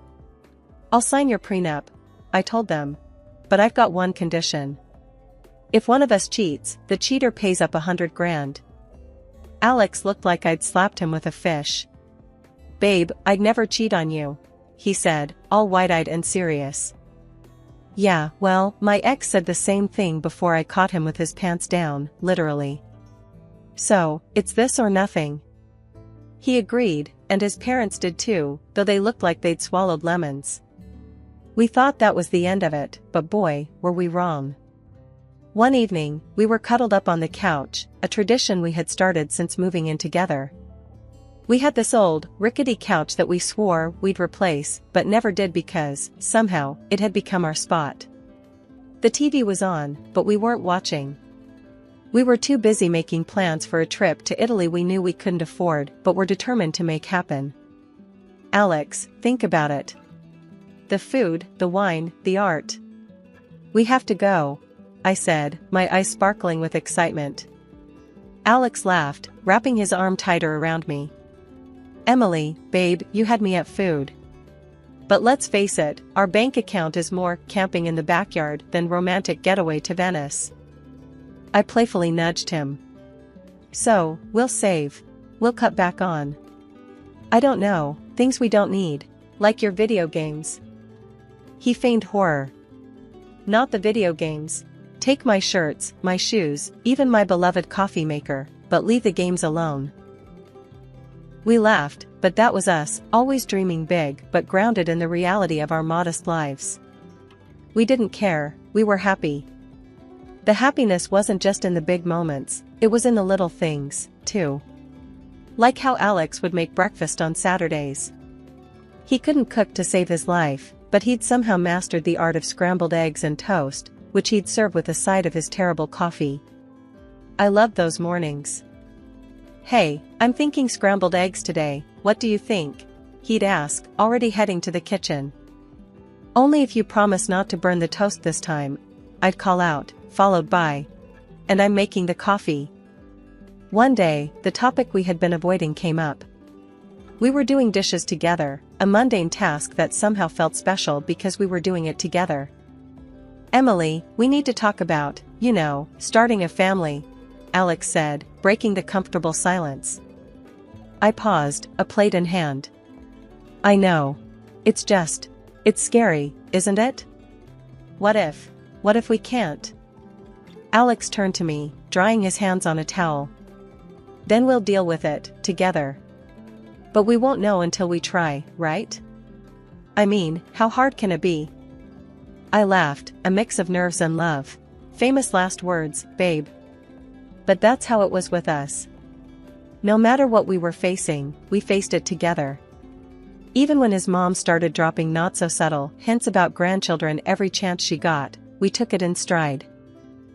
I'll sign your prenup," I told them. "But I've got one condition. If one of us cheats, the cheater pays up $100,000. Alex looked like I'd slapped him with a fish. "Babe, I'd never cheat on you," he said, all wide-eyed and serious. Yeah, well, my ex said the same thing before I caught him with his pants down, literally. "So, it's this or nothing." He agreed, and his parents did too, though they looked like they'd swallowed lemons. We thought that was the end of it, but boy, were we wrong. One evening, we were cuddled up on the couch, a tradition we had started since moving in together. We had this old, rickety couch that we swore we'd replace, but never did because, somehow, it had become our spot. The TV was on, but we weren't watching. We were too busy making plans for a trip to Italy we knew we couldn't afford but were determined to make happen. "Alex, think about it. The food, the wine, the art. We have to go," I said, my eyes sparkling with excitement. Alex laughed, wrapping his arm tighter around me. "Emily, babe, you had me at food. But let's face it, our bank account is more camping in the backyard than romantic getaway to Venice." I playfully nudged him. "So, we'll save. We'll cut back on. I don't know, things we don't need, like your video games." He feigned horror. "Not the video games. Take my shirts, my shoes, even my beloved coffee maker, but leave the games alone." We laughed, but that was us, always dreaming big but grounded in the reality of our modest lives. We didn't care, we were happy. The happiness wasn't just in the big moments, it was in the little things, too. Like how Alex would make breakfast on Saturdays. He couldn't cook to save his life, but he'd somehow mastered the art of scrambled eggs and toast, which he'd serve with a side of his terrible coffee. I loved those mornings. "Hey, I'm thinking scrambled eggs today, what do you think?" he'd ask, already heading to the kitchen. "Only if you promise not to burn the toast this time," I'd call out, followed by, "And I'm making the coffee." One day, the topic we had been avoiding came up. We were doing dishes together, a mundane task that somehow felt special because we were doing it together. "Emily, we need to talk about, starting a family," Alex said, breaking the comfortable silence. I paused, a plate in hand. "I know. It's scary, isn't it? What if we can't?" Alex turned to me, drying his hands on a towel. "Then we'll deal with it, together. But we won't know until we try, right? I mean, how hard can it be?" I laughed, a mix of nerves and love. Famous last words, babe. But that's how it was with us. No matter what we were facing, we faced it together. Even when his mom started dropping not-so-subtle hints about grandchildren every chance she got, we took it in stride.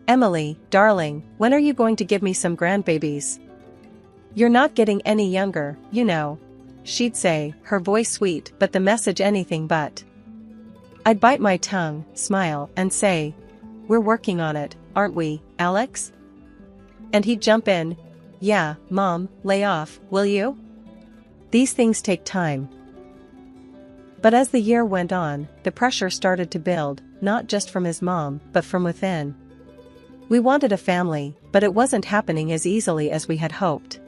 "Emily, darling, when are you going to give me some grandbabies? You're not getting any younger, she'd say, her voice sweet but the message anything but. I'd bite my tongue, smile, and say, "We're working on it, aren't we, Alex?" And he'd jump in, "Yeah, Mom, lay off, will you? These things take time." But as the year went on, the pressure started to build, not just from his mom, but from within. We wanted a family, but it wasn't happening as easily as we had hoped.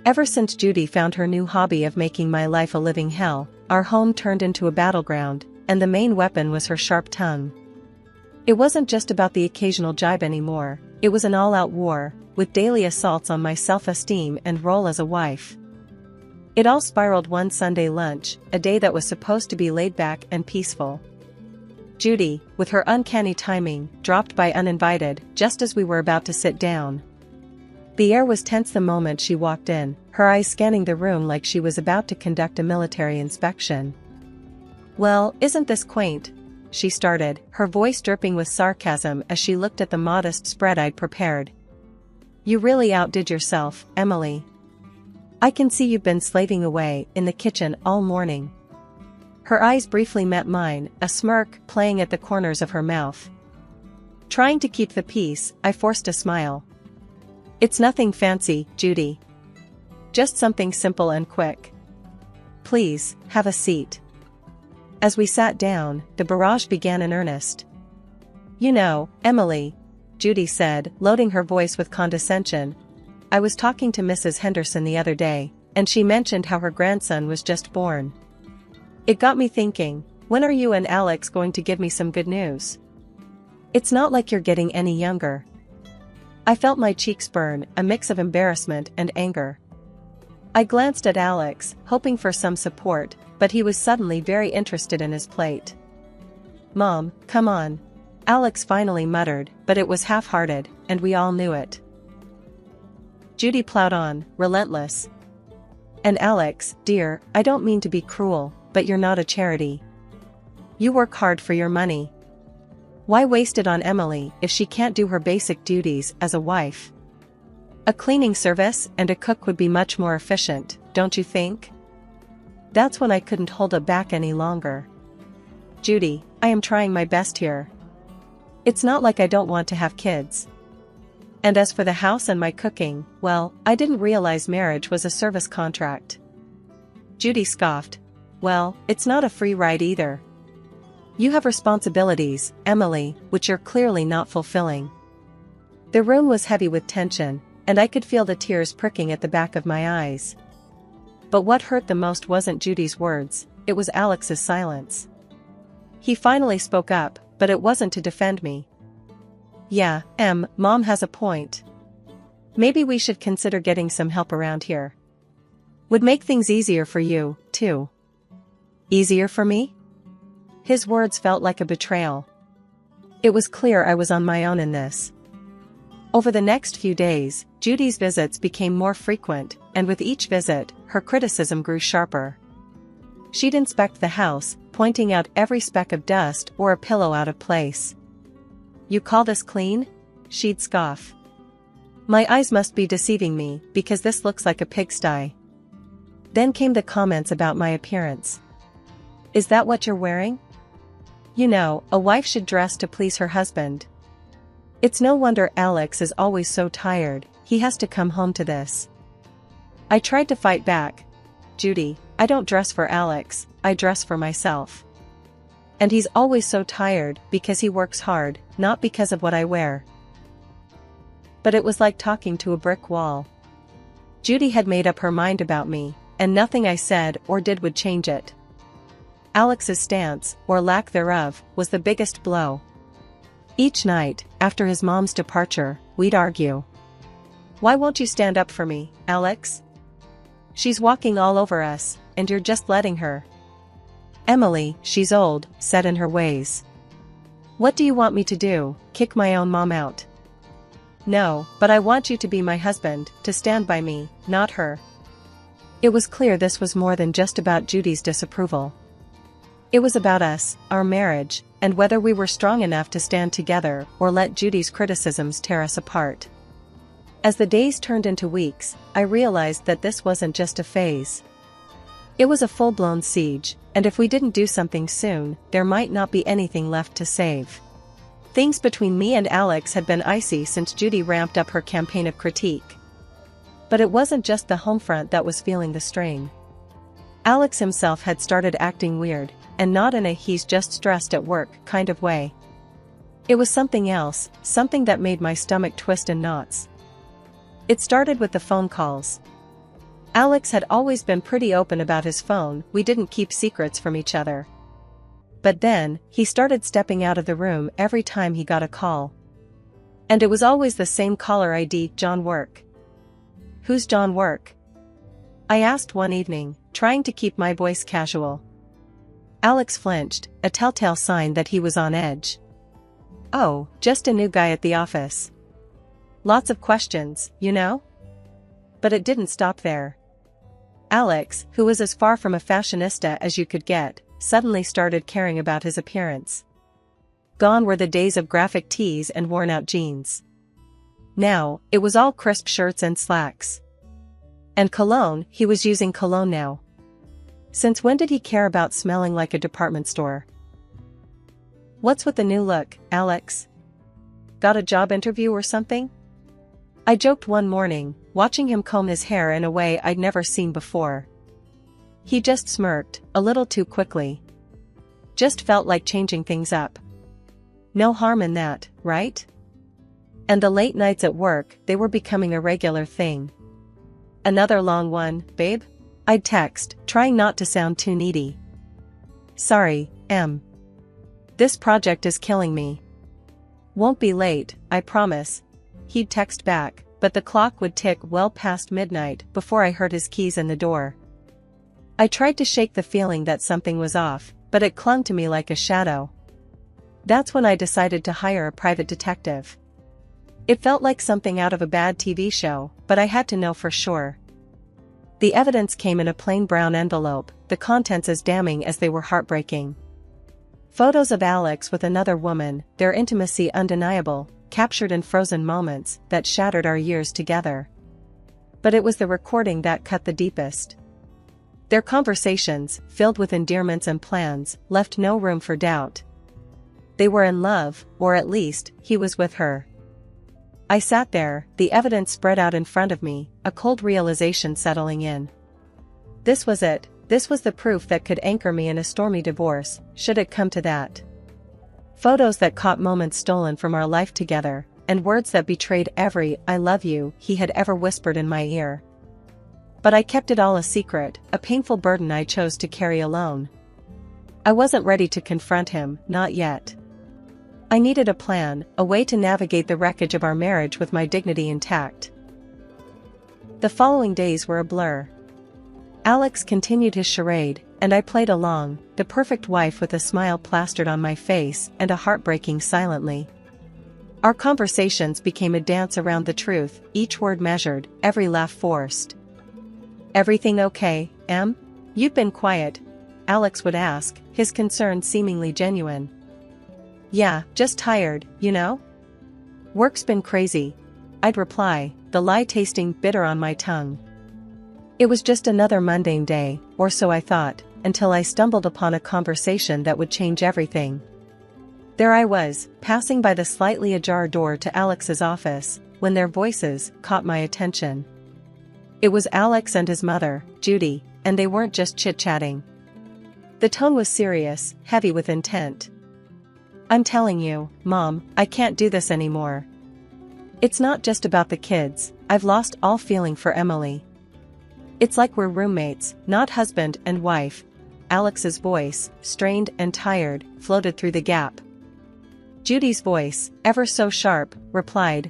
Ever since Judy found her new hobby of making my life a living hell, our home turned into a battleground, and the main weapon was her sharp tongue. It wasn't just about the occasional jibe anymore, it was an all-out war, with daily assaults on my self-esteem and role as a wife. It all spiraled one Sunday lunch, a day that was supposed to be laid back and peaceful. Judy, with her uncanny timing, dropped by uninvited, just as we were about to sit down. The air was tense the moment she walked in, her eyes scanning the room like she was about to conduct a military inspection. "Well, isn't this quaint?" she started, her voice dripping with sarcasm as she looked at the modest spread I'd prepared. "You really outdid yourself, Emily. I can see you've been slaving away in the kitchen all morning." Her eyes briefly met mine, a smirk playing at the corners of her mouth. Trying to keep the peace, I forced a smile. "It's nothing fancy, Judy. Just something simple and quick. Please, have a seat." As we sat down, the barrage began in earnest. "You know, Emily," Judy said, loading her voice with condescension, "I was talking to Mrs. Henderson the other day, and she mentioned how her grandson was just born. It got me thinking, when are you and Alex going to give me some good news? It's not like you're getting any younger." I felt my cheeks burn, a mix of embarrassment and anger. I glanced at Alex, hoping for some support, but he was suddenly very interested in his plate. "Mom, come on," Alex finally muttered, but it was half-hearted, and we all knew it. Judy plowed on, relentless. "And Alex, dear, I don't mean to be cruel, but you're not a charity. You work hard for your money. Why waste it on Emily if she can't do her basic duties as a wife? A cleaning service and a cook would be much more efficient, don't you think?" That's when I couldn't hold it back any longer. "Judy, I am trying my best here. It's not like I don't want to have kids. And as for the house and my cooking, well, I didn't realize marriage was a service contract." Judy scoffed. "Well, it's not a free ride either. You have responsibilities, Emily, which you're clearly not fulfilling." The room was heavy with tension, and I could feel the tears pricking at the back of my eyes. But what hurt the most wasn't Judy's words, it was Alex's silence. He finally spoke up, but it wasn't to defend me. "Yeah, Mom has a point. Maybe we should consider getting some help around here. Would make things easier for you, too." "Easier for me?" His words felt like a betrayal. It was clear I was on my own in this. Over the next few days, Judy's visits became more frequent, and with each visit, her criticism grew sharper. She'd inspect the house, pointing out every speck of dust or a pillow out of place. "You call this clean?" she'd scoff. My eyes must be deceiving me, because this looks like a pigsty. Then came the comments about my appearance. "Is that what you're wearing? You know, a wife should dress to please her husband. It's no wonder Alex is always so tired, he has to come home to this." I tried to fight back. "Judy, I don't dress for Alex, I dress for myself. And he's always so tired because he works hard, not because of what I wear." But it was like talking to a brick wall. Judy had made up her mind about me, and nothing I said or did would change it. Alex's stance, or lack thereof, was the biggest blow. Each night, after his mom's departure, we'd argue. "Why won't you stand up for me, Alex? She's walking all over us, and you're just letting her." "Emily, she's old, set in her ways. What do you want me to do, kick my own mom out?" "No, but I want you to be my husband, to stand by me, not her." It was clear this was more than just about Judy's disapproval. It was about us, our marriage, and whether we were strong enough to stand together or let Judy's criticisms tear us apart. As the days turned into weeks, I realized that this wasn't just a phase. It was a full-blown siege, and if we didn't do something soon, there might not be anything left to save. Things between me and Alex had been icy since Judy ramped up her campaign of critique. But it wasn't just the home front that was feeling the strain. Alex himself had started acting weird, and not in a "he's just stressed at work" kind of way. It was something else, something that made my stomach twist in knots. It started with the phone calls. Alex had always been pretty open about his phone, we didn't keep secrets from each other. But then, he started stepping out of the room every time he got a call. And it was always the same caller ID, John Work. "Who's John Work?" I asked one evening, trying to keep my voice casual. Alex flinched, a telltale sign that he was on edge. "Oh, just a new guy at the office. Lots of questions, you know? But it didn't stop there. Alex, who was as far from a fashionista as you could get, suddenly started caring about his appearance. Gone were the days of graphic tees and worn-out jeans. Now, it was all crisp shirts and slacks. And cologne, he was using cologne now. Since when did he care about smelling like a department store? What's with the new look, Alex? Got a job interview or something? I joked one morning, watching him comb his hair in a way I'd never seen before. He just smirked, a little too quickly. Just felt like changing things up. No harm in that, right? And the late nights at work, they were becoming a regular thing. Another long one, babe? I'd text, trying not to sound too needy. Sorry, Em. This project is killing me. Won't be late, I promise. He'd text back, but the clock would tick well past midnight before I heard his keys in the door. I tried to shake the feeling that something was off, but it clung to me like a shadow. That's when I decided to hire a private detective. It felt like something out of a bad TV show, but I had to know for sure. The evidence came in a plain brown envelope, the contents as damning as they were heartbreaking. Photos of Alex with another woman, their intimacy undeniable, captured in frozen moments that shattered our years together. But it was the recording that cut the deepest. Their conversations, filled with endearments and plans, left no room for doubt. They were in love, or at least, he was with her. I sat there, the evidence spread out in front of me, a cold realization settling in. This was it, this was the proof that could anchor me in a stormy divorce, should it come to that. Photos that caught moments stolen from our life together, and words that betrayed every "I love you" he had ever whispered in my ear. But I kept it all a secret, a painful burden I chose to carry alone. I wasn't ready to confront him, not yet. I needed a plan, a way to navigate the wreckage of our marriage with my dignity intact. The following days were a blur. Alex continued his charade, and I played along, the perfect wife with a smile plastered on my face and a heartbreaking silently. Our conversations became a dance around the truth, each word measured, every laugh forced. "Everything okay, Em? You've been quiet," Alex would ask, his concern seemingly genuine. "Yeah, just tired, you know? Work's been crazy," I'd reply, the lie tasting bitter on my tongue. It was just another mundane day, or so I thought, until I stumbled upon a conversation that would change everything. There I was, passing by the slightly ajar door to Alex's office, when their voices caught my attention. It was Alex and his mother, Judy, and they weren't just chit-chatting. The tone was serious, heavy with intent. "I'm telling you, Mom, I can't do this anymore. It's not just about the kids, I've lost all feeling for Emily. It's like we're roommates, not husband and wife." Alex's voice, strained and tired, floated through the gap. Judy's voice, ever so sharp, replied,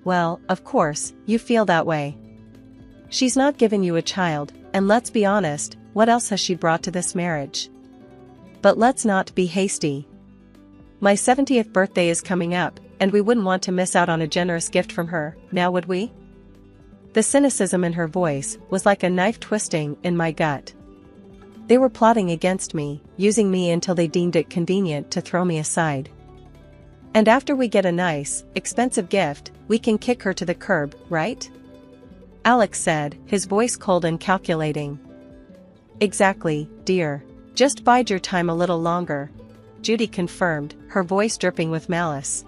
"Well, of course, you feel that way. She's not given you a child, and let's be honest, what else has she brought to this marriage? But let's not be hasty. My 70th birthday is coming up, and we wouldn't want to miss out on a generous gift from her, now would we?" The cynicism in her voice was like a knife twisting in my gut. They were plotting against me, using me until they deemed it convenient to throw me aside. "And after we get a nice, expensive gift, we can kick her to the curb, right?" Alex said, his voice cold and calculating. "Exactly, dear. Just bide your time a little longer," Judy confirmed, her voice dripping with malice.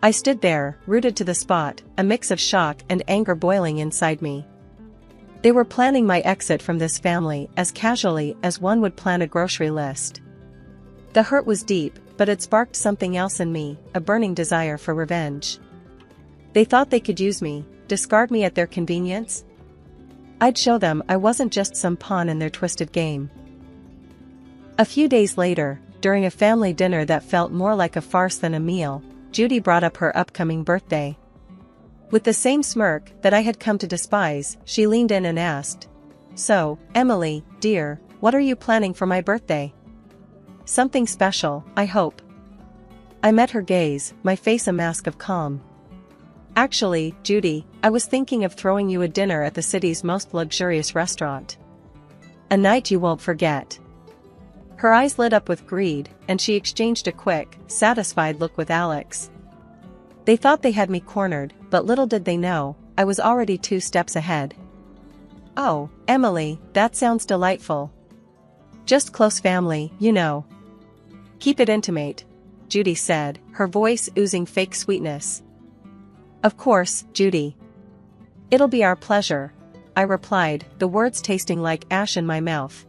I stood there, rooted to the spot, a mix of shock and anger boiling inside me. They were planning my exit from this family as casually as one would plan a grocery list. The hurt was deep, but it sparked something else in me, a burning desire for revenge. They thought they could use me, discard me at their convenience. I'd show them I wasn't just some pawn in their twisted game. A few days later, during a family dinner that felt more like a farce than a meal, Judy brought up her upcoming birthday. With the same smirk that I had come to despise, she leaned in and asked, "So, Emily, dear, what are you planning for my birthday? Something special, I hope." I met her gaze, my face a mask of calm. Actually, Judy, I was thinking of throwing you a dinner at the city's most luxurious restaurant. A night you won't forget." Her eyes lit up with greed, and she exchanged a quick, satisfied look with Alex. They thought they had me cornered, but little did they know, I was already 2 steps ahead. "Oh, Emily, that sounds delightful. Just close family, you know." "Keep it intimate," Judy said, her voice oozing fake sweetness. "Of course, Judy. It'll be our pleasure," I replied, the words tasting like ash in my mouth.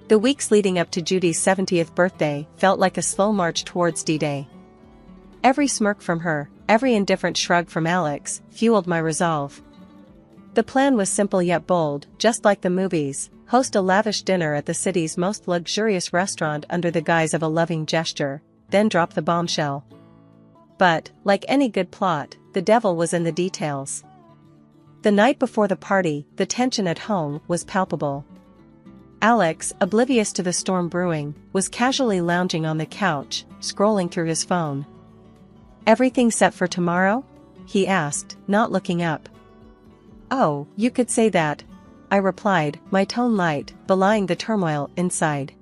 The weeks leading up to Judy's 70th birthday felt like a slow march towards D-Day. Every smirk from her, every indifferent shrug from Alex, fueled my resolve. The plan was simple yet bold, just like the movies: host a lavish dinner at the city's most luxurious restaurant under the guise of a loving gesture, then drop the bombshell. But, like any good plot, the devil was in the details. The night before the party, the tension at home was palpable. Alex, oblivious to the storm brewing, was casually lounging on the couch, scrolling through his phone. "Everything set for tomorrow?" he asked, not looking up. "Oh, you could say that," I replied, my tone light, belying the turmoil inside.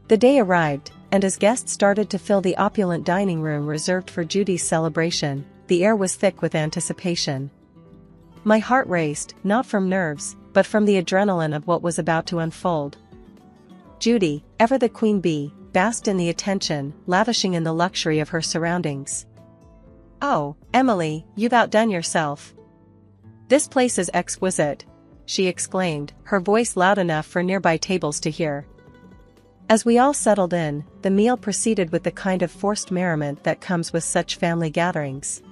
The day arrived, and as guests started to fill the opulent dining room reserved for Judy's celebration, the air was thick with anticipation. My heart raced, not from nerves, but from the adrenaline of what was about to unfold. Judy, ever the queen bee, basked in the attention, lavishing in the luxury of her surroundings. "Oh, Emily, you've outdone yourself. This place is exquisite," she exclaimed, her voice loud enough for nearby tables to hear. As we all settled in, the meal proceeded with the kind of forced merriment that comes with such family gatherings.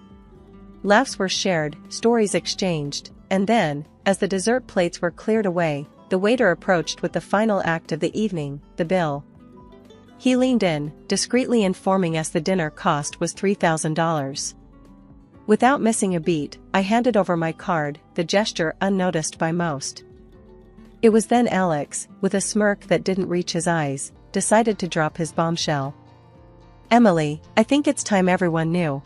Laughs were shared, stories exchanged, and then, as the dessert plates were cleared away, the waiter approached with the final act of the evening, the bill. He leaned in, discreetly informing us the dinner cost was $3,000. Without missing a beat, I handed over my card, the gesture unnoticed by most. It was then Alex, with a smirk that didn't reach his eyes, decided to drop his bombshell. "Emily, I think it's time everyone knew.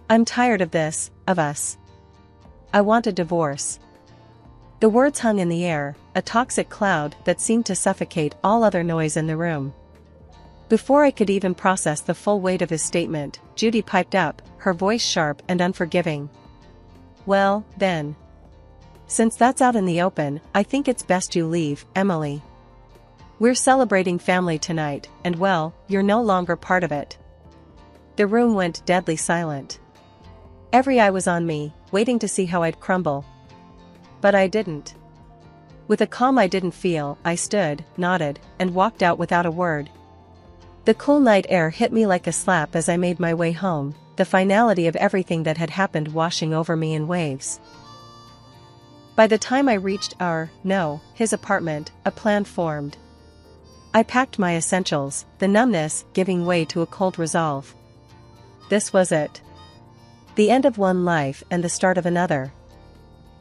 I'm tired of this, of us. I want a divorce." The words hung in the air, a toxic cloud that seemed to suffocate all other noise in the room. Before I could even process the full weight of his statement, Judy piped up, her voice sharp and unforgiving. "Well, then. Since that's out in the open, I think it's best you leave, Emily. We're celebrating family tonight, and well, you're no longer part of it." The room went deadly silent. Every eye was on me, waiting to see how I'd crumble. But I didn't. With a calm I didn't feel, I stood, nodded, and walked out without a word. The cool night air hit me like a slap as I made my way home, the finality of everything that had happened washing over me in waves. By the time I reached his apartment, a plan formed. I packed my essentials, the numbness giving way to a cold resolve. This was it. The end of one life and the start of another.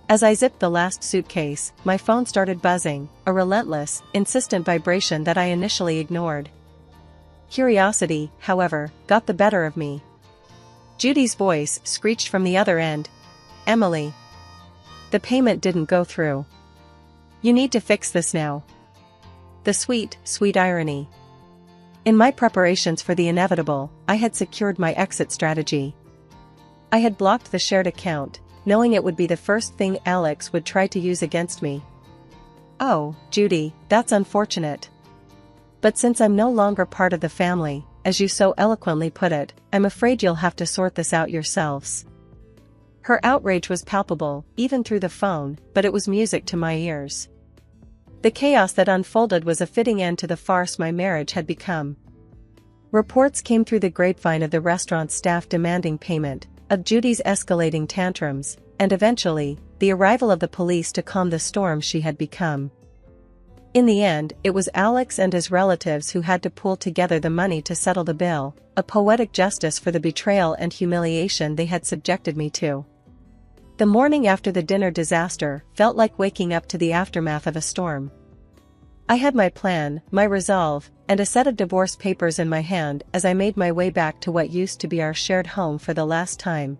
As I zipped the last suitcase, my phone started buzzing, a relentless, insistent vibration that I initially ignored. Curiosity, however, got the better of me. Judy's voice screeched from the other end. "Emily. The payment didn't go through. You need to fix this now." The sweet, sweet irony. In my preparations for the inevitable, I had secured my exit strategy. I had blocked the shared account, knowing it would be the first thing Alex would try to use against me. "Oh, Judy, that's unfortunate. But since I'm no longer part of the family, as you so eloquently put it, I'm afraid you'll have to sort this out yourselves." Her outrage was palpable, even through the phone, but it was music to my ears. The chaos that unfolded was a fitting end to the farce my marriage had become. Reports came through the grapevine of the restaurant staff demanding payment, of Judy's escalating tantrums, and eventually, the arrival of the police to calm the storm she had become. In the end, it was Alex and his relatives who had to pool together the money to settle the bill, a poetic justice for the betrayal and humiliation they had subjected me to. The morning after the dinner disaster felt like waking up to the aftermath of a storm. I had my plan, my resolve, and a set of divorce papers in my hand as I made my way back to what used to be our shared home for the last time,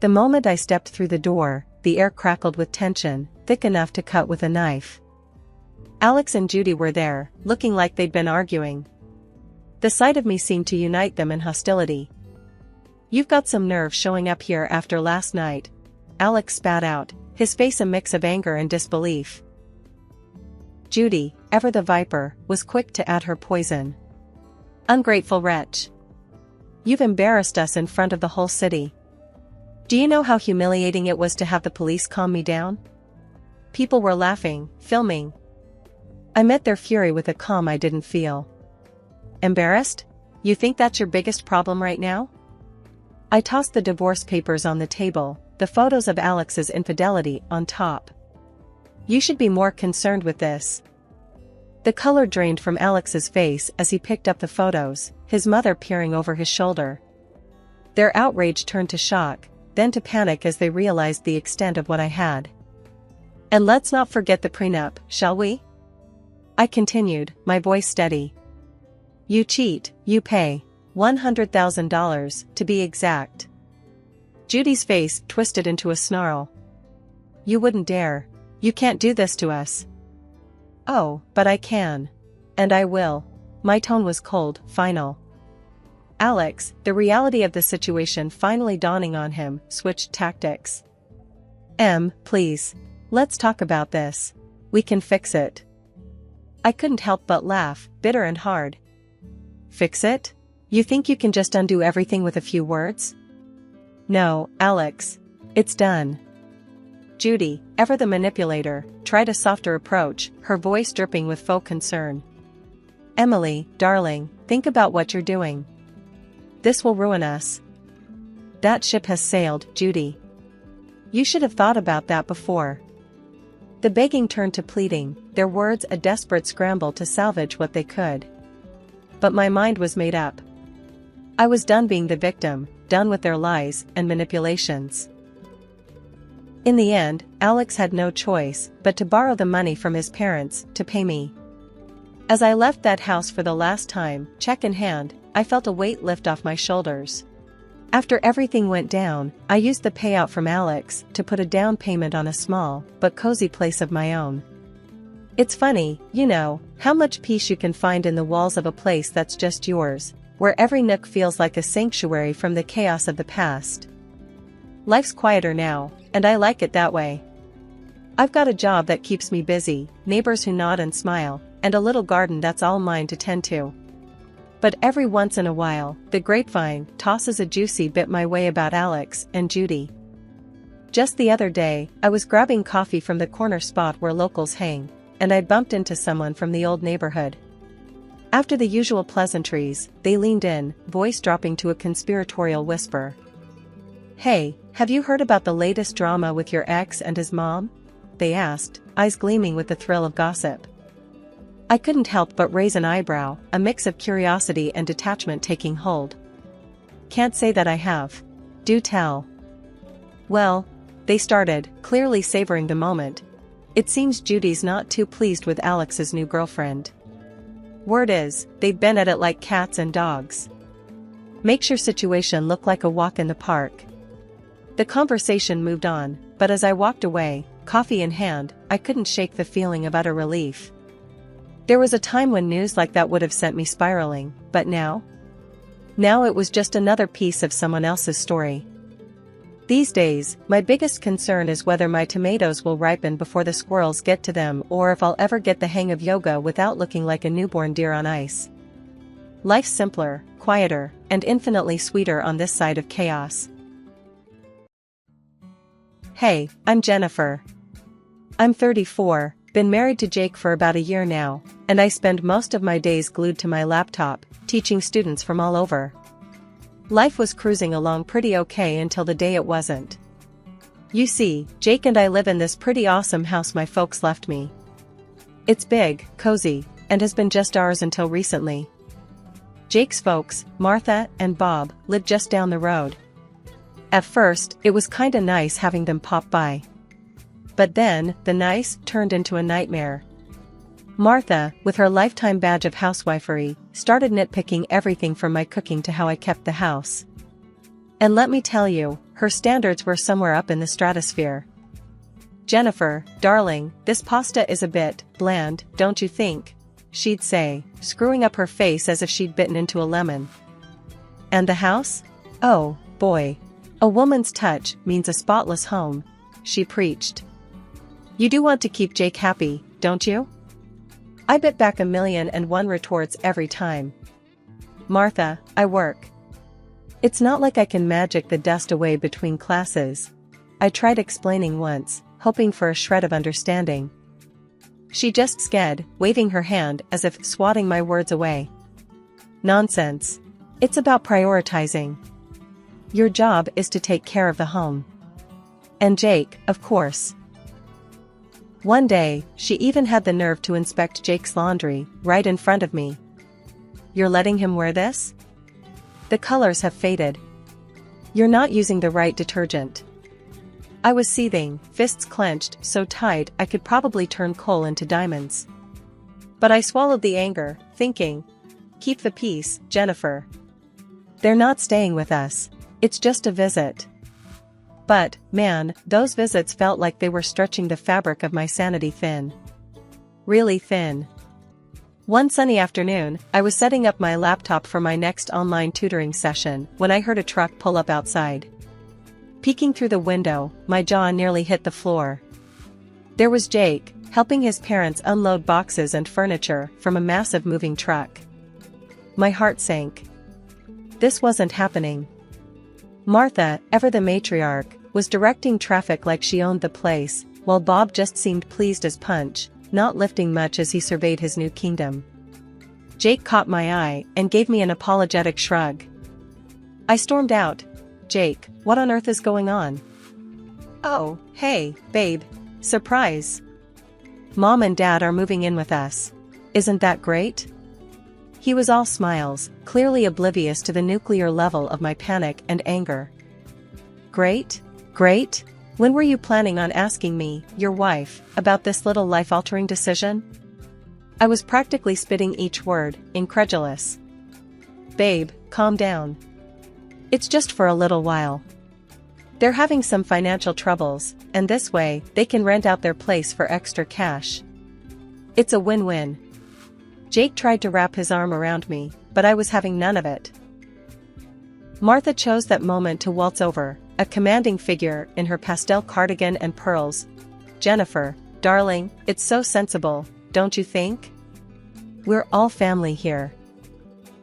The moment I stepped through the door, the air crackled with tension, thick enough to cut with a knife. Alex and Judy were there, looking like they'd been arguing. The sight of me seemed to unite them in hostility. "You've got some nerve showing up here after last night," Alex spat out, his face a mix of anger and disbelief. Judy, ever the viper, was quick to add her poison. "Ungrateful wretch. You've embarrassed us in front of the whole city. Do you know how humiliating it was to have the police calm me down? People were laughing, filming." I met their fury with a calm I didn't feel. "Embarrassed? You think that's your biggest problem right now?" I tossed the divorce papers on the table, the photos of Alex's infidelity on top. "You should be more concerned with this." The color drained from Alex's face as he picked up the photos, his mother peering over his shoulder. Their outrage turned to shock, then to panic as they realized the extent of what I had. "And let's not forget the prenup, shall we?" I continued, my voice steady. "You cheat, you pay. $100,000, to be exact." Judy's face twisted into a snarl. "You wouldn't dare. You can't do this to us." "Oh, but I can. And I will." My tone was cold, final. Alex, the reality of the situation finally dawning on him, switched tactics. Please. Let's talk about this. We can fix it." I couldn't help but laugh, bitter and hard. "Fix it? You think you can just undo everything with a few words?" "No, Alex. It's done." Judy, ever the manipulator, tried a softer approach, her voice dripping with faux concern. "Emily, darling, think about what you're doing. This will ruin us." "That ship has sailed, Judy. You should have thought about that before." The begging turned to pleading, their words a desperate scramble to salvage what they could. But my mind was made up. I was done being the victim, done with their lies and manipulations. In the end, Alex had no choice but to borrow the money from his parents to pay me. As I left that house for the last time, check in hand, I felt a weight lift off my shoulders. After everything went down, I used the payout from Alex to put a down payment on a small, but cozy place of my own. It's funny, you know, how much peace you can find in the walls of a place that's just yours, where every nook feels like a sanctuary from the chaos of the past. Life's quieter now, and I like it that way. I've got a job that keeps me busy, neighbors who nod and smile, and a little garden that's all mine to tend to. But every once in a while, the grapevine tosses a juicy bit my way about Alex and Judy. Just the other day, I was grabbing coffee from the corner spot where locals hang, and I bumped into someone from the old neighborhood. After the usual pleasantries, they leaned in, voice dropping to a conspiratorial whisper. "Hey, have you heard about the latest drama with your ex and his mom?" they asked, eyes gleaming with the thrill of gossip. I couldn't help but raise an eyebrow, a mix of curiosity and detachment taking hold. "Can't say that I have. Do tell." "Well," they started, clearly savoring the moment. "It seems Judy's not too pleased with Alex's new girlfriend. Word is, they've been at it like cats and dogs. Makes your situation look like a walk in the park." The conversation moved on, but as I walked away, coffee in hand, I couldn't shake the feeling of utter relief. There was a time when news like that would have sent me spiraling, but now? Now it was just another piece of someone else's story. These days, my biggest concern is whether my tomatoes will ripen before the squirrels get to them or if I'll ever get the hang of yoga without looking like a newborn deer on ice. Life's simpler, quieter, and infinitely sweeter on this side of chaos. Hey, I'm Jennifer. I'm 34, been married to Jake for about a year now, and I spend most of my days glued to my laptop, teaching students from all over. Life was cruising along pretty okay until the day it wasn't. You see, Jake and I live in this pretty awesome house my folks left me. It's big, cozy, and has been just ours until recently. Jake's folks, Martha and Bob, lived just down the road. At first, it was kinda nice having them pop by. But then, the nice turned into a nightmare. Martha, with her lifetime badge of housewifery, started nitpicking everything from my cooking to how I kept the house. And let me tell you, her standards were somewhere up in the stratosphere. "Jennifer, darling, this pasta is a bit bland, don't you think?" she'd say, screwing up her face as if she'd bitten into a lemon. "And the house? Oh, boy. A woman's touch means a spotless home," she preached. "You do want to keep Jake happy, don't you?" I bit back 1,000,001 retorts every time. "Martha, I work. It's not like I can magic the dust away between classes," I tried explaining once, hoping for a shred of understanding. She just sked, waving her hand as if swatting my words away. "Nonsense. It's about prioritizing. Your job is to take care of the home. And Jake, of course." One day, she even had the nerve to inspect Jake's laundry, right in front of me. "You're letting him wear this? The colors have faded. You're not using the right detergent." I was seething, fists clenched so tight I could probably turn coal into diamonds. But I swallowed the anger, thinking, "Keep the peace, Jennifer. They're not staying with us. It's just a visit." But, man, those visits felt like they were stretching the fabric of my sanity thin. Really thin. One sunny afternoon, I was setting up my laptop for my next online tutoring session when I heard a truck pull up outside. Peeking through the window, my jaw nearly hit the floor. There was Jake, helping his parents unload boxes and furniture from a massive moving truck. My heart sank. This wasn't happening. Martha, ever the matriarch, was directing traffic like she owned the place, while Bob just seemed pleased as punch, not lifting much as he surveyed his new kingdom. Jake caught my eye and gave me an apologetic shrug. I stormed out. "Jake, what on earth is going on?" "Oh, hey, babe. Surprise. Mom and Dad are moving in with us. Isn't that great?" He was all smiles, clearly oblivious to the nuclear level of my panic and anger. "Great? Great? When were you planning on asking me, your wife, about this little life-altering decision?" I was practically spitting each word, incredulous. "Babe, calm down. It's just for a little while. They're having some financial troubles, and this way, they can rent out their place for extra cash. It's a win-win." Jake tried to wrap his arm around me, but I was having none of it. Martha chose that moment to waltz over, a commanding figure in her pastel cardigan and pearls. "Jennifer, darling, it's so sensible, don't you think? We're all family here.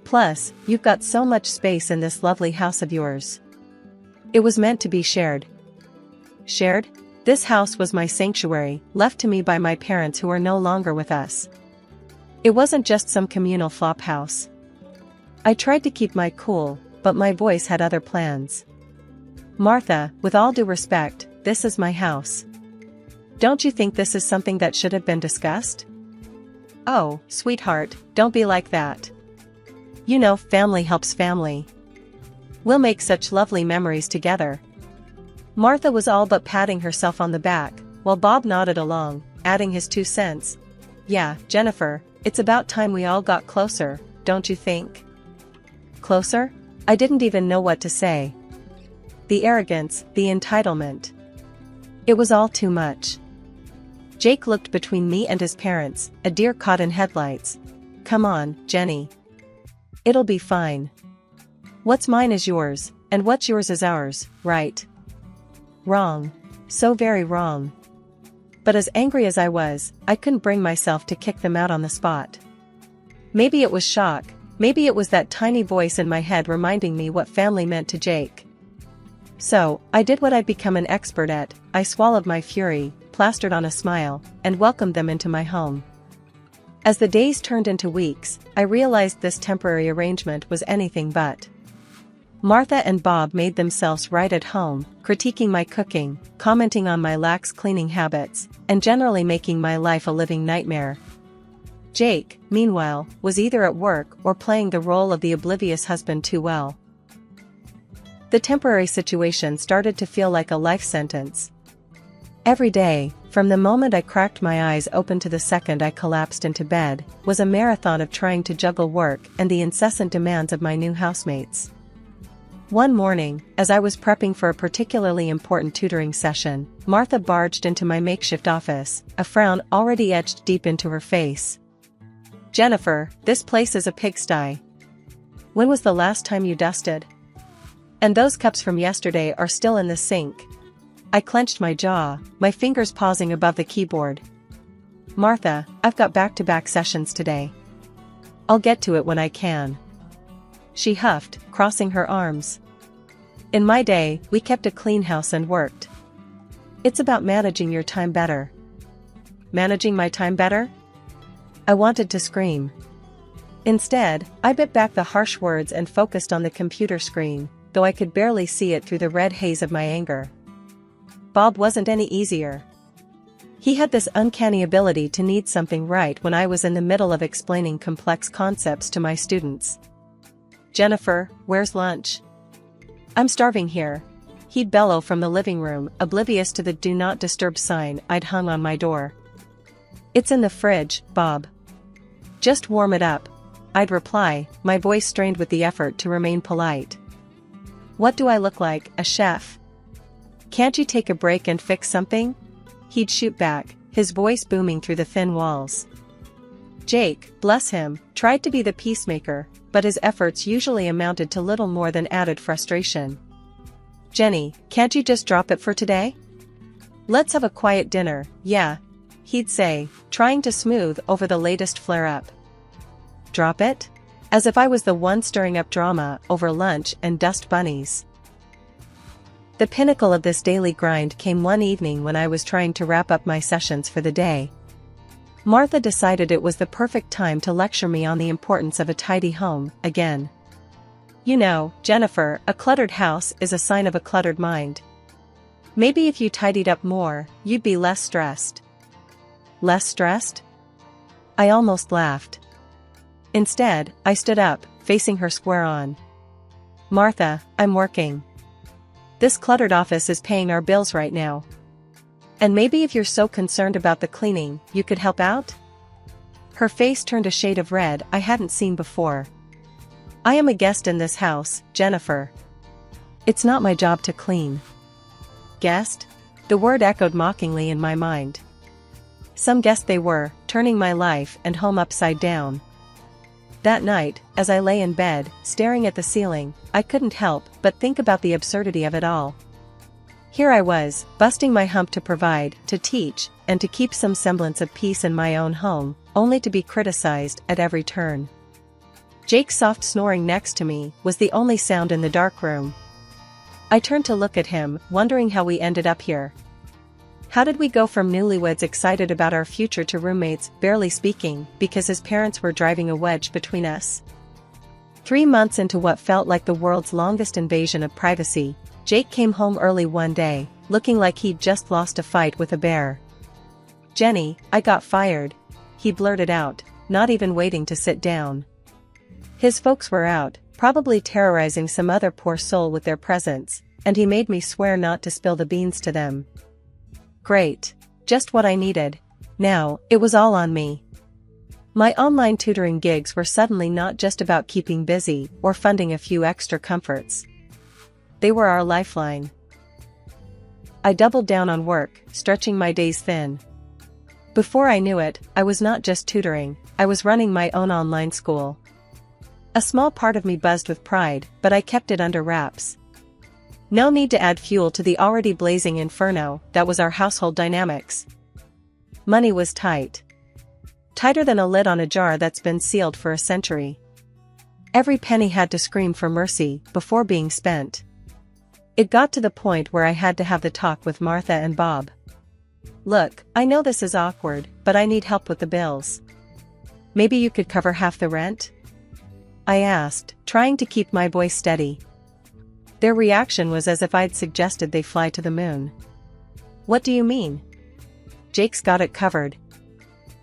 Plus, you've got so much space in this lovely house of yours. It was meant to be shared." Shared? This house was my sanctuary, left to me by my parents who are no longer with us. It wasn't just some communal flop house. I tried to keep my cool, but my voice had other plans. "Martha, with all due respect, this is my house. Don't you think this is something that should have been discussed?" "Oh, sweetheart, don't be like that. You know, family helps family. We'll make such lovely memories together." Martha was all but patting herself on the back, while Bob nodded along, adding his 2 cents. "Yeah, Jennifer, it's about time we all got closer, don't you think?" Closer? I didn't even know what to say. The arrogance, the entitlement. It was all too much. Jake looked between me and his parents, a deer caught in headlights. "Come on, Jenny. It'll be fine. What's mine is yours, and what's yours is ours, right?" Wrong. So very wrong. But as angry as I was, I couldn't bring myself to kick them out on the spot. Maybe it was shock, maybe it was that tiny voice in my head reminding me what family meant to Jake. So, I did what I'd become an expert at. I swallowed my fury, plastered on a smile, and welcomed them into my home. As the days turned into weeks, I realized this temporary arrangement was anything but. Martha and Bob made themselves right at home, critiquing my cooking, commenting on my lax cleaning habits, and generally making my life a living nightmare. Jake, meanwhile, was either at work or playing the role of the oblivious husband too well. The temporary situation started to feel like a life sentence. Every day, from the moment I cracked my eyes open to the second I collapsed into bed, was a marathon of trying to juggle work and the incessant demands of my new housemates. One morning, as I was prepping for a particularly important tutoring session, Martha barged into my makeshift office, a frown already etched deep into her face. "Jennifer, this place is a pigsty. When was the last time you dusted? And those cups from yesterday are still in the sink." I clenched my jaw, my fingers pausing above the keyboard. "Martha, I've got back-to-back sessions today. I'll get to it when I can," she huffed, crossing her arms. "In my day, we kept a clean house and worked. It's about managing your time better." Managing my time better? I wanted to scream. Instead, I bit back the harsh words and focused on the computer screen, though I could barely see it through the red haze of my anger. Bob wasn't any easier. He had this uncanny ability to need something right when I was in the middle of explaining complex concepts to my students. "Jennifer, where's lunch? I'm starving here," he'd bellow from the living room, oblivious to the "Do Not Disturb" sign I'd hung on my door. "It's in the fridge, Bob. Just warm it up," I'd reply, my voice strained with the effort to remain polite. "What do I look like, a chef? Can't you take a break and fix something?" He'd shoot back, his voice booming through the thin walls. Jake, bless him, tried to be the peacemaker, but his efforts usually amounted to little more than added frustration. "Jenny, can't you just drop it for today? Let's have a quiet dinner, yeah," he'd say, trying to smooth over the latest flare-up. Drop it? As if I was the one stirring up drama over lunch and dust bunnies. The pinnacle of this daily grind came one evening when I was trying to wrap up my sessions for the day. Martha decided it was the perfect time to lecture me on the importance of a tidy home, again. "You know, Jennifer, a cluttered house is a sign of a cluttered mind. Maybe if you tidied up more, you'd be less stressed." Less stressed? I almost laughed. Instead, I stood up, facing her square on. "Martha, I'm working. This cluttered office is paying our bills right now. And maybe if you're so concerned about the cleaning, you could help out?" Her face turned a shade of red I hadn't seen before. "I am a guest in this house, Jennifer. It's not my job to clean." Guest? The word echoed mockingly in my mind. Some guest they were, turning my life and home upside down. That night, as I lay in bed, staring at the ceiling, I couldn't help but think about the absurdity of it all. Here I was, busting my hump to provide, to teach, and to keep some semblance of peace in my own home, only to be criticized at every turn. Jake's soft snoring next to me was the only sound in the dark room. I turned to look at him, wondering how we ended up here. How did we go from newlyweds excited about our future to roommates, barely speaking, because his parents were driving a wedge between us? 3 months into what felt like the world's longest invasion of privacy, Jake came home early one day, looking like he'd just lost a fight with a bear. "Jenny, I got fired," he blurted out, not even waiting to sit down. His folks were out, probably terrorizing some other poor soul with their presence, and he made me swear not to spill the beans to them. Great. Just what I needed. Now, it was all on me. My online tutoring gigs were suddenly not just about keeping busy or funding a few extra comforts. They were our lifeline. I doubled down on work, stretching my days thin. Before I knew it, I was not just tutoring, I was running my own online school. A small part of me buzzed with pride, but I kept it under wraps. No need to add fuel to the already blazing inferno that was our household dynamics. Money was tight. Tighter than a lid on a jar that's been sealed for a century. Every penny had to scream for mercy before being spent. It got to the point where I had to have the talk with Martha and Bob. "Look, I know this is awkward, but I need help with the bills. Maybe you could cover half the rent?" I asked, trying to keep my voice steady. Their reaction was as if I'd suggested they fly to the moon. "What do you mean?" "Jake's got it covered.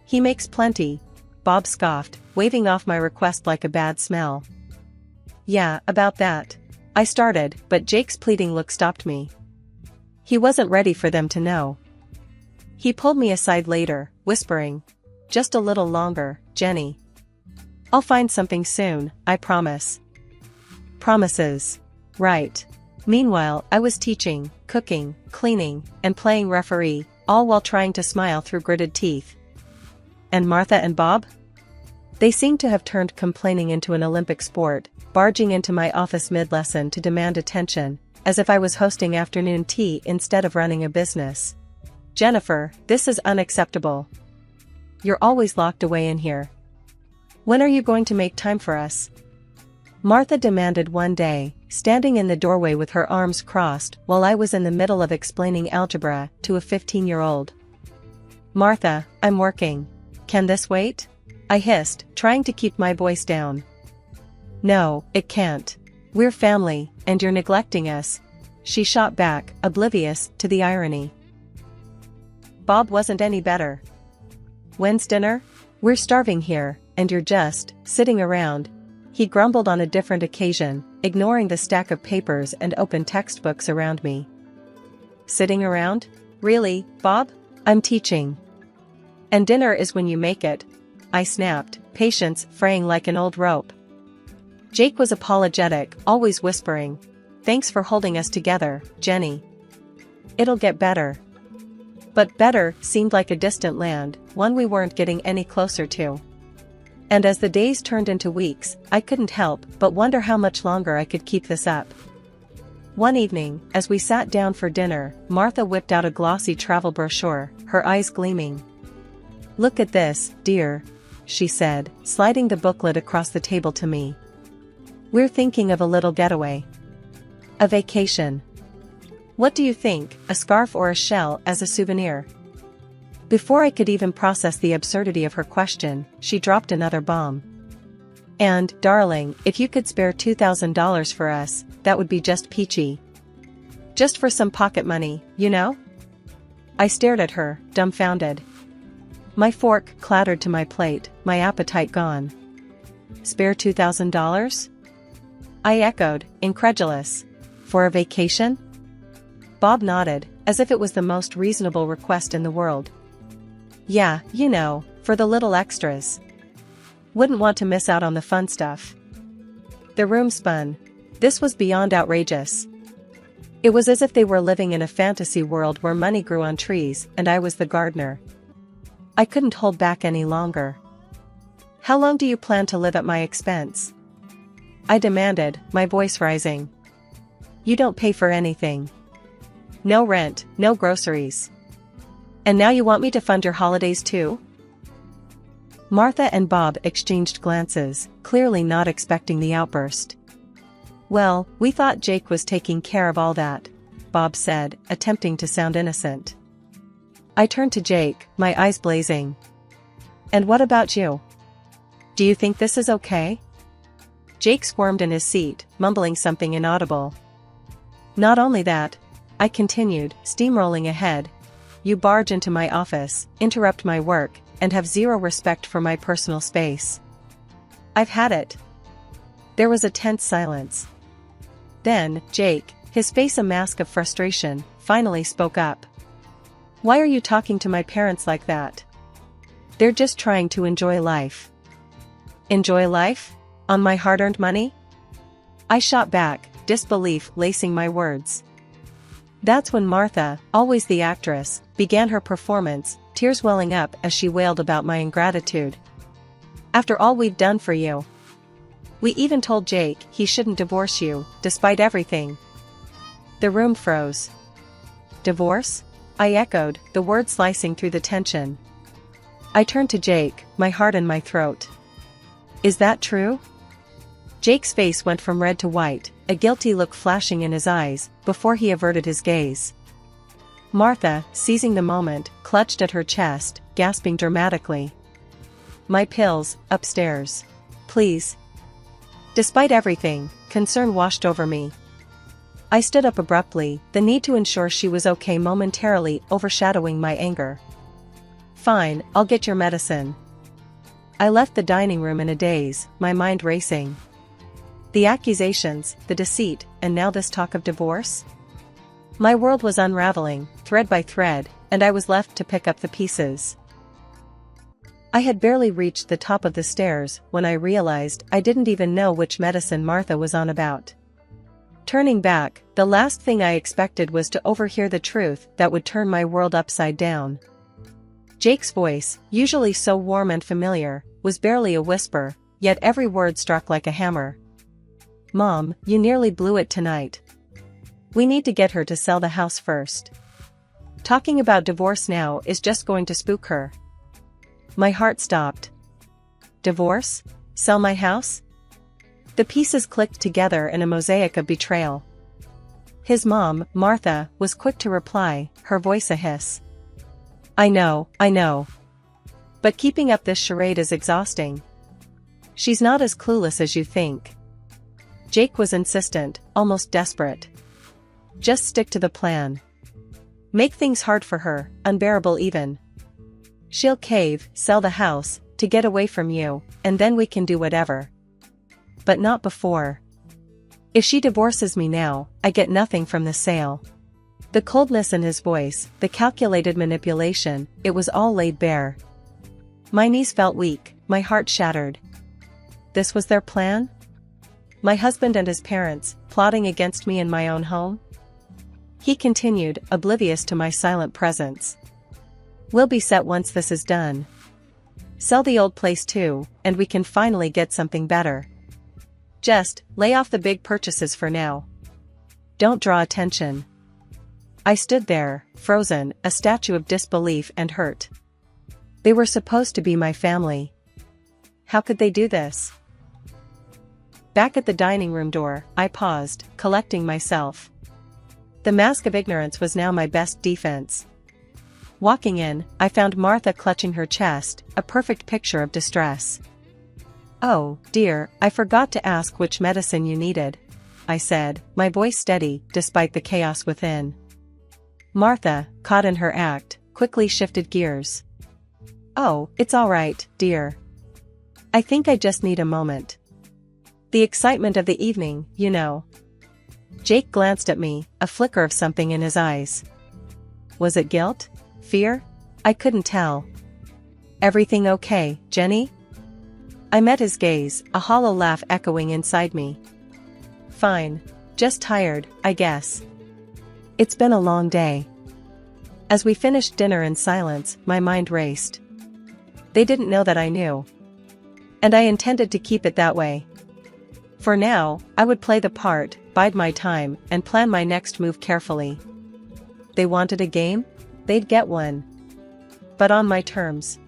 He makes plenty," Bob scoffed, waving off my request like a bad smell. "Yeah, about that," I started, but Jake's pleading look stopped me. He wasn't ready for them to know. He pulled me aside later, whispering, "Just a little longer, Jenny. I'll find something soon, I promise." Promises. Right. Meanwhile, I was teaching, cooking, cleaning, and playing referee, all while trying to smile through gritted teeth. And Martha and Bob? They seemed to have turned complaining into an Olympic sport, barging into my office mid-lesson to demand attention, as if I was hosting afternoon tea instead of running a business. Jennifer, this is unacceptable. You're always locked away in here. When are you going to make time for us? Martha demanded one day, standing in the doorway with her arms crossed while I was in the middle of explaining algebra to a 15-year-old. Martha, I'm working. Can this wait? I hissed, trying to keep my voice down. No, it can't. We're family, and you're neglecting us. She shot back, oblivious to the irony. Bob wasn't any better. When's dinner? We're starving here, and you're just sitting around. He grumbled on a different occasion, ignoring the stack of papers and open textbooks around me. Sitting around? Really, Bob? I'm teaching. And dinner is when you make it. I snapped, patience fraying like an old rope. Jake was apologetic, always whispering, "Thanks for holding us together, Jenny. It'll get better." But better seemed like a distant land, one we weren't getting any closer to. And as the days turned into weeks, I couldn't help but wonder how much longer I could keep this up. One evening, as we sat down for dinner, Martha whipped out a glossy travel brochure, her eyes gleaming. "Look at this, dear," she said, sliding the booklet across the table to me. "We're thinking of a little getaway. A vacation. What do you think, a scarf or a shell as a souvenir?" Before I could even process the absurdity of her question, she dropped another bomb. "And, darling, if you could spare $2,000 for us, that would be just peachy. Just for some pocket money, you know?" I stared at her, dumbfounded. My fork clattered to my plate, my appetite gone. "Spare $2,000? I echoed, incredulous. "For a vacation?" Bob nodded, as if it was the most reasonable request in the world. "Yeah, you know, for the little extras. Wouldn't want to miss out on the fun stuff." The room spun. This was beyond outrageous. It was as if they were living in a fantasy world where money grew on trees and I was the gardener. I couldn't hold back any longer. "How long do you plan to live at my expense?" I demanded, my voice rising. "You don't pay for anything. No rent, no groceries. And now you want me to fund your holidays too?" Martha and Bob exchanged glances, clearly not expecting the outburst. "Well, we thought Jake was taking care of all that," Bob said, attempting to sound innocent. I turned to Jake, my eyes blazing. "And what about you? Do you think this is okay?" Jake squirmed in his seat, mumbling something inaudible. "Not only that," I continued, steamrolling ahead, "you barge into my office, interrupt my work, and have zero respect for my personal space. I've had it." There was a tense silence. Then, Jake, his face a mask of frustration, finally spoke up. "Why are you talking to my parents like that? They're just trying to enjoy life." "Enjoy life? On my hard-earned money?" I shot back, disbelief lacing my words. That's when Martha, always the actress, began her performance, tears welling up as she wailed about my ingratitude. "After all we've done for you. We even told Jake he shouldn't divorce you, despite everything." The room froze. "Divorce?" I echoed, the word slicing through the tension. I turned to Jake, my heart in my throat. "Is that true?" Jake's face went from red to white, a guilty look flashing in his eyes, before he averted his gaze. Martha, seizing the moment, clutched at her chest, gasping dramatically. "My pills, upstairs. Please." Despite everything, concern washed over me. I stood up abruptly, the need to ensure she was okay momentarily overshadowing my anger. "Fine, I'll get your medicine." I left the dining room in a daze, my mind racing. The accusations, the deceit, and now this talk of divorce? My world was unraveling, thread by thread, and I was left to pick up the pieces. I had barely reached the top of the stairs when I realized I didn't even know which medicine Martha was on about. Turning back, the last thing I expected was to overhear the truth that would turn my world upside down. Jake's voice, usually so warm and familiar, was barely a whisper, yet every word struck like a hammer. "Mom, you nearly blew it tonight. We need to get her to sell the house first. Talking about divorce now is just going to spook her." My heart stopped. Divorce? Sell my house? The pieces clicked together in a mosaic of betrayal. His mom, Martha, was quick to reply, her voice a hiss. I know. But keeping up this charade is exhausting. She's not as clueless as you think." Jake was insistent, almost desperate. "Just stick to the plan. Make things hard for her, unbearable even. She'll cave, sell the house, to get away from you, and then we can do whatever. But not before. If she divorces me now, I get nothing from the sale." The coldness in his voice, the calculated manipulation, it was all laid bare. My knees felt weak, my heart shattered. This was their plan? My husband and his parents, plotting against me in my own home? He continued, oblivious to my silent presence. "We'll be set once this is done. Sell the old place too, and we can finally get something better. Just lay off the big purchases for now. Don't draw attention." I stood there, frozen, a statue of disbelief and hurt. They were supposed to be my family. How could they do this? Back at the dining room door, I paused, collecting myself. The mask of ignorance was now my best defense. Walking in, I found Martha clutching her chest, a perfect picture of distress. "Oh, dear, I forgot to ask which medicine you needed," I said, my voice steady, despite the chaos within. Martha, caught in her act, quickly shifted gears. "Oh, it's all right, dear. I think I just need a moment. The excitement of the evening, you know." Jake glanced at me, a flicker of something in his eyes. Was it guilt? Fear? I couldn't tell. "Everything okay, Jenny?" I met his gaze, a hollow laugh echoing inside me. "Fine. Just tired, I guess. It's been a long day." As we finished dinner in silence, my mind raced. They didn't know that I knew. And I intended to keep it that way. For now, I would play the part, bide my time, and plan my next move carefully. They wanted a game? They'd get one. But on my terms.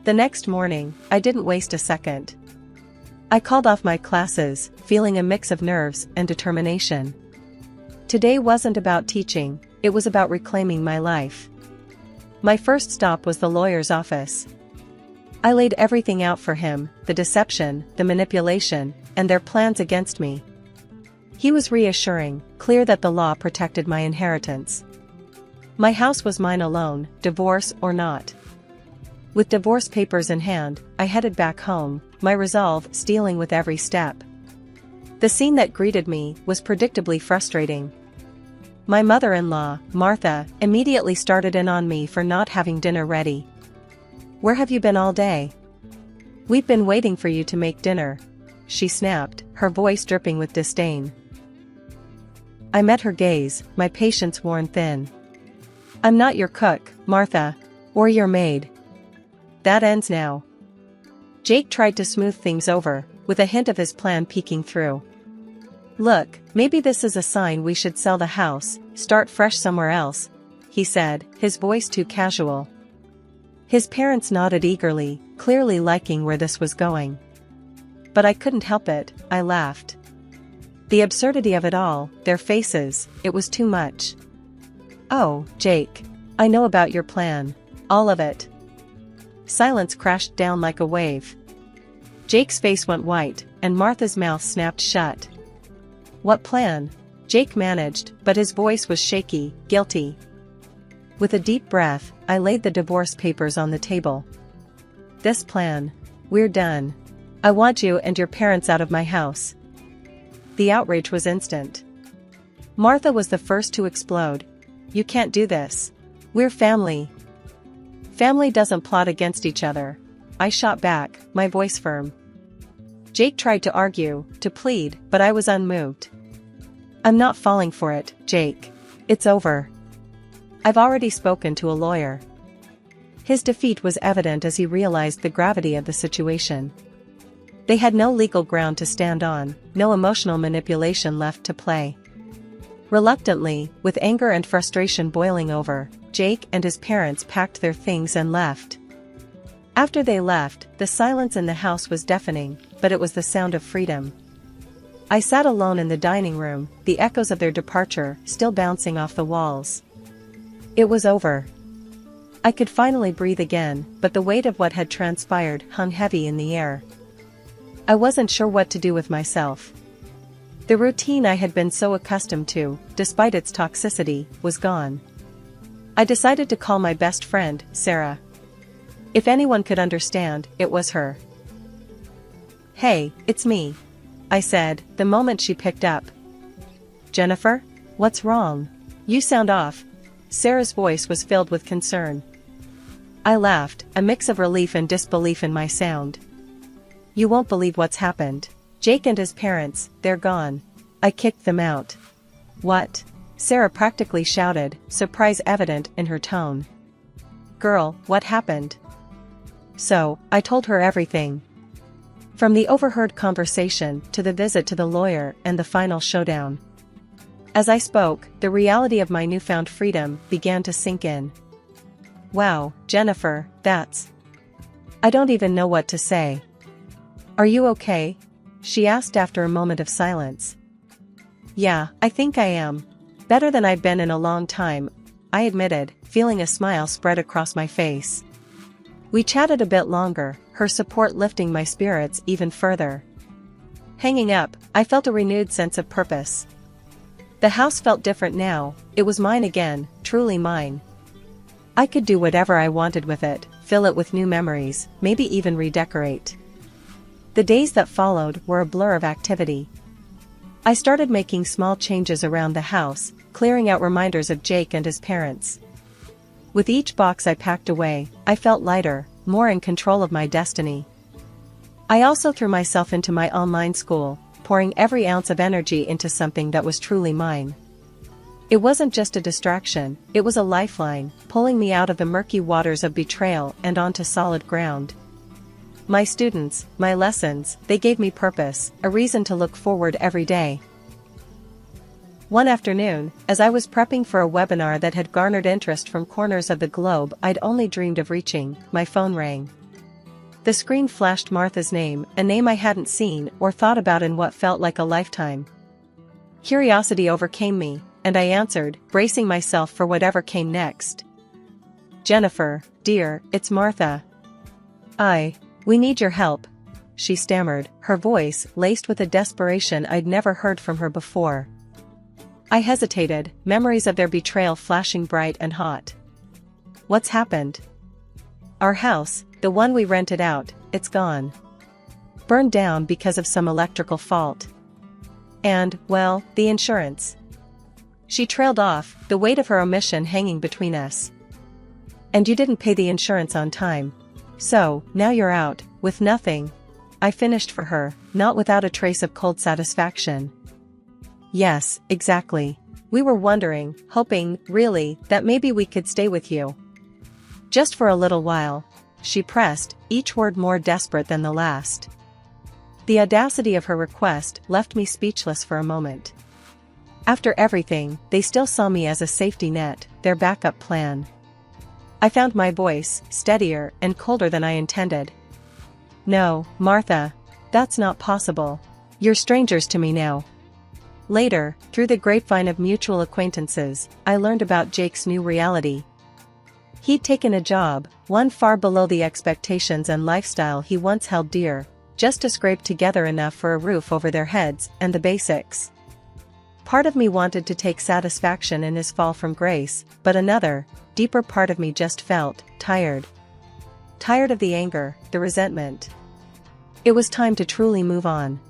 The next morning, I didn't waste a second. I called off my classes, feeling a mix of nerves and determination. Today wasn't about teaching, it was about reclaiming my life. My first stop was the lawyer's office. I laid everything out for him, the deception, the manipulation, and their plans against me. He was reassuring, clear that the law protected my inheritance. My house was mine alone, divorce or not. With divorce papers in hand, I headed back home, my resolve stealing with every step. The scene that greeted me was predictably frustrating. My mother-in-law, Martha, immediately started in on me for not having dinner ready. "Where have you been all day? We've been waiting for you to make dinner," she snapped, her voice dripping with disdain. I met her gaze, my patience worn thin. "I'm not your cook, Martha. Or your maid. That ends now." Jake tried to smooth things over, with a hint of his plan peeking through. "Look, maybe this is a sign we should sell the house, start fresh somewhere else," he said, his voice too casual. His parents nodded eagerly, clearly liking where this was going. But I couldn't help it, I laughed. The absurdity of it all, their faces, it was too much. "Oh, Jake. I know about your plan. All of it." Silence crashed down like a wave. Jake's face went white, and Martha's mouth snapped shut. "What plan?" Jake managed, but his voice was shaky, guilty. With a deep breath, I laid the divorce papers on the table. "This plan. We're done. I want you and your parents out of my house." The outrage was instant. Martha was the first to explode. "You can't do this. We're family." "Family doesn't plot against each other," I shot back, my voice firm. Jake tried to argue, to plead, but I was unmoved. I'm not falling for it, Jake. It's over. I've already spoken to a lawyer. His defeat was evident as he realized the gravity of the situation. They had no legal ground to stand on, no emotional manipulation left to play. Reluctantly, with anger and frustration boiling over, Jake and his parents packed their things and left. After they left, the silence in the house was deafening, but it was the sound of freedom. I sat alone in the dining room, the echoes of their departure still bouncing off the walls. It was over. I could finally breathe again, but the weight of what had transpired hung heavy in the air. I wasn't sure what to do with myself. The routine I had been so accustomed to, despite its toxicity, was gone. I decided to call my best friend, Sarah. If anyone could understand, it was her. "Hey, it's me," I said, the moment she picked up. "Jennifer? What's wrong? You sound off." Sarah's voice was filled with concern. I laughed, a mix of relief and disbelief in my sound. "You won't believe what's happened. Jake and his parents, they're gone. I kicked them out." "What?" Sarah practically shouted, surprise evident in her tone. "Girl, what happened?" So, I told her everything. From the overheard conversation to the visit to the lawyer and the final showdown. As I spoke, the reality of my newfound freedom began to sink in. "Wow, Jennifer, that's..." I don't even know what to say. "Are you okay?" she asked after a moment of silence. "Yeah, I think I am. Better than I've been in a long time," I admitted, feeling a smile spread across my face. We chatted a bit longer, her support lifting my spirits even further. Hanging up, I felt a renewed sense of purpose. The house felt different now, it was mine again, truly mine. I could do whatever I wanted with it, fill it with new memories, maybe even redecorate. The days that followed were a blur of activity. I started making small changes around the house, clearing out reminders of Jake and his parents. With each box I packed away, I felt lighter, more in control of my destiny. I also threw myself into my online school, pouring every ounce of energy into something that was truly mine. It wasn't just a distraction, it was a lifeline, pulling me out of the murky waters of betrayal and onto solid ground. My students, my lessons, they gave me purpose, a reason to look forward every day. One afternoon, as I was prepping for a webinar that had garnered interest from corners of the globe I'd only dreamed of reaching, my phone rang. The screen flashed Martha's name, a name I hadn't seen or thought about in what felt like a lifetime. Curiosity overcame me, and I answered, bracing myself for whatever came next. "Jennifer, dear, it's Martha. We need your help," she stammered, her voice laced with a desperation I'd never heard from her before. I hesitated, memories of their betrayal flashing bright and hot. "What's happened?" "Our house, the one we rented out, it's gone. Burned down because of some electrical fault. And, well, the insurance." She trailed off, the weight of her omission hanging between us. "And you didn't pay the insurance on time. So, now you're out, with nothing." I finished for her, not without a trace of cold satisfaction. "Yes, exactly. We were wondering, hoping, really, that maybe we could stay with you. Just for a little while," she pressed, each word more desperate than the last. The audacity of her request left me speechless for a moment. After everything, they still saw me as a safety net, their backup plan. I found my voice, steadier and colder than I intended. "No, Martha. That's not possible. You're strangers to me now." Later, through the grapevine of mutual acquaintances, I learned about Jake's new reality. He'd taken a job, one far below the expectations and lifestyle he once held dear, just to scrape together enough for a roof over their heads and the basics. Part of me wanted to take satisfaction in his fall from grace, but another, deeper part of me just felt tired. Tired of the anger, the resentment. It was time to truly move on.